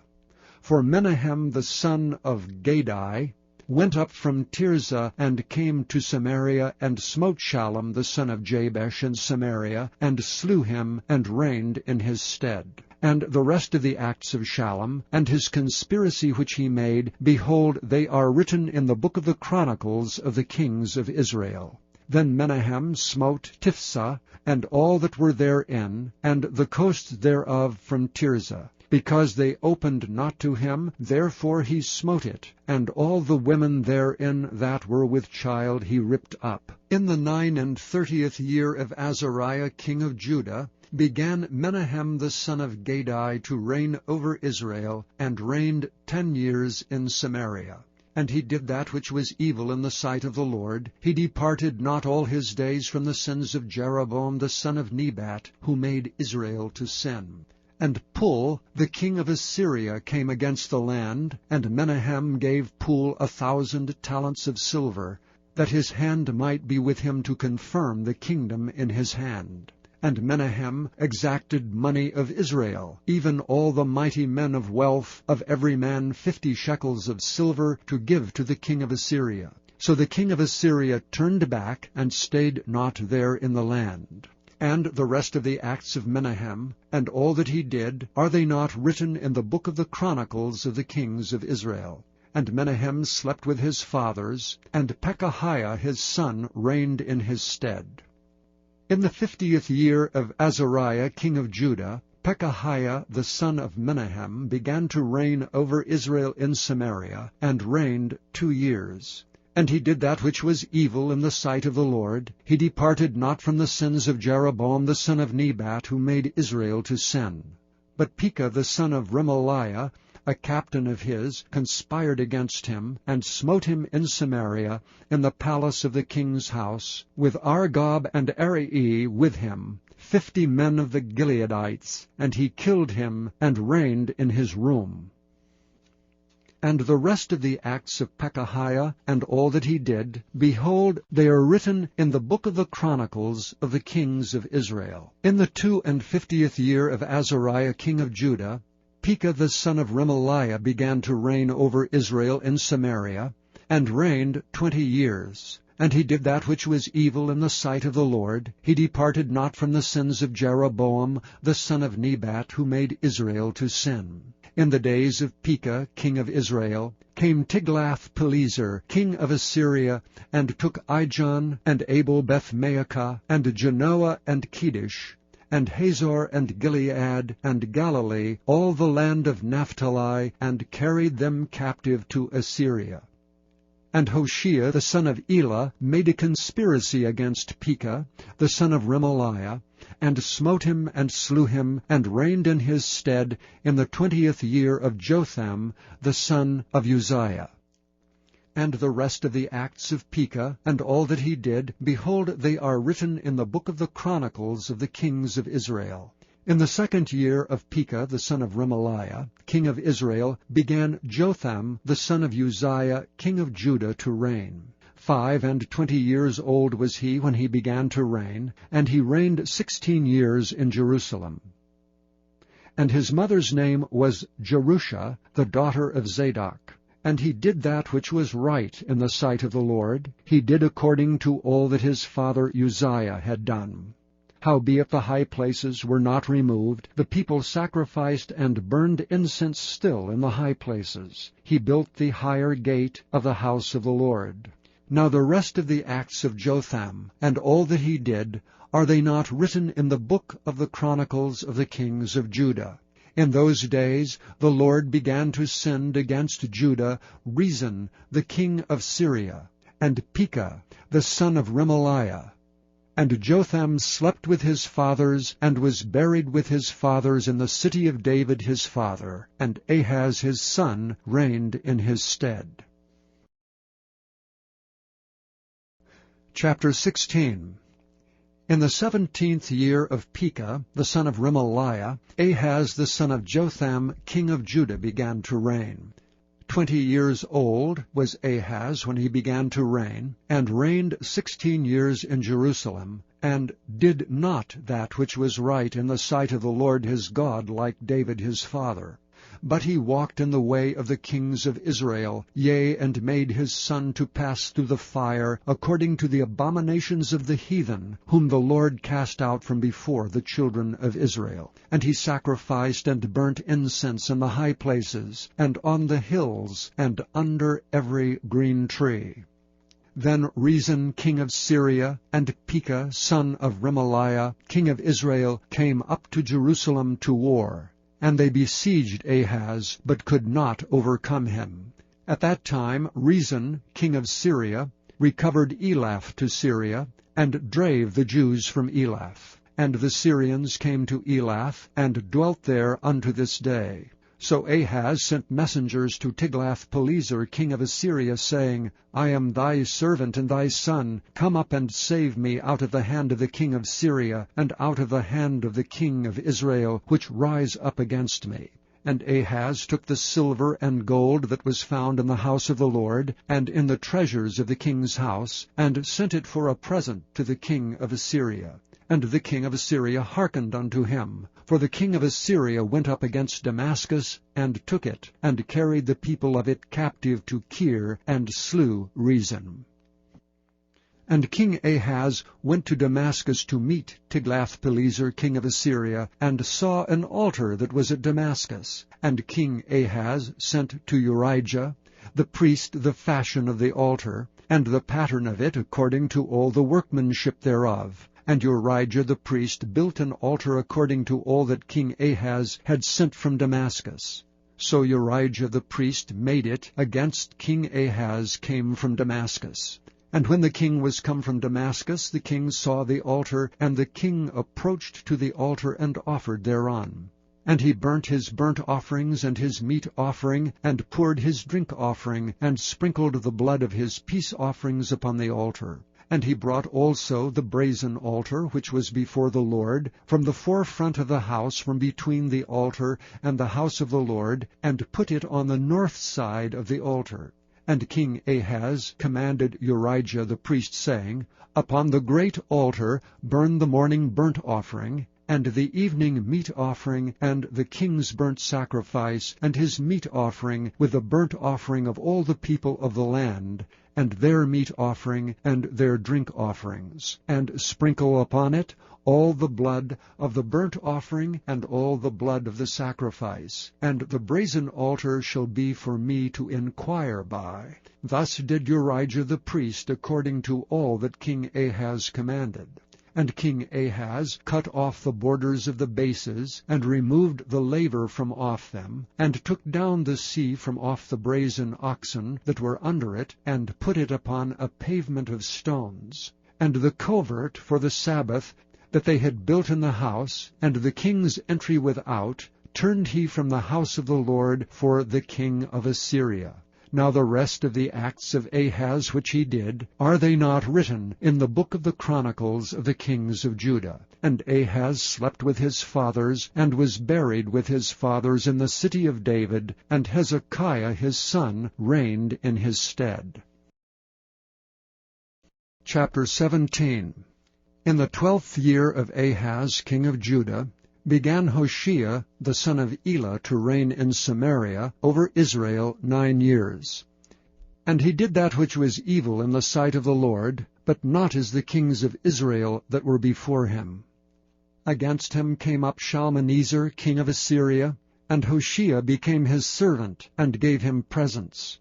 For Menahem the son of Gadai went up from Tirzah, and came to Samaria, and smote Shallum the son of Jabesh in Samaria, and slew him, and reigned in his stead. And the rest of the acts of Shallum, and his conspiracy which he made, behold, they are written in the book of the chronicles of the kings of Israel. Then Menahem smote Tiphsah, and all that were therein, and the coast thereof from Tirzah. Because they opened not to him, therefore he smote it, and all the women therein that were with child he ripped up. In the 39th year of Azariah king of Judah began Menahem the son of Gadai to reign over Israel, and reigned 10 years in Samaria. And he did that which was evil in the sight of the Lord. He departed not all his days from the sins of Jeroboam the son of Nebat, who made Israel to sin. And Pul, the king of Assyria, came against the land, and Menahem gave Pul 1,000 talents of silver, that his hand might be with him to confirm the kingdom in his hand. And Menahem exacted money of Israel, even all the mighty men of wealth, of every man 50 shekels of silver, to give to the king of Assyria. So the king of Assyria turned back, and stayed not there in the land. And the rest of the acts of Menahem, and all that he did, are they not written in the book of the Chronicles of the kings of Israel? And Menahem slept with his fathers, and Pekahiah his son reigned in his stead. In the 50th year of Azariah king of Judah, Pekahiah the son of Menahem began to reign over Israel in Samaria, and reigned 2 years. And he did that which was evil in the sight of the Lord. He departed not from the sins of Jeroboam the son of Nebat, who made Israel to sin. But Pekah the son of Remaliah, a captain of his, conspired against him, and smote him in Samaria, in the palace of the king's house, with Argob and Arai with him, 50 men of the Gileadites, and he killed him, and reigned in his room. And the rest of the acts of Pekahiah, and all that he did, behold, they are written in the book of the Chronicles of the kings of Israel. In the 52nd year of Azariah king of Judah, Pekah the son of Remaliah began to reign over Israel in Samaria, and reigned 20 years. And he did that which was evil in the sight of the Lord. He departed not from the sins of Jeroboam the son of Nebat, who made Israel to sin. In the days of Pekah king of Israel came Tiglath-Pileser king of Assyria, and took Ijon, and Abel-Beth-Maacah, and Genoa, and Kedesh, and Hazor, and Gilead, and Galilee, all the land of Naphtali, and carried them captive to Assyria. And Hoshea the son of Elah made a conspiracy against Pekah the son of Remaliah, and smote him, and slew him, and reigned in his stead in the 20th year of Jotham the son of Uzziah. And the rest of the acts of Pekah, and all that he did, behold, they are written in the book of the Chronicles of the kings of Israel. In the 2nd year of Pekah the son of Remaliah, king of Israel, began Jotham the son of Uzziah, king of Judah, to reign. 25 years old was he when he began to reign, and he reigned 16 years in Jerusalem. And his mother's name was Jerusha, the daughter of Zadok. And he did that which was right in the sight of the Lord. He did according to all that his father Uzziah had done. Howbeit the high places were not removed, the people sacrificed and burned incense still in the high places. He built the higher gate of the house of the Lord. Now the rest of the acts of Jotham, and all that he did, are they not written in the book of the Chronicles of the kings of Judah? In those days the Lord began to send against Judah Rezin the king of Syria, and Pekah the son of Remaliah. And Jotham slept with his fathers, and was buried with his fathers in the city of David his father, and Ahaz his son reigned in his stead. Chapter 16. In the 17th year of Pekah, the son of Remaliah, Ahaz the son of Jotham, king of Judah, began to reign. 20 years old was Ahaz when he began to reign, and reigned 16 years in Jerusalem, and did not that which was right in the sight of the Lord his God, like David his father. But he walked in the way of the kings of Israel, yea, and made his son to pass through the fire, according to the abominations of the heathen, whom the Lord cast out from before the children of Israel. And he sacrificed and burnt incense in the high places, and on the hills, and under every green tree. Then Rezin king of Syria, and Pekah son of Remaliah, king of Israel, came up to Jerusalem to war. And they besieged Ahaz, but could not overcome him. At that time Rezin king of Syria recovered Elath to Syria, and drave the Jews from Elath. And the Syrians came to Elath, and dwelt there unto this day. So Ahaz sent messengers to Tiglath-Pileser king of Assyria, saying, I am thy servant and thy son. Come up and save me out of the hand of the king of Syria, and out of the hand of the king of Israel, which rise up against me. And Ahaz took the silver and gold that was found in the house of the Lord, and in the treasures of the king's house, and sent it for a present to the king of Assyria. And the king of Assyria hearkened unto him. For the king of Assyria went up against Damascus, and took it, and carried the people of it captive to Kir, and slew Rezin. And King Ahaz went to Damascus to meet Tiglath-Pileser king of Assyria, and saw an altar that was at Damascus. And King Ahaz sent to Urijah the priest the fashion of the altar, and the pattern of it according to all the workmanship thereof. And Urijah the priest built an altar according to all that King Ahaz had sent from Damascus. So Urijah the priest made it against King Ahaz came from Damascus. And when the king was come from Damascus, the king saw the altar, and the king approached to the altar and offered thereon. And he burnt his burnt offerings and his meat offering, and poured his drink offering, and sprinkled the blood of his peace offerings upon the altar. And he brought also the brazen altar, which was before the Lord, from the forefront of the house, from between the altar and the house of the Lord, and put it on the north side of the altar. And King Ahaz commanded Urijah the priest, saying, Upon the great altar burn the morning burnt offering, and the evening meat offering, and the king's burnt sacrifice, and his meat offering, with the burnt offering of all the people of the land, and their meat offering, and their drink offerings, and sprinkle upon it all the blood of the burnt offering, and all the blood of the sacrifice. And the brazen altar shall be for me to inquire by. Thus did Urijah the priest according to all that King Ahaz commanded. And King Ahaz cut off the borders of the bases, and removed the laver from off them, and took down the sea from off the brazen oxen that were under it, and put it upon a pavement of stones. And the covert for the Sabbath that they had built in the house, and the king's entry without, turned he from the house of the Lord for the king of Assyria. Now the rest of the acts of Ahaz which he did, are they not written in the book of the Chronicles of the kings of Judah? And Ahaz slept with his fathers, and was buried with his fathers in the city of David, and Hezekiah his son reigned in his stead. Chapter 17. In the 12th year of Ahaz king of Judah, began Hoshea the son of Elah to reign in Samaria over Israel 9 years. And he did that which was evil in the sight of the Lord, but not as the kings of Israel that were before him. Against him came up Shalmaneser king of Assyria, and Hoshea became his servant, and gave him presents.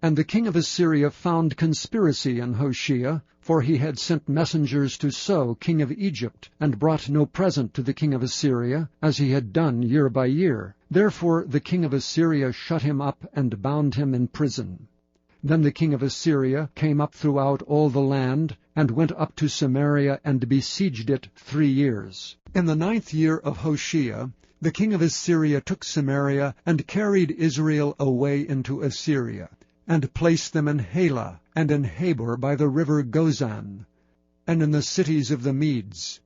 And the king of Assyria found conspiracy in Hoshea, for he had sent messengers to So king of Egypt, and brought no present to the king of Assyria, as he had done year by year. Therefore the king of Assyria shut him up, and bound him in prison. Then the king of Assyria came up throughout all the land, and went up to Samaria, and besieged it 3 years. In the 9th year of Hoshea, the king of Assyria took Samaria, and carried Israel away into Assyria, and placed them in Halah, and in Habor by the river Gozan, and in the cities of the Medes.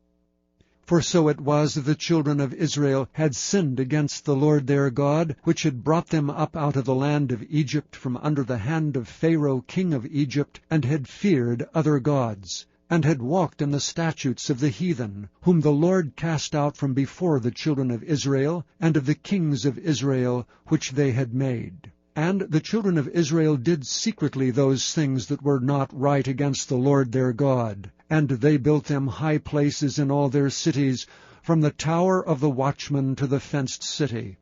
For so it was that the children of Israel had sinned against the Lord their God, which had brought them up out of the land of Egypt from under the hand of Pharaoh king of Egypt, and had feared other gods, and had walked in the statutes of the heathen, whom the Lord cast out from before the children of Israel, and of the kings of Israel which they had made. And the children of Israel did secretly those things that were not right against the Lord their God. And they built them high places in all their cities, from the tower of the watchman to the fenced city.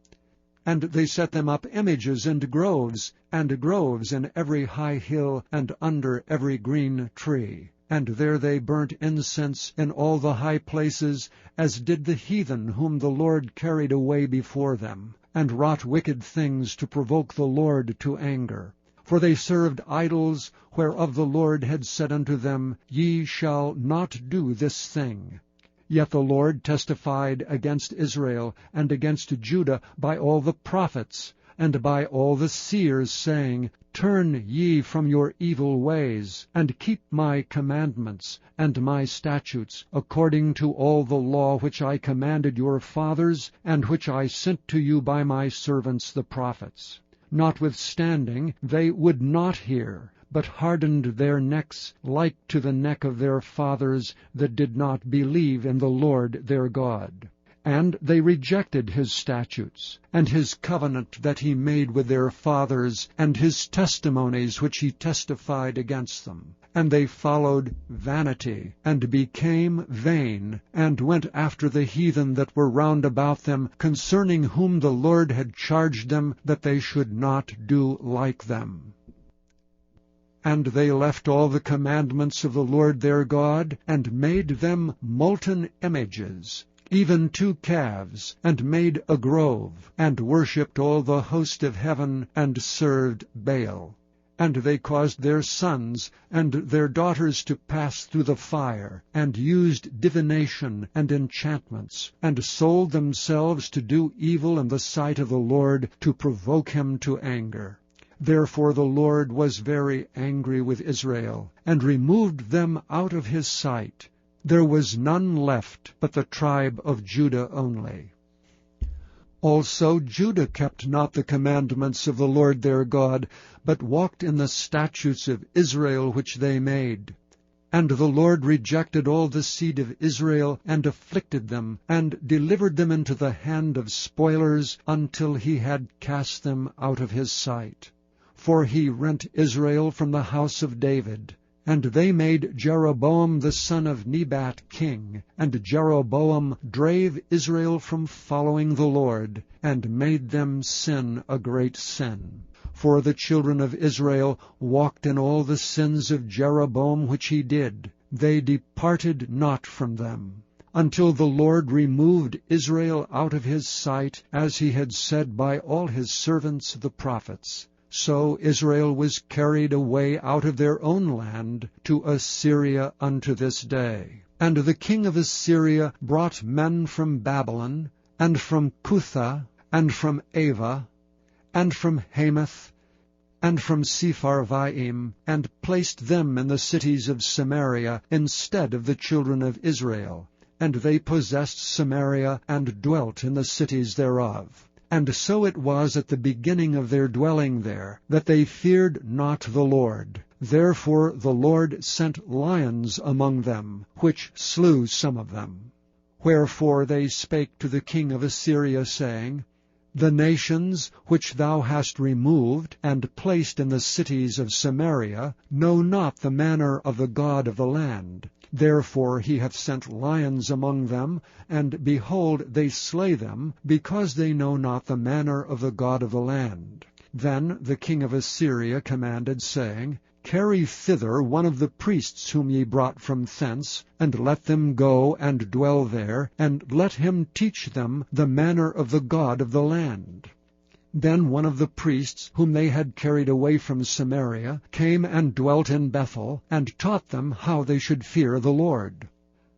And they set them up images and groves in every high hill, and under every green tree. And there they burnt incense in all the high places, as did the heathen whom the Lord carried away before them, and wrought wicked things to provoke the Lord to anger. For they served idols, whereof the Lord had said unto them, Ye shall not do this thing. Yet the Lord testified against Israel and against Judah by all the prophets, and by all the seers, saying, Turn ye from your evil ways, and keep my commandments and my statutes, according to all the law which I commanded your fathers, and which I sent to you by my servants the prophets. Notwithstanding, they would not hear, but hardened their necks like to the neck of their fathers that did not believe in the Lord their God. And they rejected his statutes, and his covenant that he made with their fathers, and his testimonies which he testified against them. And they followed vanity, and became vain, and went after the heathen that were round about them, concerning whom the Lord had charged them that they should not do like them. And they left all the commandments of the Lord their God, and made them molten images, even 2 calves, and made a grove, and worshipped all the host of heaven, and served Baal. And they caused their sons and their daughters to pass through the fire, and used divination and enchantments, and sold themselves to do evil in the sight of the Lord, to provoke him to anger. Therefore the Lord was very angry with Israel, and removed them out of his sight. There was none left but the tribe of Judah only. Also Judah kept not the commandments of the Lord their God, but walked in the statutes of Israel which they made. And the Lord rejected all the seed of Israel, and afflicted them, and delivered them into the hand of spoilers, until he had cast them out of his sight. For he rent Israel from the house of David. And they made Jeroboam the son of Nebat king, and Jeroboam drave Israel from following the Lord, and made them sin a great sin. For the children of Israel walked in all the sins of Jeroboam which he did. They departed not from them, until the Lord removed Israel out of his sight, as he had said by all his servants the prophets. So Israel was carried away out of their own land to Assyria unto this day. And the king of Assyria brought men from Babylon, and from Cutha, and from Ava, and from Hamath, and from Sepharvaim, and placed them in the cities of Samaria instead of the children of Israel. And they possessed Samaria, and dwelt in the cities thereof. And so it was at the beginning of their dwelling there, that they feared not the Lord. Therefore the Lord sent lions among them, which slew some of them. Wherefore they spake to the king of Assyria, saying, The nations which thou hast removed, and placed in the cities of Samaria, know not the manner of the God of the land. Therefore he hath sent lions among them, and behold, they slay them, because they know not the manner of the God of the land. Then the king of Assyria commanded, saying, Carry thither one of the priests whom ye brought from thence, and let them go and dwell there, and let him teach them the manner of the God of the land. Then one of the priests, whom they had carried away from Samaria, came and dwelt in Bethel, and taught them how they should fear the Lord.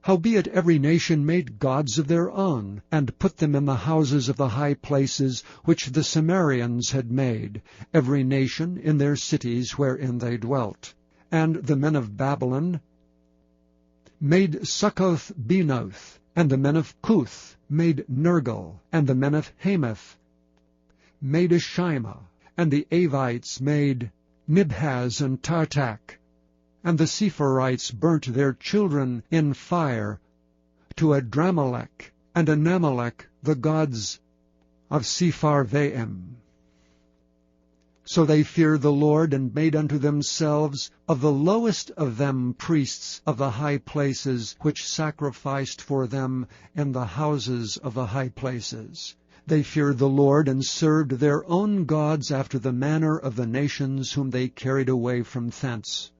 Howbeit every nation made gods of their own, and put them in the houses of the high places which the Samaritans had made, every nation in their cities wherein they dwelt. And the men of Babylon made Succoth-Benoth, and the men of Cuth made Nergal, and the men of Hamath made Ashima, and the Avites made Nibhaz and Tartak, and the Sepharites burnt their children in fire to Adramelech and Anamelech, the gods of Sepharvaim. So they feared the Lord, and made unto themselves of the lowest of them priests of the high places, which sacrificed for them in the houses of the high places. They feared the Lord, and served their own gods after the manner of the nations whom they carried away from thence.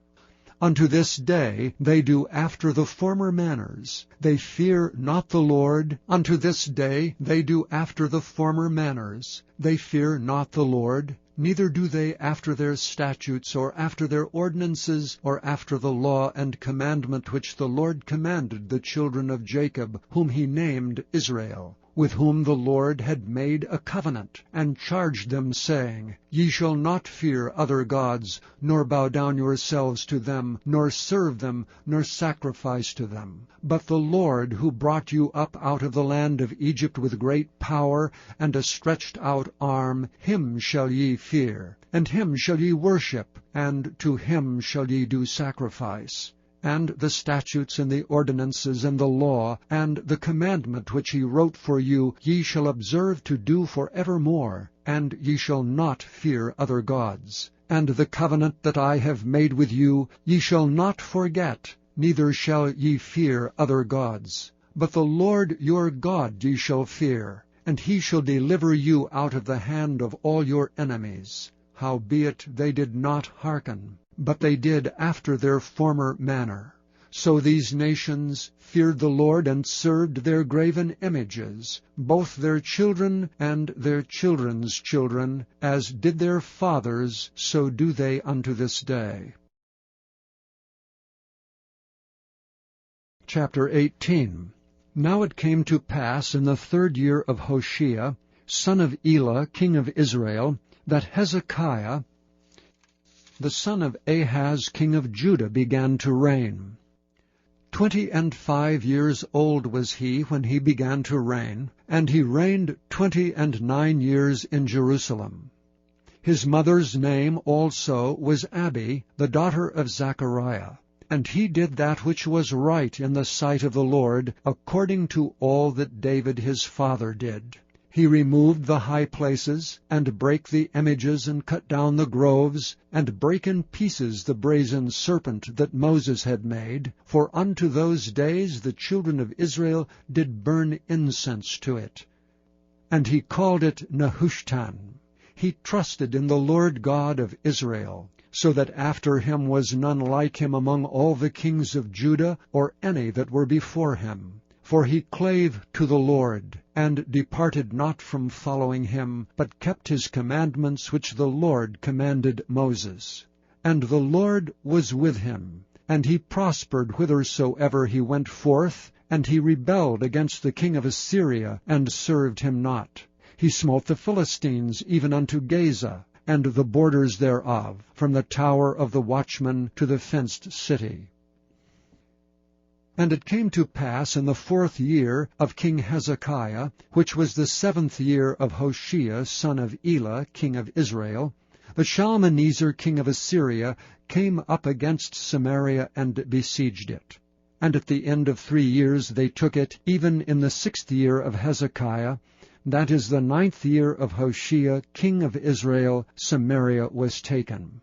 Unto this day they do after the former manners. They fear not the Lord. Unto this day they do after the former manners. They fear not the Lord, neither do they after their statutes, or after their ordinances, or after the law and commandment which the Lord commanded the children of Jacob, whom he named Israel. with whom the Lord had made a covenant, and charged them, saying, Ye shall not fear other gods, nor bow down yourselves to them, nor serve them, nor sacrifice to them. But the Lord, who brought you up out of the land of Egypt with great power and a stretched out arm, him shall ye fear, and him shall ye worship, and to him shall ye do sacrifice. And the statutes and the ordinances and the law and the commandment which he wrote for you ye shall observe to do for evermore, and ye shall not fear other gods. And the covenant that I have made with you ye shall not forget, neither shall ye fear other gods. But the Lord your God ye shall fear, and he shall deliver you out of the hand of all your enemies. Howbeit they did not hearken, but they did after their former manner. So these nations feared the Lord and served their graven images, both their children and their children's children, as did their fathers, so do they unto this day. Chapter 18. Now it came to pass in the 3rd year of Hoshea, son of Elah, king of Israel, that Hezekiah, the son of Ahaz, king of Judah, began to reign. 25 years old was he when he began to reign, and he reigned 29 years in Jerusalem. His mother's name also was Abi, the daughter of Zechariah. And he did that which was right in the sight of the Lord, according to all that David his father did. He removed the high places, and brake the images, and cut down the groves, and brake in pieces the brazen serpent that Moses had made, for unto those days the children of Israel did burn incense to it. And he called it Nehushtan. He trusted in the Lord God of Israel, so that after him was none like him among all the kings of Judah, or any that were before him. For he clave to the Lord, and departed not from following him, but kept his commandments which the Lord commanded Moses. And the Lord was with him, and he prospered whithersoever he went forth, and he rebelled against the king of Assyria, and served him not. He smote the Philistines even unto Gaza, and the borders thereof, from the tower of the watchman to the fenced city. And it came to pass in the 4th year of King Hezekiah, which was the 7th year of Hoshea son of Elah, king of Israel, that Shalmaneser king of Assyria came up against Samaria and besieged it. And at the end of 3 years they took it, even in the 6th year of Hezekiah, that is the 9th year of Hoshea king of Israel, Samaria was taken.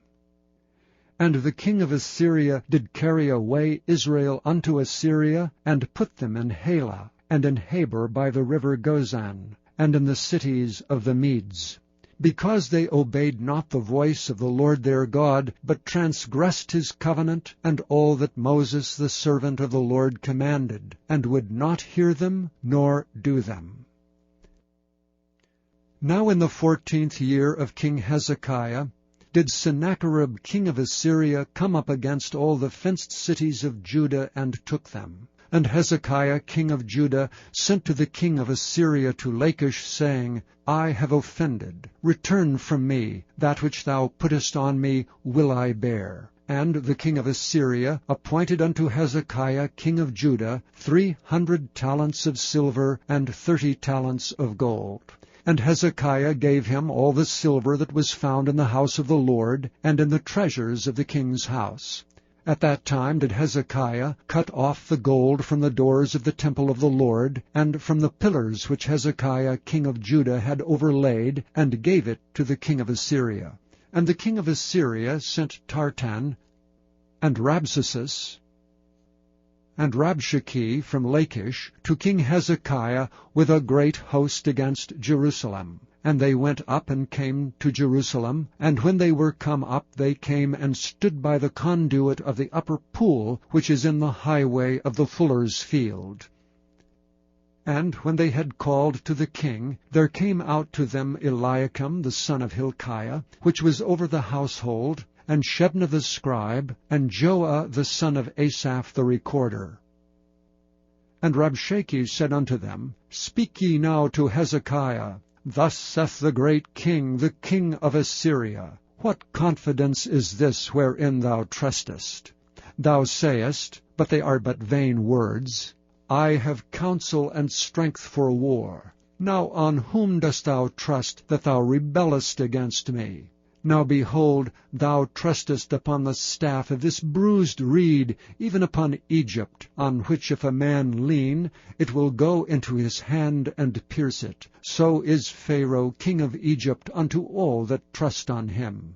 And the king of Assyria did carry away Israel unto Assyria, and put them in Halah, and in Habor by the river Gozan, and in the cities of the Medes, because they obeyed not the voice of the Lord their God, but transgressed his covenant, and all that Moses the servant of the Lord commanded, and would not hear them, nor do them. Now in the 14th year of King Hezekiah did Sennacherib king of Assyria come up against all the fenced cities of Judah, and took them. And Hezekiah king of Judah sent to the king of Assyria to Lachish, saying, I have offended. Return from me. That which thou puttest on me will I bear. And the king of Assyria appointed unto Hezekiah king of Judah 300 talents of silver and 30 talents of gold. And Hezekiah gave him all the silver that was found in the house of the Lord, and in the treasures of the king's house. At that time did Hezekiah cut off the gold from the doors of the temple of the Lord, and from the pillars which Hezekiah king of Judah had overlaid, and gave it to the king of Assyria. And the king of Assyria sent Tartan, and Rabsaces, and Rabshakeh from Lachish to King Hezekiah with a great host against Jerusalem. And they went up and came to Jerusalem, and when they were come up, they came and stood by the conduit of the upper pool, which is in the highway of the fuller's field. And when they had called to the king, there came out to them Eliakim the son of Hilkiah, which was over the household, and Shebna the scribe, and Joah the son of Asaph the recorder. And Rabshakeh said unto them, Speak ye now to Hezekiah, Thus saith the great king, the king of Assyria, What confidence is this wherein thou trustest? Thou sayest, but they are but vain words, I have counsel and strength for war. Now on whom dost thou trust, that thou rebellest against me? Now behold, thou trustest upon the staff of this bruised reed, even upon Egypt, on which if a man lean, it will go into his hand and pierce it. So is Pharaoh king of Egypt unto all that trust on him.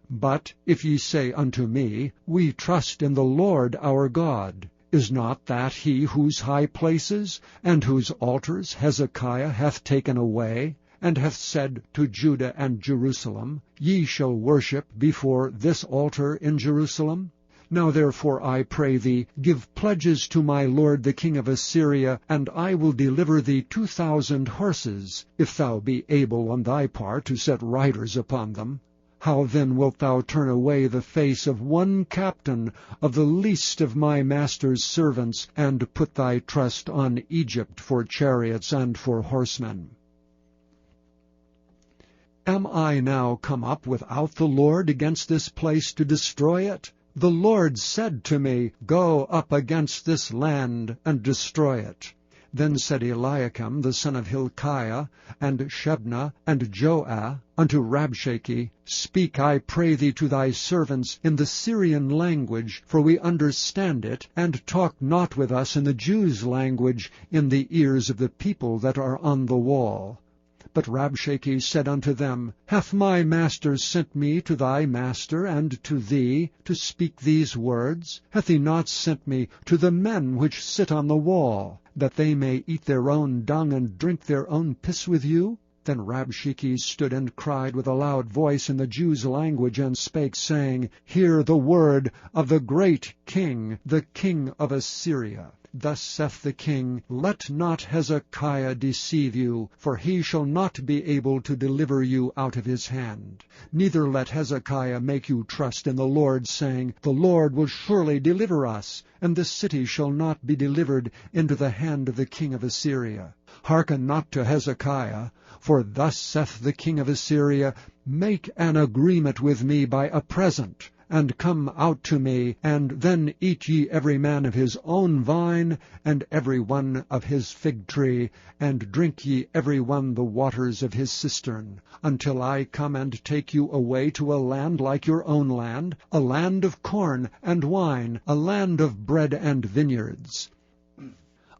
But if ye say unto me, We trust in the Lord our God, is not that he whose high places and whose altars Hezekiah hath taken away, and hath said to Judah and Jerusalem, Ye shall worship before this altar in Jerusalem? Now therefore I pray thee, give pledges to my lord the king of Assyria, and I will deliver thee 2,000 horses, if thou be able on thy part to set riders upon them. How then wilt thou turn away the face of one captain of the least of my master's servants, and put thy trust on Egypt for chariots and for horsemen? Am I now come up without the Lord against this place to destroy it? The Lord said to me, Go up against this land, and destroy it. Then said Eliakim the son of Hilkiah, and Shebna, and Joah, unto Rabshakeh, Speak, I pray thee, to thy servants in the Syrian language, for we understand it, and talk not with us in the Jews' language, in the ears of the people that are on the wall. But Rabshakeh said unto them, Hath my master sent me to thy master and to thee, to speak these words? Hath he not sent me to the men which sit on the wall, that they may eat their own dung and drink their own piss with you? Then Rabshakeh stood and cried with a loud voice in the Jews' language, and spake, saying, Hear the word of the great king, the king of Assyria. Thus saith the king, Let not Hezekiah deceive you, for he shall not be able to deliver you out of his hand. Neither let Hezekiah make you trust in the Lord, saying, The Lord will surely deliver us, and this city shall not be delivered into the hand of the king of Assyria. Hearken not to Hezekiah, for thus saith the king of Assyria, Make an agreement with me by a present, and come out to me, and then eat ye every man of his own vine, and every one of his fig tree, and drink ye every one the waters of his cistern, until I come and take you away to a land like your own land, a land of corn and wine, a land of bread and vineyards,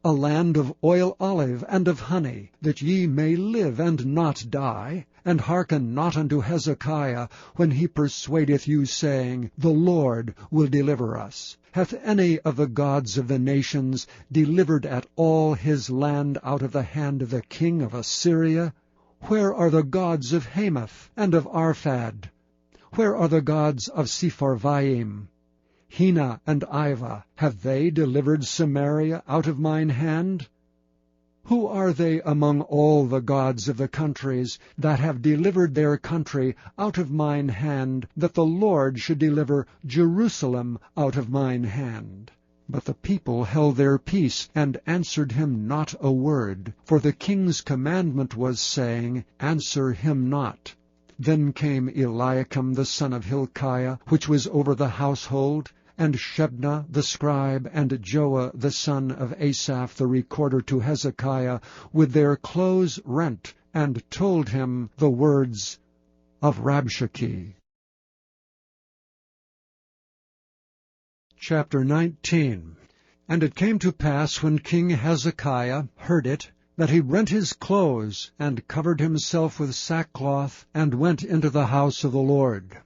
a land of oil olive and of honey, that ye may live and not die. And hearken not unto Hezekiah, when he persuadeth you, saying, The Lord will deliver us. Hath any of the gods of the nations delivered at all his land out of the hand of the king of Assyria? Where are the gods of Hamath and of Arphad? Where are the gods of Sepharvaim? Hena and Ivah, have they delivered Samaria out of mine hand? Who are they among all the gods of the countries that have delivered their country out of mine hand, that the Lord should deliver Jerusalem out of mine hand? But the people held their peace, and answered him not a word. For the king's commandment was, saying, Answer him not. Then came Eliakim the son of Hilkiah, which was over the household, and Shebna the scribe, and Joah the son of Asaph the recorder, to Hezekiah, with their clothes rent, and told him the words of Rabshakeh. Chapter 19. And it came to pass, when King Hezekiah heard it, that he rent his clothes, and covered himself with sackcloth, and went into the house of the Lord.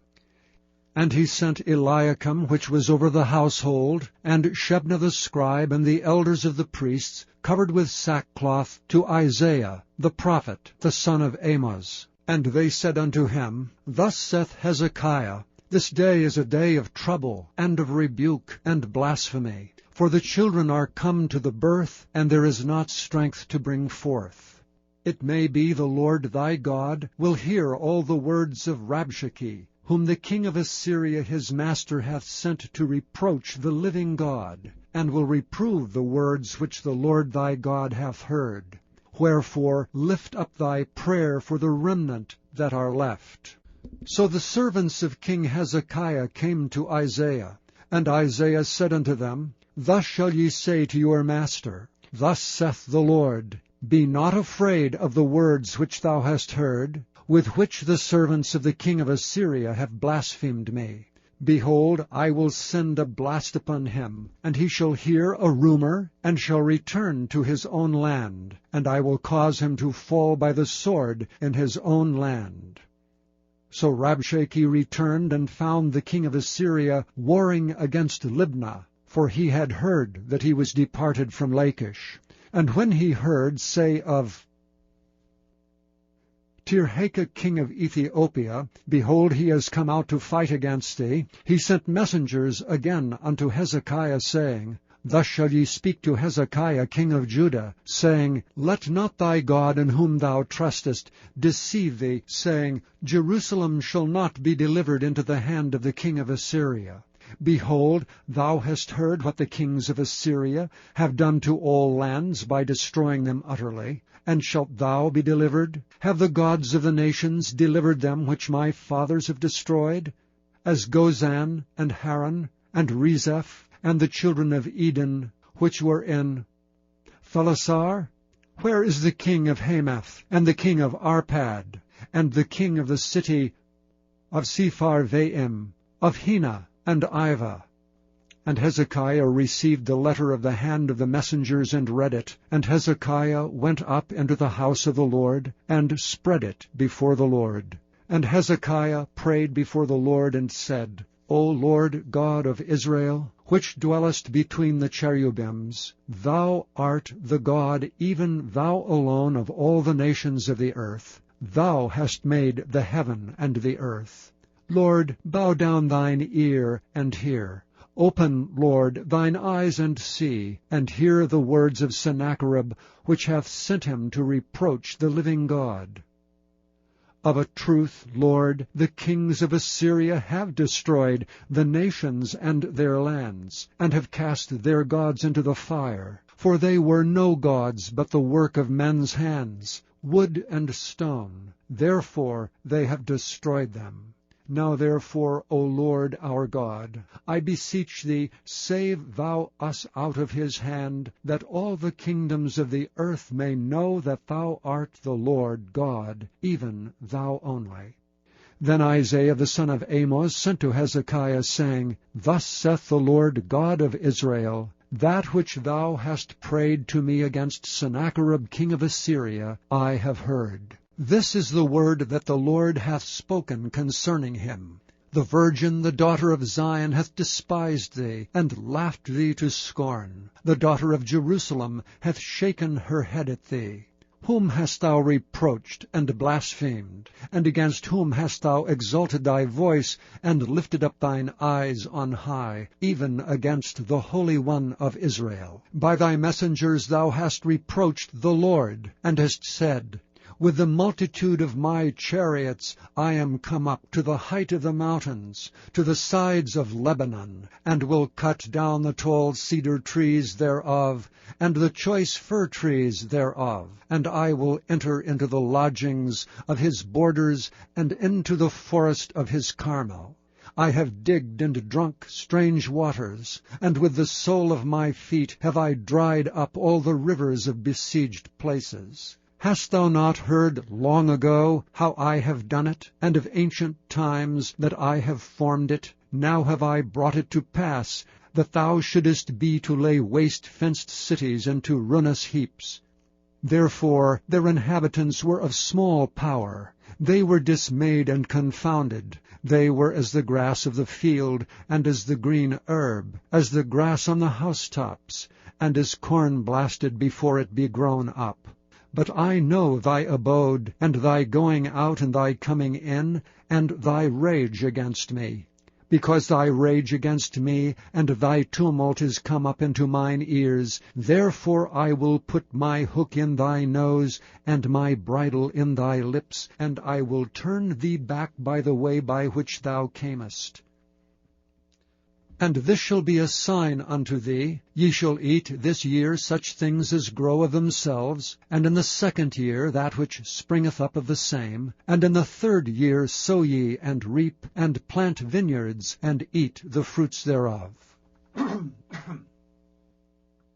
And he sent Eliakim, which was over the household, and Shebna the scribe, and the elders of the priests, covered with sackcloth, to Isaiah the prophet, the son of Amoz. And they said unto him, Thus saith Hezekiah, This day is a day of trouble, and of rebuke, and blasphemy. For the children are come to the birth, and there is not strength to bring forth. It may be the Lord thy God will hear all the words of Rabshakeh, whom the king of Assyria his master hath sent to reproach the living God. and will reprove the words which the Lord thy God hath heard. Wherefore lift up thy prayer for the remnant that are left. So the servants of King Hezekiah came to Isaiah, and Isaiah said unto them, Thus shall ye say to your master, Thus saith the Lord, Be not afraid of the words which thou hast heard, with which the servants of the king of Assyria have blasphemed me. Behold, I will send a blast upon him, and he shall hear a rumor, and shall return to his own land, and I will cause him to fall by the sword in his own land. So Rabshakeh returned and found the king of Assyria warring against Libnah, for he had heard that he was departed from Lachish. And when he heard say of Tirhakah king of Ethiopia, Behold, he is come out to fight against thee, he sent messengers again unto Hezekiah, saying, Thus shall ye speak to Hezekiah king of Judah, saying, Let not thy God in whom thou trustest deceive thee, saying, Jerusalem shall not be delivered into the hand of the king of Assyria. Behold, thou hast heard what the kings of Assyria have done to all lands by destroying them utterly. And shalt thou be delivered? Have the gods of the nations delivered them which my fathers have destroyed? As Gozan, and Haran, and Rezeph, and the children of Eden, which were in Thalasar? Where is the king of Hamath, and the king of Arpad, and the king of the city of Sepharvaim, of Hena, and Ivah? And Hezekiah received the letter of the hand of the messengers, and read it. And Hezekiah went up into the house of the Lord, and spread it before the Lord. And Hezekiah prayed before the Lord, and said, O Lord God of Israel, which dwellest between the cherubims, Thou art the God, even Thou alone of all the nations of the earth. Thou hast made the heaven and the earth. Lord, bow down thine ear, and hear. Open, Lord, thine eyes, and see, and hear the words of Sennacherib, which hath sent him to reproach the living God. Of a truth, Lord, the kings of Assyria have destroyed the nations and their lands, and have cast their gods into the fire. For they were no gods, but the work of men's hands, wood and stone. Therefore they have destroyed them. Now therefore, O Lord our God, I beseech thee, save thou us out of his hand, that all the kingdoms of the earth may know that thou art the Lord God, even thou only. Then Isaiah the son of Amoz sent to Hezekiah, saying, Thus saith the Lord God of Israel, That which thou hast prayed to me against Sennacherib king of Assyria, I have heard. This is the word that the Lord hath spoken concerning him. The virgin, the daughter of Zion, hath despised thee, and laughed thee to scorn. The daughter of Jerusalem hath shaken her head at thee. Whom hast thou reproached and blasphemed? And against whom hast thou exalted thy voice, and lifted up thine eyes on high, even against the Holy One of Israel? By thy messengers thou hast reproached the Lord, and hast said, With the multitude of my chariots I am come up to the height of the mountains, to the sides of Lebanon, and will cut down the tall cedar trees thereof, and the choice fir trees thereof. And I will enter into the lodgings of his borders, and into the forest of his Carmel. I have digged and drunk strange waters, and with the sole of my feet have I dried up all the rivers of besieged places. Hast thou not heard long ago how I have done it, and of ancient times that I have formed it? Now have I brought it to pass, that thou shouldest be to lay waste fenced cities into ruinous heaps. Therefore their inhabitants were of small power. They were dismayed and confounded. They were as the grass of the field, and as the green herb, as the grass on the housetops, and as corn blasted before it be grown up. But I know thy abode, and thy going out and thy coming in, and thy rage against me. Because thy rage against me and thy tumult is come up into mine ears, therefore I will put my hook in thy nose, and my bridle in thy lips, and I will turn thee back by the way by which thou camest. And this shall be a sign unto thee, ye shall eat this year such things as grow of themselves, and in the 2nd year that which springeth up of the same, and in the 3rd year sow ye, and reap, and plant vineyards, and eat the fruits thereof.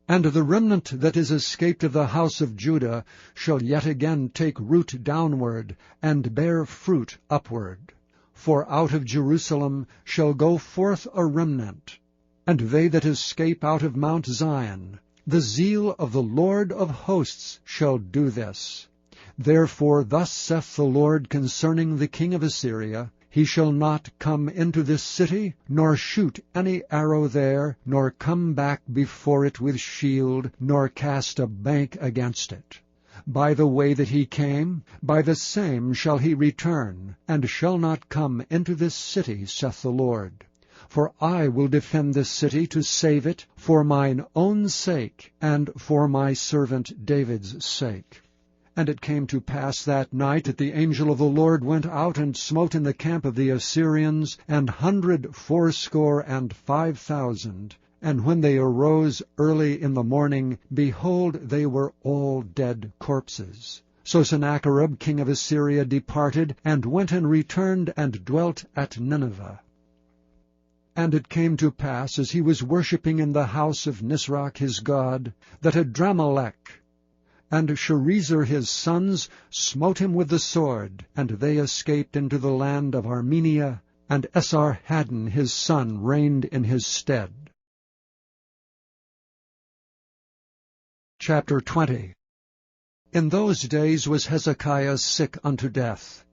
And the remnant that is escaped of the house of Judah shall yet again take root downward, and bear fruit upward. For out of Jerusalem shall go forth a remnant, and they that escape out of Mount Zion. The zeal of the Lord of hosts shall do this. Therefore thus saith the Lord concerning the king of Assyria, He shall not come into this city, nor shoot any arrow there, nor come back before it with shield, nor cast a bank against it. By the way that he came, by the same shall he return, and shall not come into this city, saith the Lord. For I will defend this city to save it, for mine own sake, and for my servant David's sake. And it came to pass that night that the angel of the Lord went out and smote in the camp of the Assyrians 185,000. And when they arose early in the morning, behold, they were all dead corpses. So Sennacherib king of Assyria departed, and went and returned, and dwelt at Nineveh. And it came to pass, as he was worshipping in the house of Nisroch his god, that Adramelech and Sharezer his sons smote him with the sword, and they escaped into the land of Armenia, and Esarhaddon his son reigned in his stead. Chapter 20. In those days was Hezekiah sick unto death.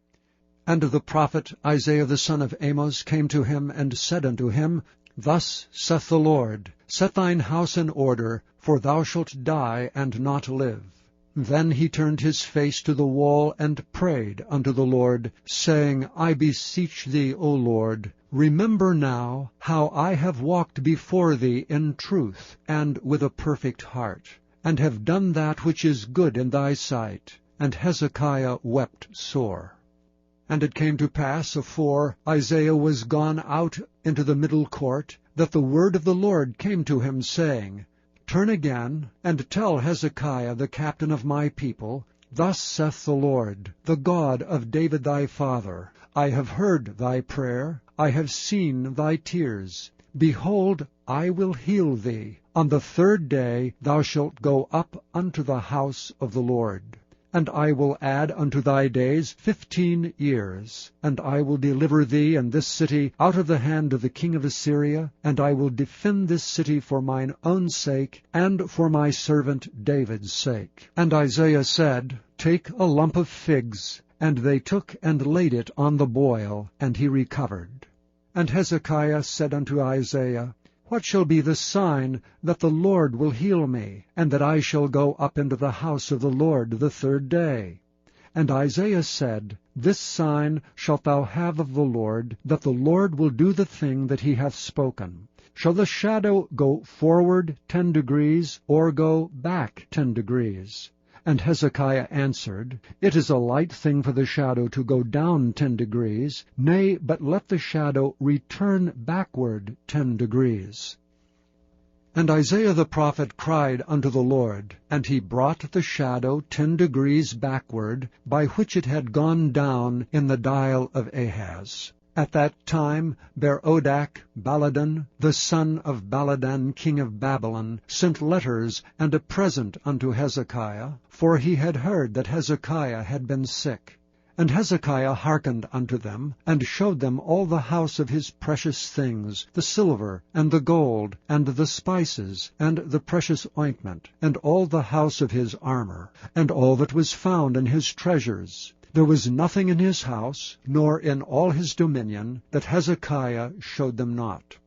And the prophet Isaiah the son of Amos came to him, and said unto him, Thus saith the Lord, Set thine house in order, for thou shalt die and not live. Then he turned his face to the wall, and prayed unto the Lord, saying, I beseech thee, O Lord, remember now how I have walked before thee in truth, and with a perfect heart, and have done that which is good in thy sight. And Hezekiah wept sore. And it came to pass, afore Isaiah was gone out into the middle court, that the word of the Lord came to him, saying, Turn again, and tell Hezekiah the captain of my people, Thus saith the Lord, the God of David thy father, I have heard thy prayer, I have seen thy tears. Behold, I will heal thee. On the 3rd day thou shalt go up unto the house of the Lord. And I will add unto thy days 15 years. And I will deliver thee and this city out of the hand of the king of Assyria, and I will defend this city for mine own sake, and for my servant David's sake. And Isaiah said, Take a lump of figs. And they took and laid it on the boil, and he recovered. And Hezekiah said unto Isaiah, What shall be the sign that the Lord will heal me, and that I shall go up into the house of the Lord the 3rd day? And Isaiah said, This sign shalt thou have of the Lord, that the Lord will do the thing that he hath spoken. Shall the shadow go forward 10 degrees, or go back 10 degrees? And Hezekiah answered, It is a light thing for the shadow to go down 10 degrees, nay, but let the shadow return backward 10 degrees. And Isaiah the prophet cried unto the Lord, and he brought the shadow 10 degrees backward, by which it had gone down in the dial of Ahaz. At that time Berodach Baladan, the son of Baladan king of Babylon, sent letters and a present unto Hezekiah, for he had heard that Hezekiah had been sick. And Hezekiah hearkened unto them, and showed them all the house of his precious things, the silver, and the gold, and the spices, and the precious ointment, and all the house of his armor, and all that was found in his treasures. There was nothing in his house, nor in all his dominion, that Hezekiah showed them not.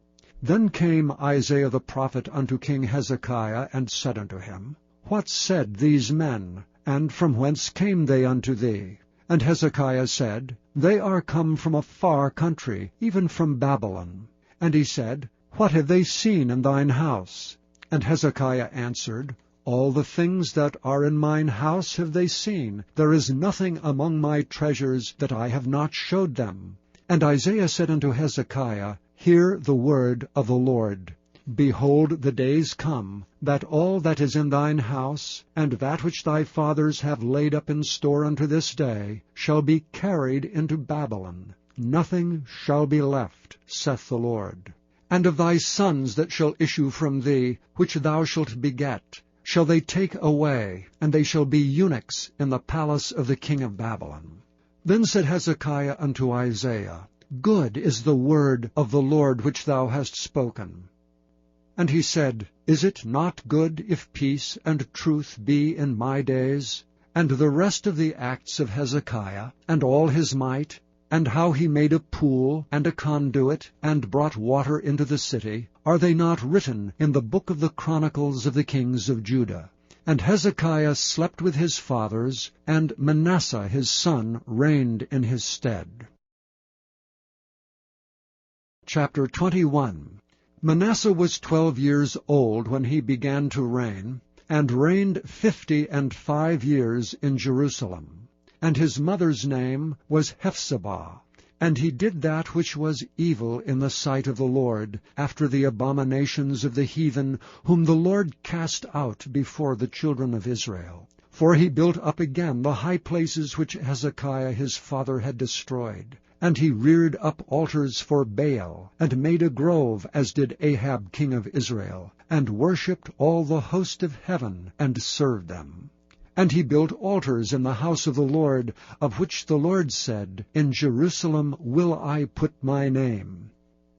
Then came Isaiah the prophet unto King Hezekiah, and said unto him, What said these men, and from whence came they unto thee? And Hezekiah said, They are come from a far country, even from Babylon. And he said, What have they seen in thine house? And Hezekiah answered, All the things that are in mine house have they seen. There is nothing among my treasures that I have not showed them. And Isaiah said unto Hezekiah, Hear the word of the Lord. Behold, the days come, that all that is in thine house, and that which thy fathers have laid up in store unto this day, shall be carried into Babylon. Nothing shall be left, saith the Lord. And of thy sons that shall issue from thee, which thou shalt beget, shall they take away, and they shall be eunuchs in the palace of the king of Babylon. Then said Hezekiah unto Isaiah, Good is the word of the Lord which thou hast spoken. And he said, Is it not good if peace and truth be in my days? And the rest of the acts of Hezekiah, and all his might, and how he made a pool and a conduit, and brought water into the city, are they not written in the book of the chronicles of the kings of Judah? And Hezekiah slept with his fathers, and Manasseh his son reigned in his stead. Chapter 21. Manasseh was 12 years old when he began to reign, and reigned 55 years in Jerusalem. And his mother's name was Hephzibah. And he did that which was evil in the sight of the Lord, after the abominations of the heathen, whom the Lord cast out before the children of Israel. For he built up again the high places which Hezekiah his father had destroyed. And he reared up altars for Baal, and made a grove, as did Ahab king of Israel, and worshipped all the host of heaven, and served them. And he built altars in the house of the Lord, of which the Lord said, In Jerusalem will I put my name.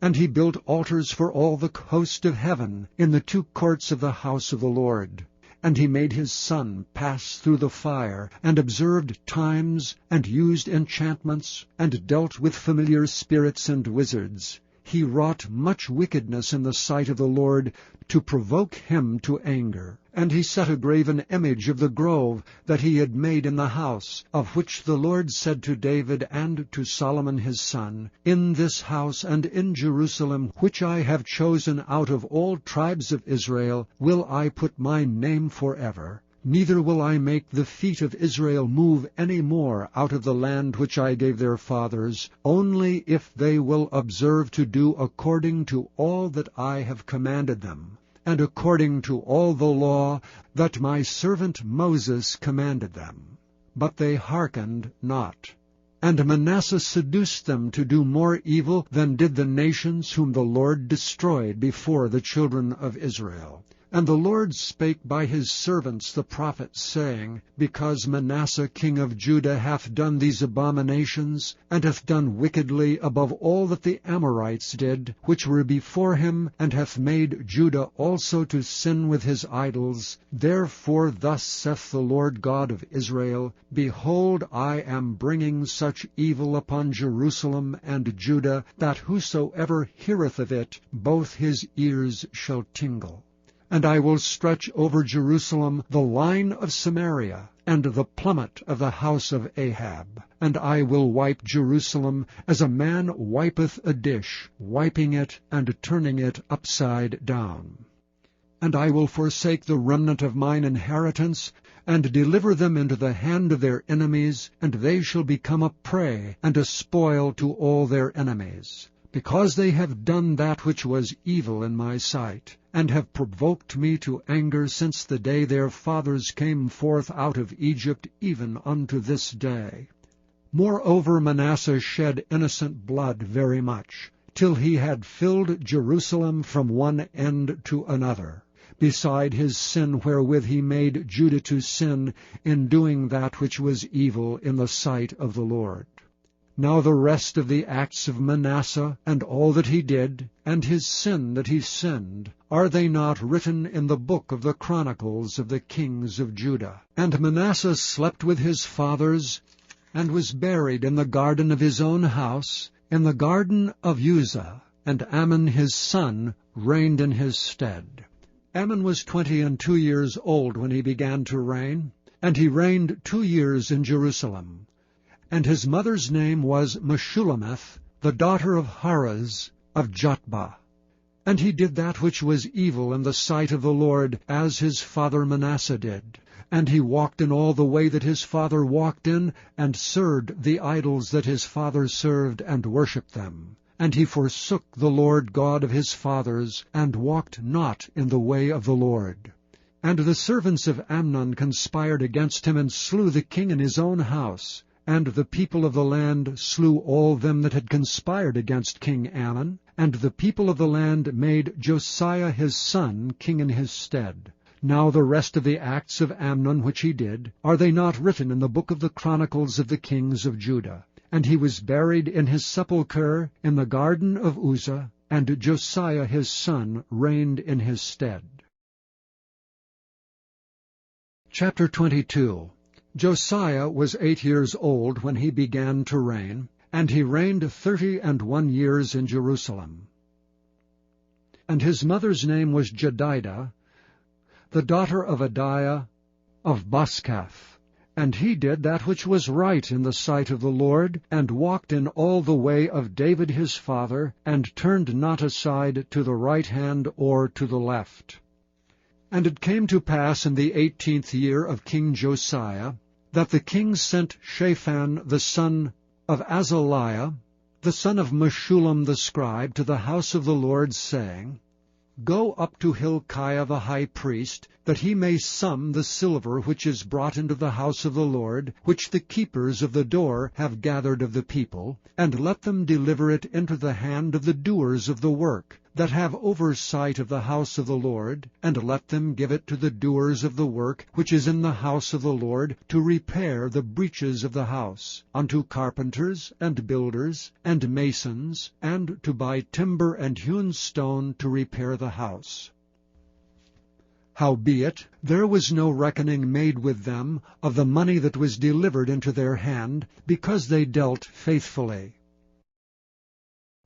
And he built altars for all the host of heaven, in the 2 courts of the house of the Lord. And he made his son pass through the fire, and observed times, and used enchantments, and dealt with familiar spirits and wizards. He wrought much wickedness in the sight of the Lord, to provoke him to anger. And he set a graven image of the grove that he had made in the house, of which the Lord said to David and to Solomon his son, In this house and in Jerusalem, which I have chosen out of all tribes of Israel, will I put my name forever. Neither will I make the feet of Israel move any more out of the land which I gave their fathers, only if they will observe to do according to all that I have commanded them, and according to all the law that my servant Moses commanded them. But they hearkened not. And Manasseh seduced them to do more evil than did the nations whom the Lord destroyed before the children of Israel. And the Lord spake by his servants the prophets, saying, Because Manasseh king of Judah hath done these abominations, and hath done wickedly above all that the Amorites did, which were before him, and hath made Judah also to sin with his idols, therefore thus saith the Lord God of Israel, Behold, I am bringing such evil upon Jerusalem and Judah, that whosoever heareth of it, both his ears shall tingle. And I will stretch over Jerusalem the line of Samaria, and the plummet of the house of Ahab. And I will wipe Jerusalem as a man wipeth a dish, wiping it and turning it upside down. And I will forsake the remnant of mine inheritance, and deliver them into the hand of their enemies, and they shall become a prey and a spoil to all their enemies. Because they have done that which was evil in my sight, and have provoked me to anger since the day their fathers came forth out of Egypt, even unto this day. Moreover Manasseh shed innocent blood very much, till he had filled Jerusalem from one end to another, beside his sin wherewith he made Judah to sin, in doing that which was evil in the sight of the Lord. Now the rest of the acts of Manasseh, and all that he did, and his sin that he sinned, are they not written in the book of the chronicles of the kings of Judah? And Manasseh slept with his fathers, and was buried in the garden of his own house, in the garden of Uzzah, and Amon his son reigned in his stead. Amon was 22 years old when he began to reign, and he reigned 2 years in Jerusalem. And his mother's name was Meshullemeth, the daughter of Harez of Jotbah. And he did that which was evil in the sight of the Lord, as his father Manasseh did. And he walked in all the way that his father walked in, and served the idols that his father served, and worshipped them. And he forsook the Lord God of his fathers, and walked not in the way of the Lord. And the servants of Amnon conspired against him, and slew the king in his own house. And the people of the land slew all them that had conspired against King Amnon. And the people of the land made Josiah his son king in his stead. Now the rest of the acts of Amnon which he did, are they not written in the book of the Chronicles of the kings of Judah? And he was buried in his sepulchre in the garden of Uzzah, and Josiah his son reigned in his stead. Chapter 22. Josiah was 8 years old when he began to reign, and he reigned 31 years in Jerusalem. And his mother's name was Jedidah, the daughter of Adiah of Boskath. And he did that which was right in the sight of the Lord, and walked in all the way of David his father, and turned not aside to the right hand or to the left. And it came to pass in the 18th year of King Josiah, that the king sent Shaphan the son of Azaliah, the son of Meshullam the scribe, to the house of the Lord, saying, Go up to Hilkiah the high priest, that he may sum the silver which is brought into the house of the Lord, which the keepers of the door have gathered of the people, and let them deliver it into the hand of the doers of the work, that have oversight of the house of the Lord, and let them give it to the doers of the work which is in the house of the Lord, to repair the breaches of the house, unto carpenters, and builders, and masons, and to buy timber and hewn stone to repair the house. Howbeit, there was no reckoning made with them of the money that was delivered into their hand, because they dealt faithfully.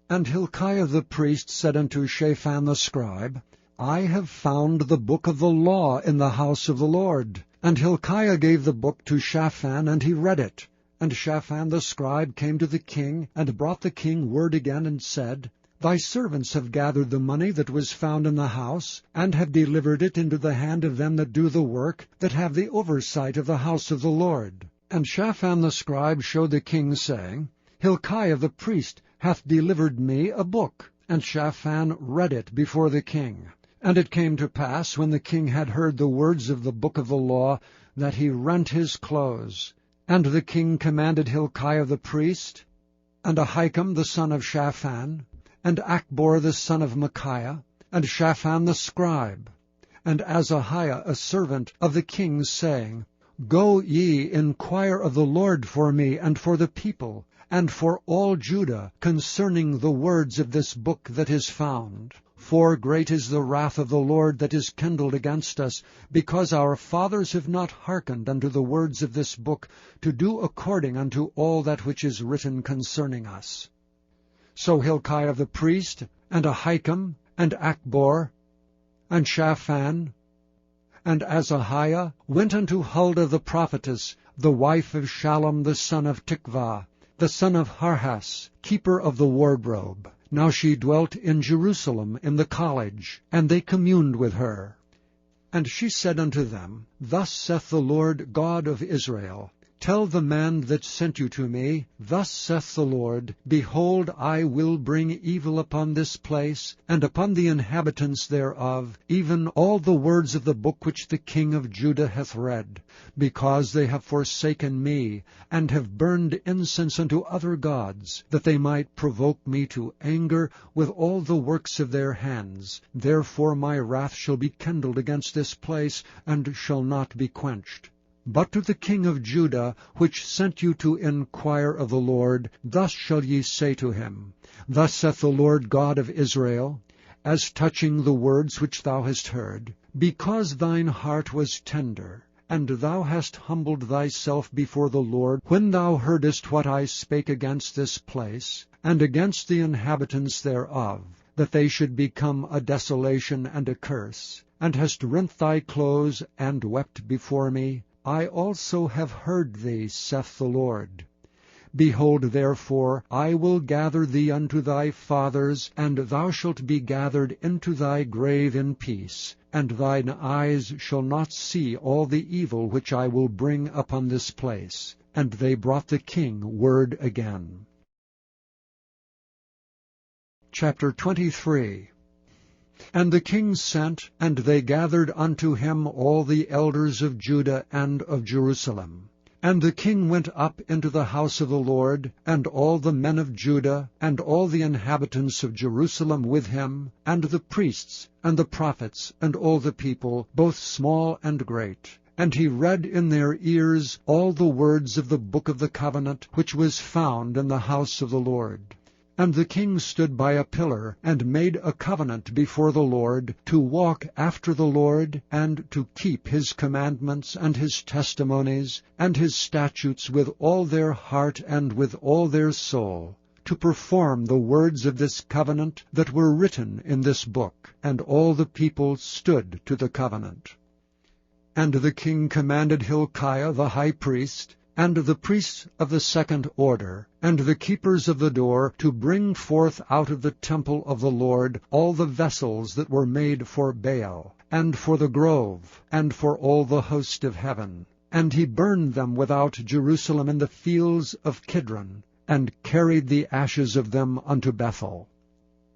And Hilkiah the priest said unto Shaphan the scribe, I have found the book of the law in the house of the Lord. And Hilkiah gave the book to Shaphan, and he read it. And Shaphan the scribe came to the king, and brought the king word again, and said, Thy servants have gathered the money that was found in the house, and have delivered it into the hand of them that do the work, that have the oversight of the house of the Lord. And Shaphan the scribe showed the king, saying, Hilkiah the priest hath delivered me a book. And Shaphan read it before the king. And it came to pass, when the king had heard the words of the book of the law, that he rent his clothes. And the king commanded Hilkiah the priest, and Ahikam the son of Shaphan, and Achbor the son of Micaiah, and Shaphan the scribe, and Azahiah a servant of the king, saying, Go ye, inquire of the Lord for me, and for the people, and for all Judah, concerning the words of this book that is found. For great is the wrath of the Lord that is kindled against us, because our fathers have not hearkened unto the words of this book, to do according unto all that which is written concerning us. So Hilkiah the priest, and Ahikam, and Achbor, and Shaphan, and Azahiah went unto Huldah the prophetess, the wife of Shallum the son of Tikvah, the son of Harhas, keeper of the wardrobe. Now she dwelt in Jerusalem in the college, and they communed with her. And she said unto them, Thus saith the Lord God of Israel, Tell the man that sent you to me, Thus saith the Lord, Behold, I will bring evil upon this place, and upon the inhabitants thereof, even all the words of the book which the king of Judah hath read, because they have forsaken me, and have burned incense unto other gods, that they might provoke me to anger with all the works of their hands. Therefore my wrath shall be kindled against this place, and shall not be quenched. But to the king of Judah, which sent you to inquire of the Lord, thus shall ye say to him, Thus saith the Lord God of Israel, as touching the words which thou hast heard, because thine heart was tender, and thou hast humbled thyself before the Lord, when thou heardest what I spake against this place, and against the inhabitants thereof, that they should become a desolation and a curse, and hast rent thy clothes, and wept before me, I also have heard thee, saith the Lord. Behold, therefore, I will gather thee unto thy fathers, and thou shalt be gathered into thy grave in peace, and thine eyes shall not see all the evil which I will bring upon this place. And they brought the king word again. Chapter 23. And the king sent, and they gathered unto him all the elders of Judah and of Jerusalem. And the king went up into the house of the Lord, and all the men of Judah, and all the inhabitants of Jerusalem with him, and the priests, and the prophets, and all the people, both small and great. And he read in their ears all the words of the book of the covenant, which was found in the house of the Lord. And the king stood by a pillar, and made a covenant before the Lord, to walk after the Lord, and to keep his commandments, and his testimonies, and his statutes with all their heart and with all their soul, to perform the words of this covenant that were written in this book. And all the people stood to the covenant. And the king commanded Hilkiah the high priest, and the priests of the second order, and the keepers of the door, to bring forth out of the temple of the Lord all the vessels that were made for Baal, and for the grove, and for all the host of heaven. And he burned them without Jerusalem in the fields of Kidron, and carried the ashes of them unto Bethel.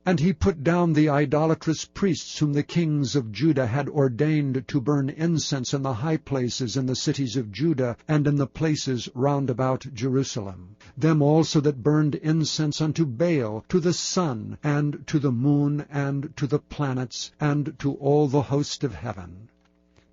And he put down the idolatrous priests whom the kings of Judah had ordained to burn incense in the high places in the cities of Judah, and in the places round about Jerusalem. Them also that burned incense unto Baal, to the sun, and to the moon, and to the planets, and to all the host of heaven.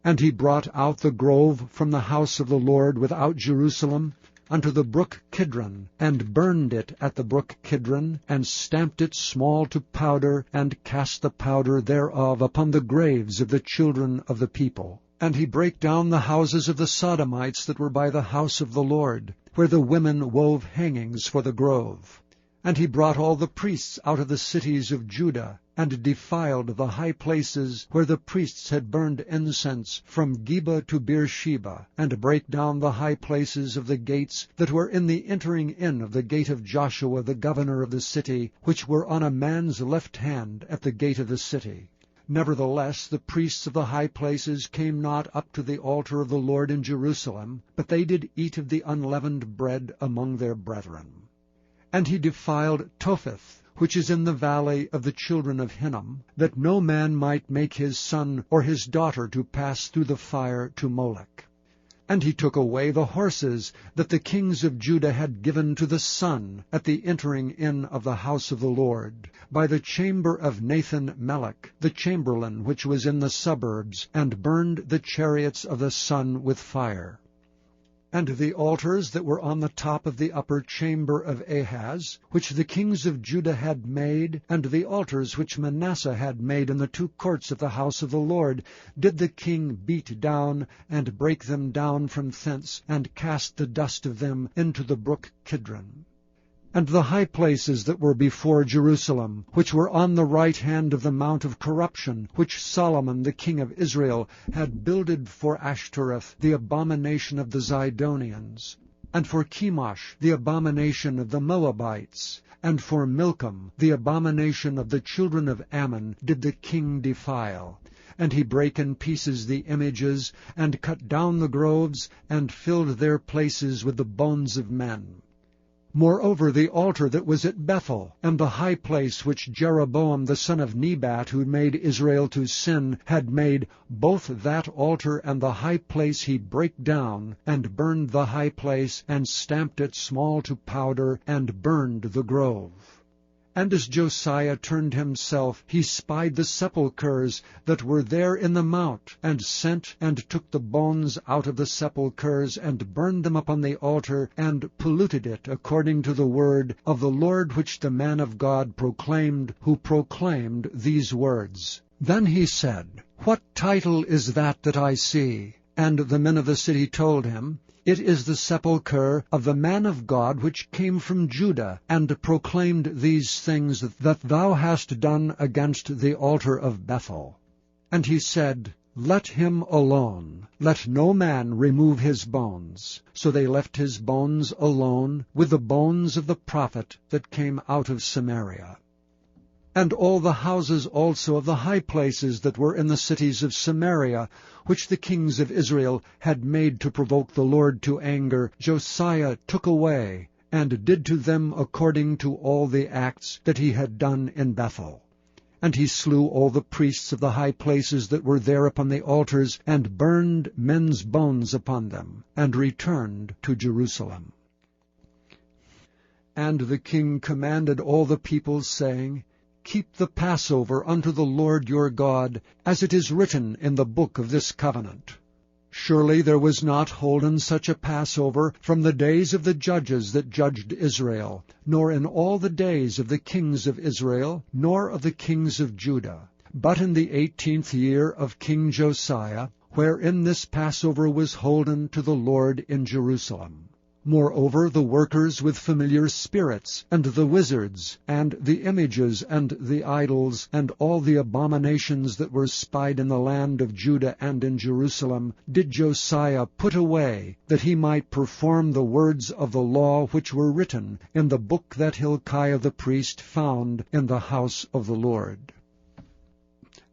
And he brought out the grove from the house of the Lord without Jerusalem, unto the brook Kidron, and burned it at the brook Kidron, and stamped it small to powder, and cast the powder thereof upon the graves of the children of the people. And he brake down the houses of the Sodomites that were by the house of the Lord, where the women wove hangings for the grove. And he brought all the priests out of the cities of Judah, and defiled the high places where the priests had burned incense, from Geba to Beersheba, and brake down the high places of the gates that were in the entering in of the gate of Joshua the governor of the city, which were on a man's left hand at the gate of the city. Nevertheless the priests of the high places came not up to the altar of the Lord in Jerusalem, but they did eat of the unleavened bread among their brethren. And he defiled Topheth, which is in the valley of the children of Hinnom, that no man might make his son or his daughter to pass through the fire to Molech. And he took away the horses that the kings of Judah had given to the sun at the entering in of the house of the Lord, by the chamber of Nathan-Melech, the chamberlain which was in the suburbs, and burned the chariots of the sun with fire. And the altars that were on the top of the upper chamber of Ahaz, which the kings of Judah had made, and the altars which Manasseh had made in the two courts of the house of the Lord, did the king beat down, and break them down from thence, and cast the dust of them into the brook Kidron. And the high places that were before Jerusalem, which were on the right hand of the mount of corruption, which Solomon the king of Israel had builded for Ashtoreth, the abomination of the Zidonians, and for Chemosh, the abomination of the Moabites, and for Milcom, the abomination of the children of Ammon, did the king defile. And he brake in pieces the images, and cut down the groves, and filled their places with the bones of men. Moreover, the altar that was at Bethel, and the high place which Jeroboam the son of Nebat, who made Israel to sin, had made, both that altar and the high place he brake down, and burned the high place, and stamped it small to powder, and burned the grove. And as Josiah turned himself, he spied the sepulchres that were there in the mount, and sent and took the bones out of the sepulchres, and burned them upon the altar, and polluted it according to the word of the Lord which the man of God proclaimed, who proclaimed these words. Then he said, What title is that I see? And the men of the city told him, It is the sepulchre of the man of God which came from Judah, and proclaimed these things that thou hast done against the altar of Bethel. And he said, Let him alone, let no man remove his bones. So they left his bones alone, with the bones of the prophet that came out of Samaria. And all the houses also of the high places that were in the cities of Samaria, which the kings of Israel had made to provoke the Lord to anger, Josiah took away, and did to them according to all the acts that he had done in Bethel. And he slew all the priests of the high places that were there upon the altars, and burned men's bones upon them, and returned to Jerusalem. And the king commanded all the people, saying, Keep the Passover unto the Lord your God, as it is written in the book of this covenant. Surely there was not holden such a Passover from the days of the judges that judged Israel, nor in all the days of the kings of Israel, nor of the kings of Judah, but in the 18th year of King Josiah, wherein this Passover was holden to the Lord in Jerusalem. Moreover, the workers with familiar spirits, and the wizards, and the images, and the idols, and all the abominations that were spied in the land of Judah and in Jerusalem, did Josiah put away, that he might perform the words of the law which were written in the book that Hilkiah the priest found in the house of the Lord.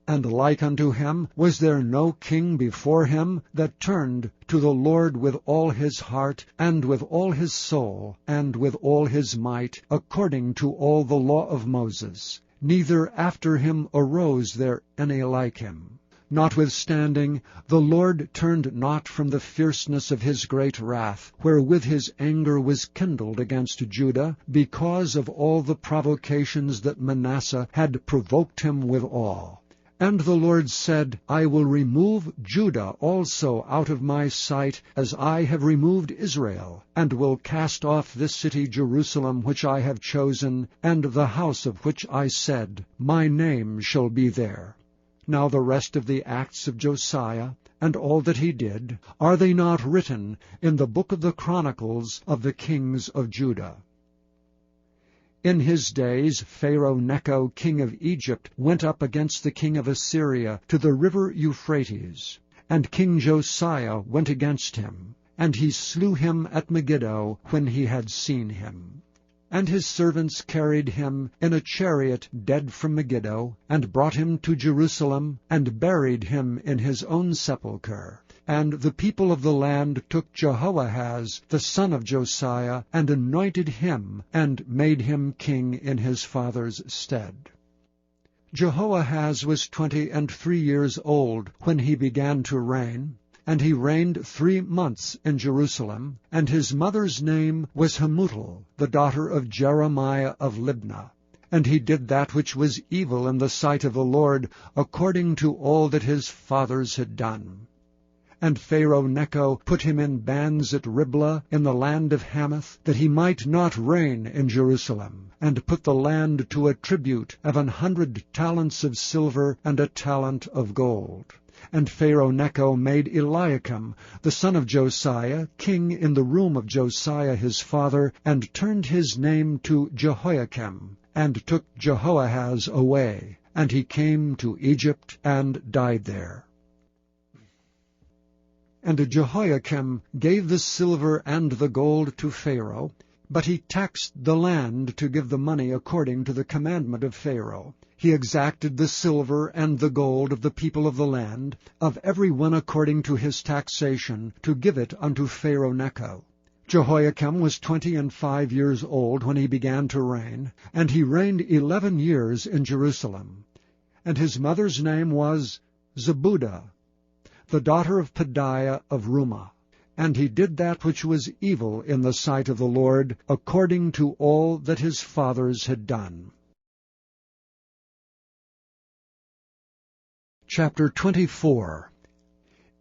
And like unto him was there no king before him that turned to the Lord with all his heart, and with all his soul, and with all his might, according to all the law of Moses. Neither after him arose there any like him. Notwithstanding, the Lord turned not from the fierceness of his great wrath, wherewith his anger was kindled against Judah, because of all the provocations that Manasseh had provoked him withal. And the Lord said, I will remove Judah also out of my sight, as I have removed Israel, and will cast off this city Jerusalem which I have chosen, and the house of which I said, My name shall be there. Now the rest of the acts of Josiah, and all that he did, are they not written in the book of the Chronicles of the kings of Judah? In his days Pharaoh Necho king of Egypt went up against the king of Assyria to the river Euphrates. And King Josiah went against him, and he slew him at Megiddo when he had seen him. And his servants carried him in a chariot dead from Megiddo, and brought him to Jerusalem, and buried him in his own sepulchre. And the people of the land took Jehoahaz the son of Josiah, and anointed him, and made him king in his father's stead. Jehoahaz was 23 years old when he began to reign, and he reigned 3 months in Jerusalem, and his mother's name was Hamutal, the daughter of Jeremiah of Libnah. And he did that which was evil in the sight of the Lord, according to all that his fathers had done. And Pharaoh Necho put him in bands at Riblah in the land of Hamath, that he might not reign in Jerusalem, and put the land to a tribute of 100 talents of silver and a talent of gold. And Pharaoh Necho made Eliakim, the son of Josiah, king in the room of Josiah his father, and turned his name to Jehoiakim, and took Jehoahaz away. And he came to Egypt and died there. And Jehoiakim gave the silver and the gold to Pharaoh, but he taxed the land to give the money according to the commandment of Pharaoh. He exacted the silver and the gold of the people of the land, of every one according to his taxation, to give it unto Pharaoh Necho. Jehoiakim was 25 years old when he began to reign, and he reigned 11 years in Jerusalem. And his mother's name was Zebudah, the daughter of Pedaiah of Rumah. And he did that which was evil in the sight of the Lord, according to all that his fathers had done. Chapter 24.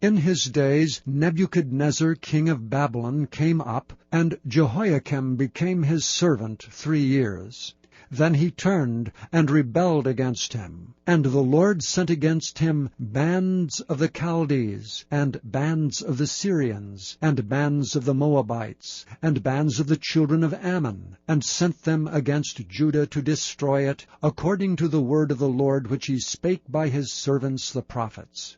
In his days Nebuchadnezzar king of Babylon came up, and Jehoiakim became his servant 3 years. Then he turned and rebelled against him. And the Lord sent against him bands of the Chaldees, and bands of the Syrians, and bands of the Moabites, and bands of the children of Ammon, and sent them against Judah to destroy it, according to the word of the Lord which he spake by his servants the prophets.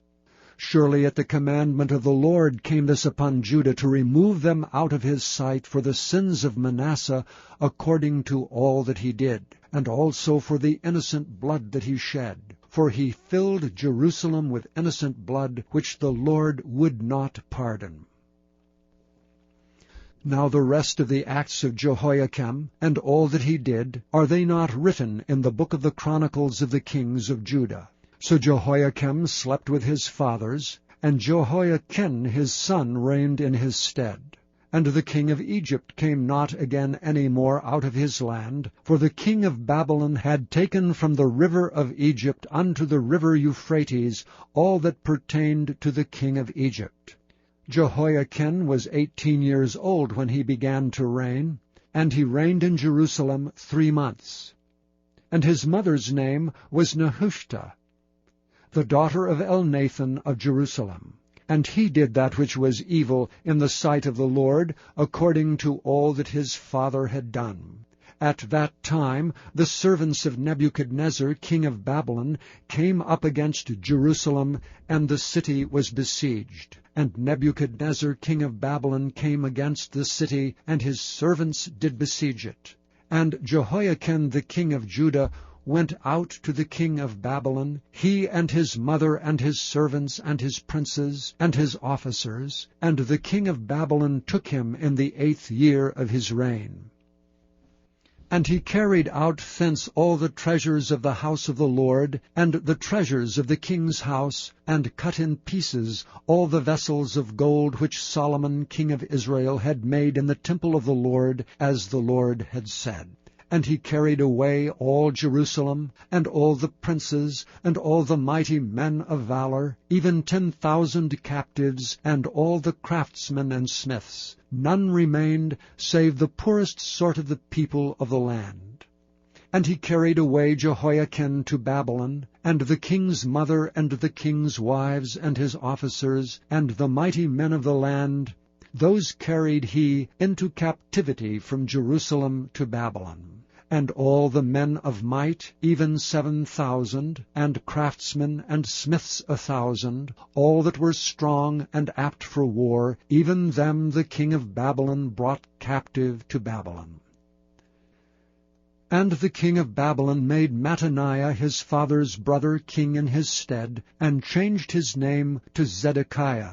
Surely at the commandment of the Lord came this upon Judah, to remove them out of his sight for the sins of Manasseh, according to all that he did, and also for the innocent blood that he shed. For he filled Jerusalem with innocent blood, which the Lord would not pardon. Now the rest of the acts of Jehoiakim, and all that he did, are they not written in the book of the Chronicles of the kings of Judah? So Jehoiakim slept with his fathers, and Jehoiachin his son reigned in his stead. And the king of Egypt came not again any more out of his land, for the king of Babylon had taken from the river of Egypt unto the river Euphrates all that pertained to the king of Egypt. Jehoiachin was 18 years old when he began to reign, and he reigned in Jerusalem 3 months. And his mother's name was Nehushta, the daughter of Elnathan of Jerusalem. And he did that which was evil in the sight of the Lord, according to all that his father had done. At that time the servants of Nebuchadnezzar king of Babylon came up against Jerusalem, and the city was besieged. And Nebuchadnezzar king of Babylon came against the city, and his servants did besiege it. And Jehoiachin the king of Judah went out to the king of Babylon, he and his mother and his servants and his princes and his officers, and the king of Babylon took him in the 8th year of his reign. And he carried out thence all the treasures of the house of the Lord, and the treasures of the king's house, and cut in pieces all the vessels of gold which Solomon king of Israel had made in the temple of the Lord, as the Lord had said. And he carried away all Jerusalem, and all the princes, and all the mighty men of valor, even 10,000 captives, and all the craftsmen and smiths. None remained, save the poorest sort of the people of the land. And he carried away Jehoiachin to Babylon, and the king's mother, and the king's wives, and his officers, and the mighty men of the land. Those carried he into captivity from Jerusalem to Babylon. And all the men of might, even 7,000, and craftsmen and smiths 1,000, all that were strong and apt for war, even them the king of Babylon brought captive to Babylon. And the king of Babylon made Mattaniah his father's brother king in his stead, and changed his name to Zedekiah.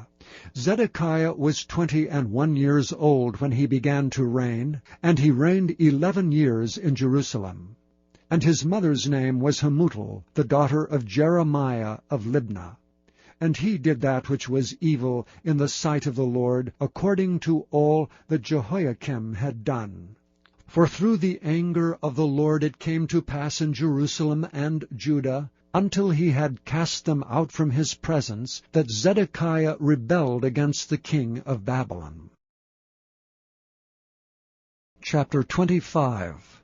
Zedekiah was 21 years old when he began to reign, and he reigned 11 years in Jerusalem. And his mother's name was Hamutal, the daughter of Jeremiah of Libnah. And he did that which was evil in the sight of the Lord, according to all that Jehoiakim had done. For through the anger of the Lord it came to pass in Jerusalem and Judah, until he had cast them out from his presence, that Zedekiah rebelled against the king of Babylon. Chapter 25.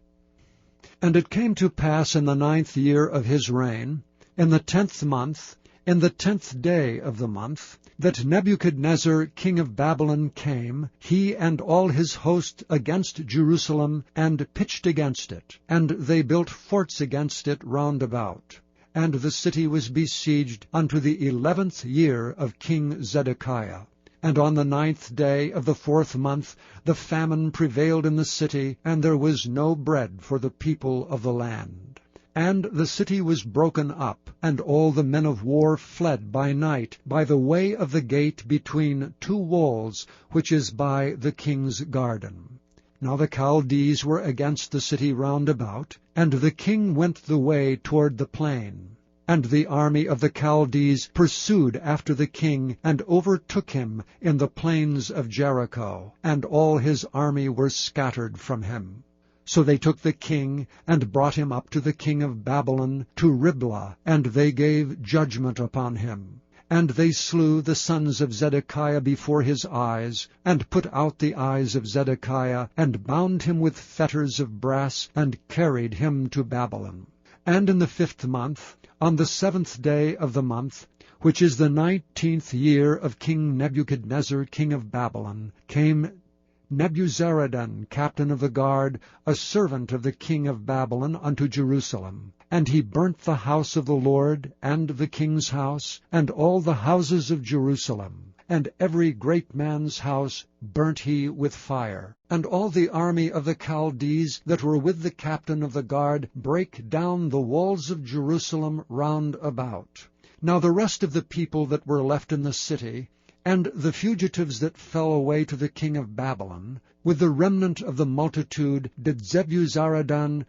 And it came to pass in the 9th year of his reign, in the 10th month, in the 10th day of the month, that Nebuchadnezzar king of Babylon came, he and all his host, against Jerusalem, and pitched against it, and they built forts against it round about. And the city was besieged unto the 11th year of King Zedekiah. And on the 9th day of the 4th month the famine prevailed in the city, and there was no bread for the people of the land. And the city was broken up, and all the men of war fled by night by the way of the gate between 2 walls, which is by the king's garden. Now the Chaldees were against the city round about, and the king went the way toward the plain. And the army of the Chaldees pursued after the king, and overtook him in the plains of Jericho, and all his army were scattered from him. So they took the king, and brought him up to the king of Babylon, to Riblah, and they gave judgment upon him. And they slew the sons of Zedekiah before his eyes, and put out the eyes of Zedekiah, and bound him with fetters of brass, and carried him to Babylon. And in the 5th month, on the 7th day of the month, which is the 19th year of King Nebuchadnezzar king of Babylon, came Nebuzaradan, captain of the guard, a servant of the king of Babylon, unto Jerusalem. And he burnt the house of the Lord, and the king's house, and all the houses of Jerusalem. And every great man's house burnt he with fire. And all the army of the Chaldees that were with the captain of the guard brake down the walls of Jerusalem round about. Now the rest of the people that were left in the city, And the fugitives that fell away to the king of Babylon, with the remnant of the multitude, did Zebuzaradan,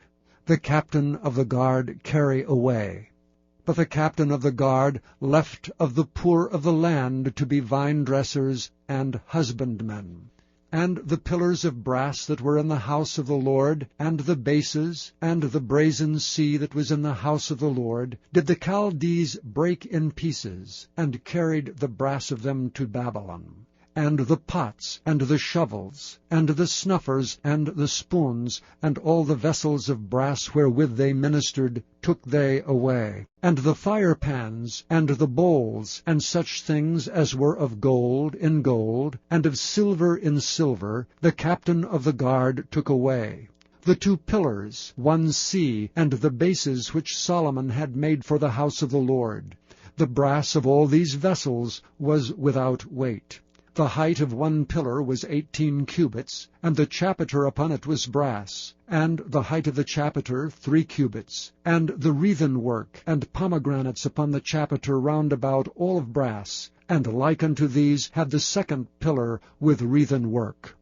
the captain of the guard, carry away. But the captain of the guard left of the poor of the land to be vine-dressers and husbandmen. And the pillars of brass that were in the house of the Lord, and the bases, and the brazen sea that was in the house of the Lord, did the Chaldees break in pieces, and carried the brass of them to Babylon. And the pots, and the shovels, and the snuffers, and the spoons, and all the vessels of brass wherewith they ministered, took they away. And the firepans, and the bowls, and such things as were of gold in gold, and of silver in silver, the captain of the guard took away. The 2 pillars, 1 sea, and the bases which Solomon had made for the house of the Lord. The brass of all these vessels was without weight. The height of 1 pillar was 18 cubits, and the chapiter upon it was brass, and the height of the chapiter 3 cubits, and the wreathen work and pomegranates upon the chapiter round about all of brass, and like unto these had the 2nd pillar with wreathen work.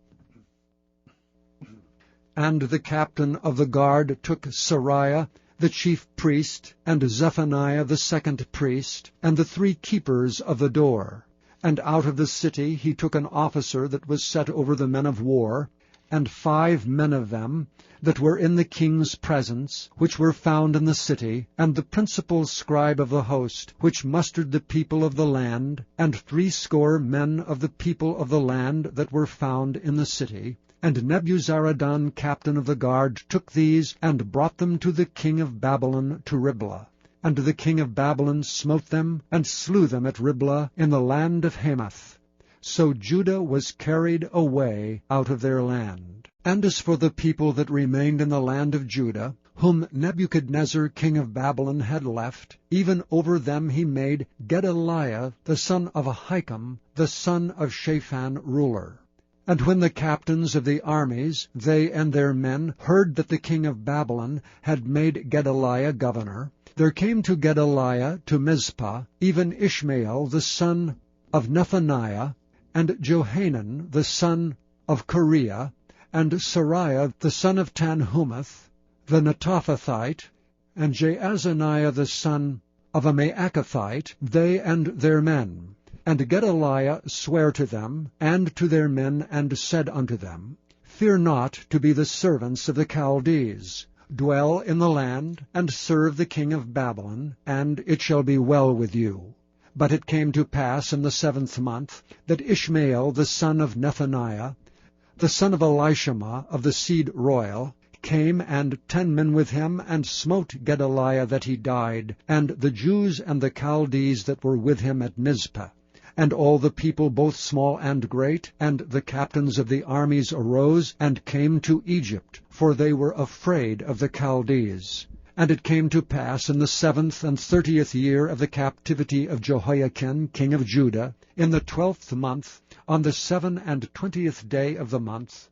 And the captain of the guard took Sariah, the chief priest, and Zephaniah the 2nd priest, and the 3 keepers of the door. And out of the city he took an officer that was set over the men of war, and 5 men of them that were in the king's presence, which were found in the city, and the principal scribe of the host, which mustered the people of the land, and 60 men of the people of the land that were found in the city. And Nebuzaradan, captain of the guard, took these, and brought them to the king of Babylon to Riblah. And the king of Babylon smote them, and slew them at Riblah in the land of Hamath. So Judah was carried away out of their land. And as for the people that remained in the land of Judah, whom Nebuchadnezzar king of Babylon had left, even over them he made Gedaliah the son of Ahikam, the son of Shaphan, ruler. And when the captains of the armies, they and their men, heard that the king of Babylon had made Gedaliah governor, there came to Gedaliah to Mizpah even Ishmael the son of Nethaniah, and Johanan the son of Kareah, and Sariah the son of Tanhumeth, the Netophathite, and Jaazaniah the son of a Maacathite, they and their men. And Gedaliah sware to them, and to their men, and said unto them, Fear not to be the servants of the Chaldees. Dwell in the land, and serve the king of Babylon, and it shall be well with you. But it came to pass in the 7th month, that Ishmael the son of Nethaniah, the son of Elishama of the seed royal, came, and 10 men with him, and smote Gedaliah that he died, and the Jews and the Chaldees that were with him at Mizpah. And all the people, both small and great, and the captains of the armies arose, and came to Egypt, for they were afraid of the Chaldees. And it came to pass in the 7th and 30th year of the captivity of Jehoiakim king of Judah, in the 12th month, on the 27th day of the month,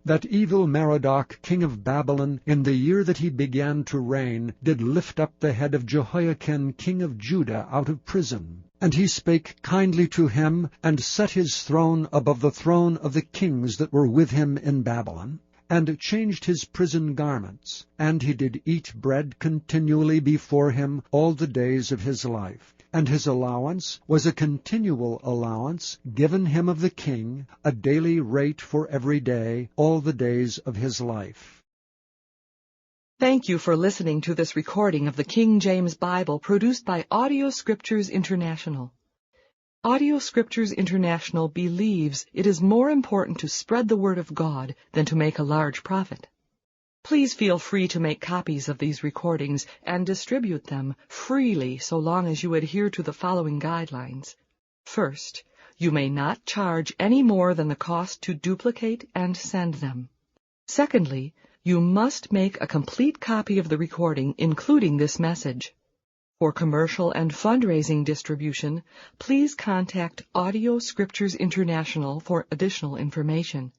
that evil Merodach king of Babylon, in the year that he began to reign, did lift up the head of Jehoiakim king of Judah out of prison. And he spake kindly to him, and set his throne above the throne of the kings that were with him in Babylon, and changed his prison garments. And he did eat bread continually before him all the days of his life. And his allowance was a continual allowance given him of the king, a daily rate for every day, all the days of his life. Thank you for listening to this recording of the King James Bible produced by Audio Scriptures International. Audio Scriptures International believes it is more important to spread the Word of God than to make a large profit. Please feel free to make copies of these recordings and distribute them freely so long as you adhere to the following guidelines. First, you may not charge any more than the cost to duplicate and send them. Secondly, you must make a complete copy of the recording, including this message. For commercial and fundraising distribution, please contact Audio Scriptures International for additional information.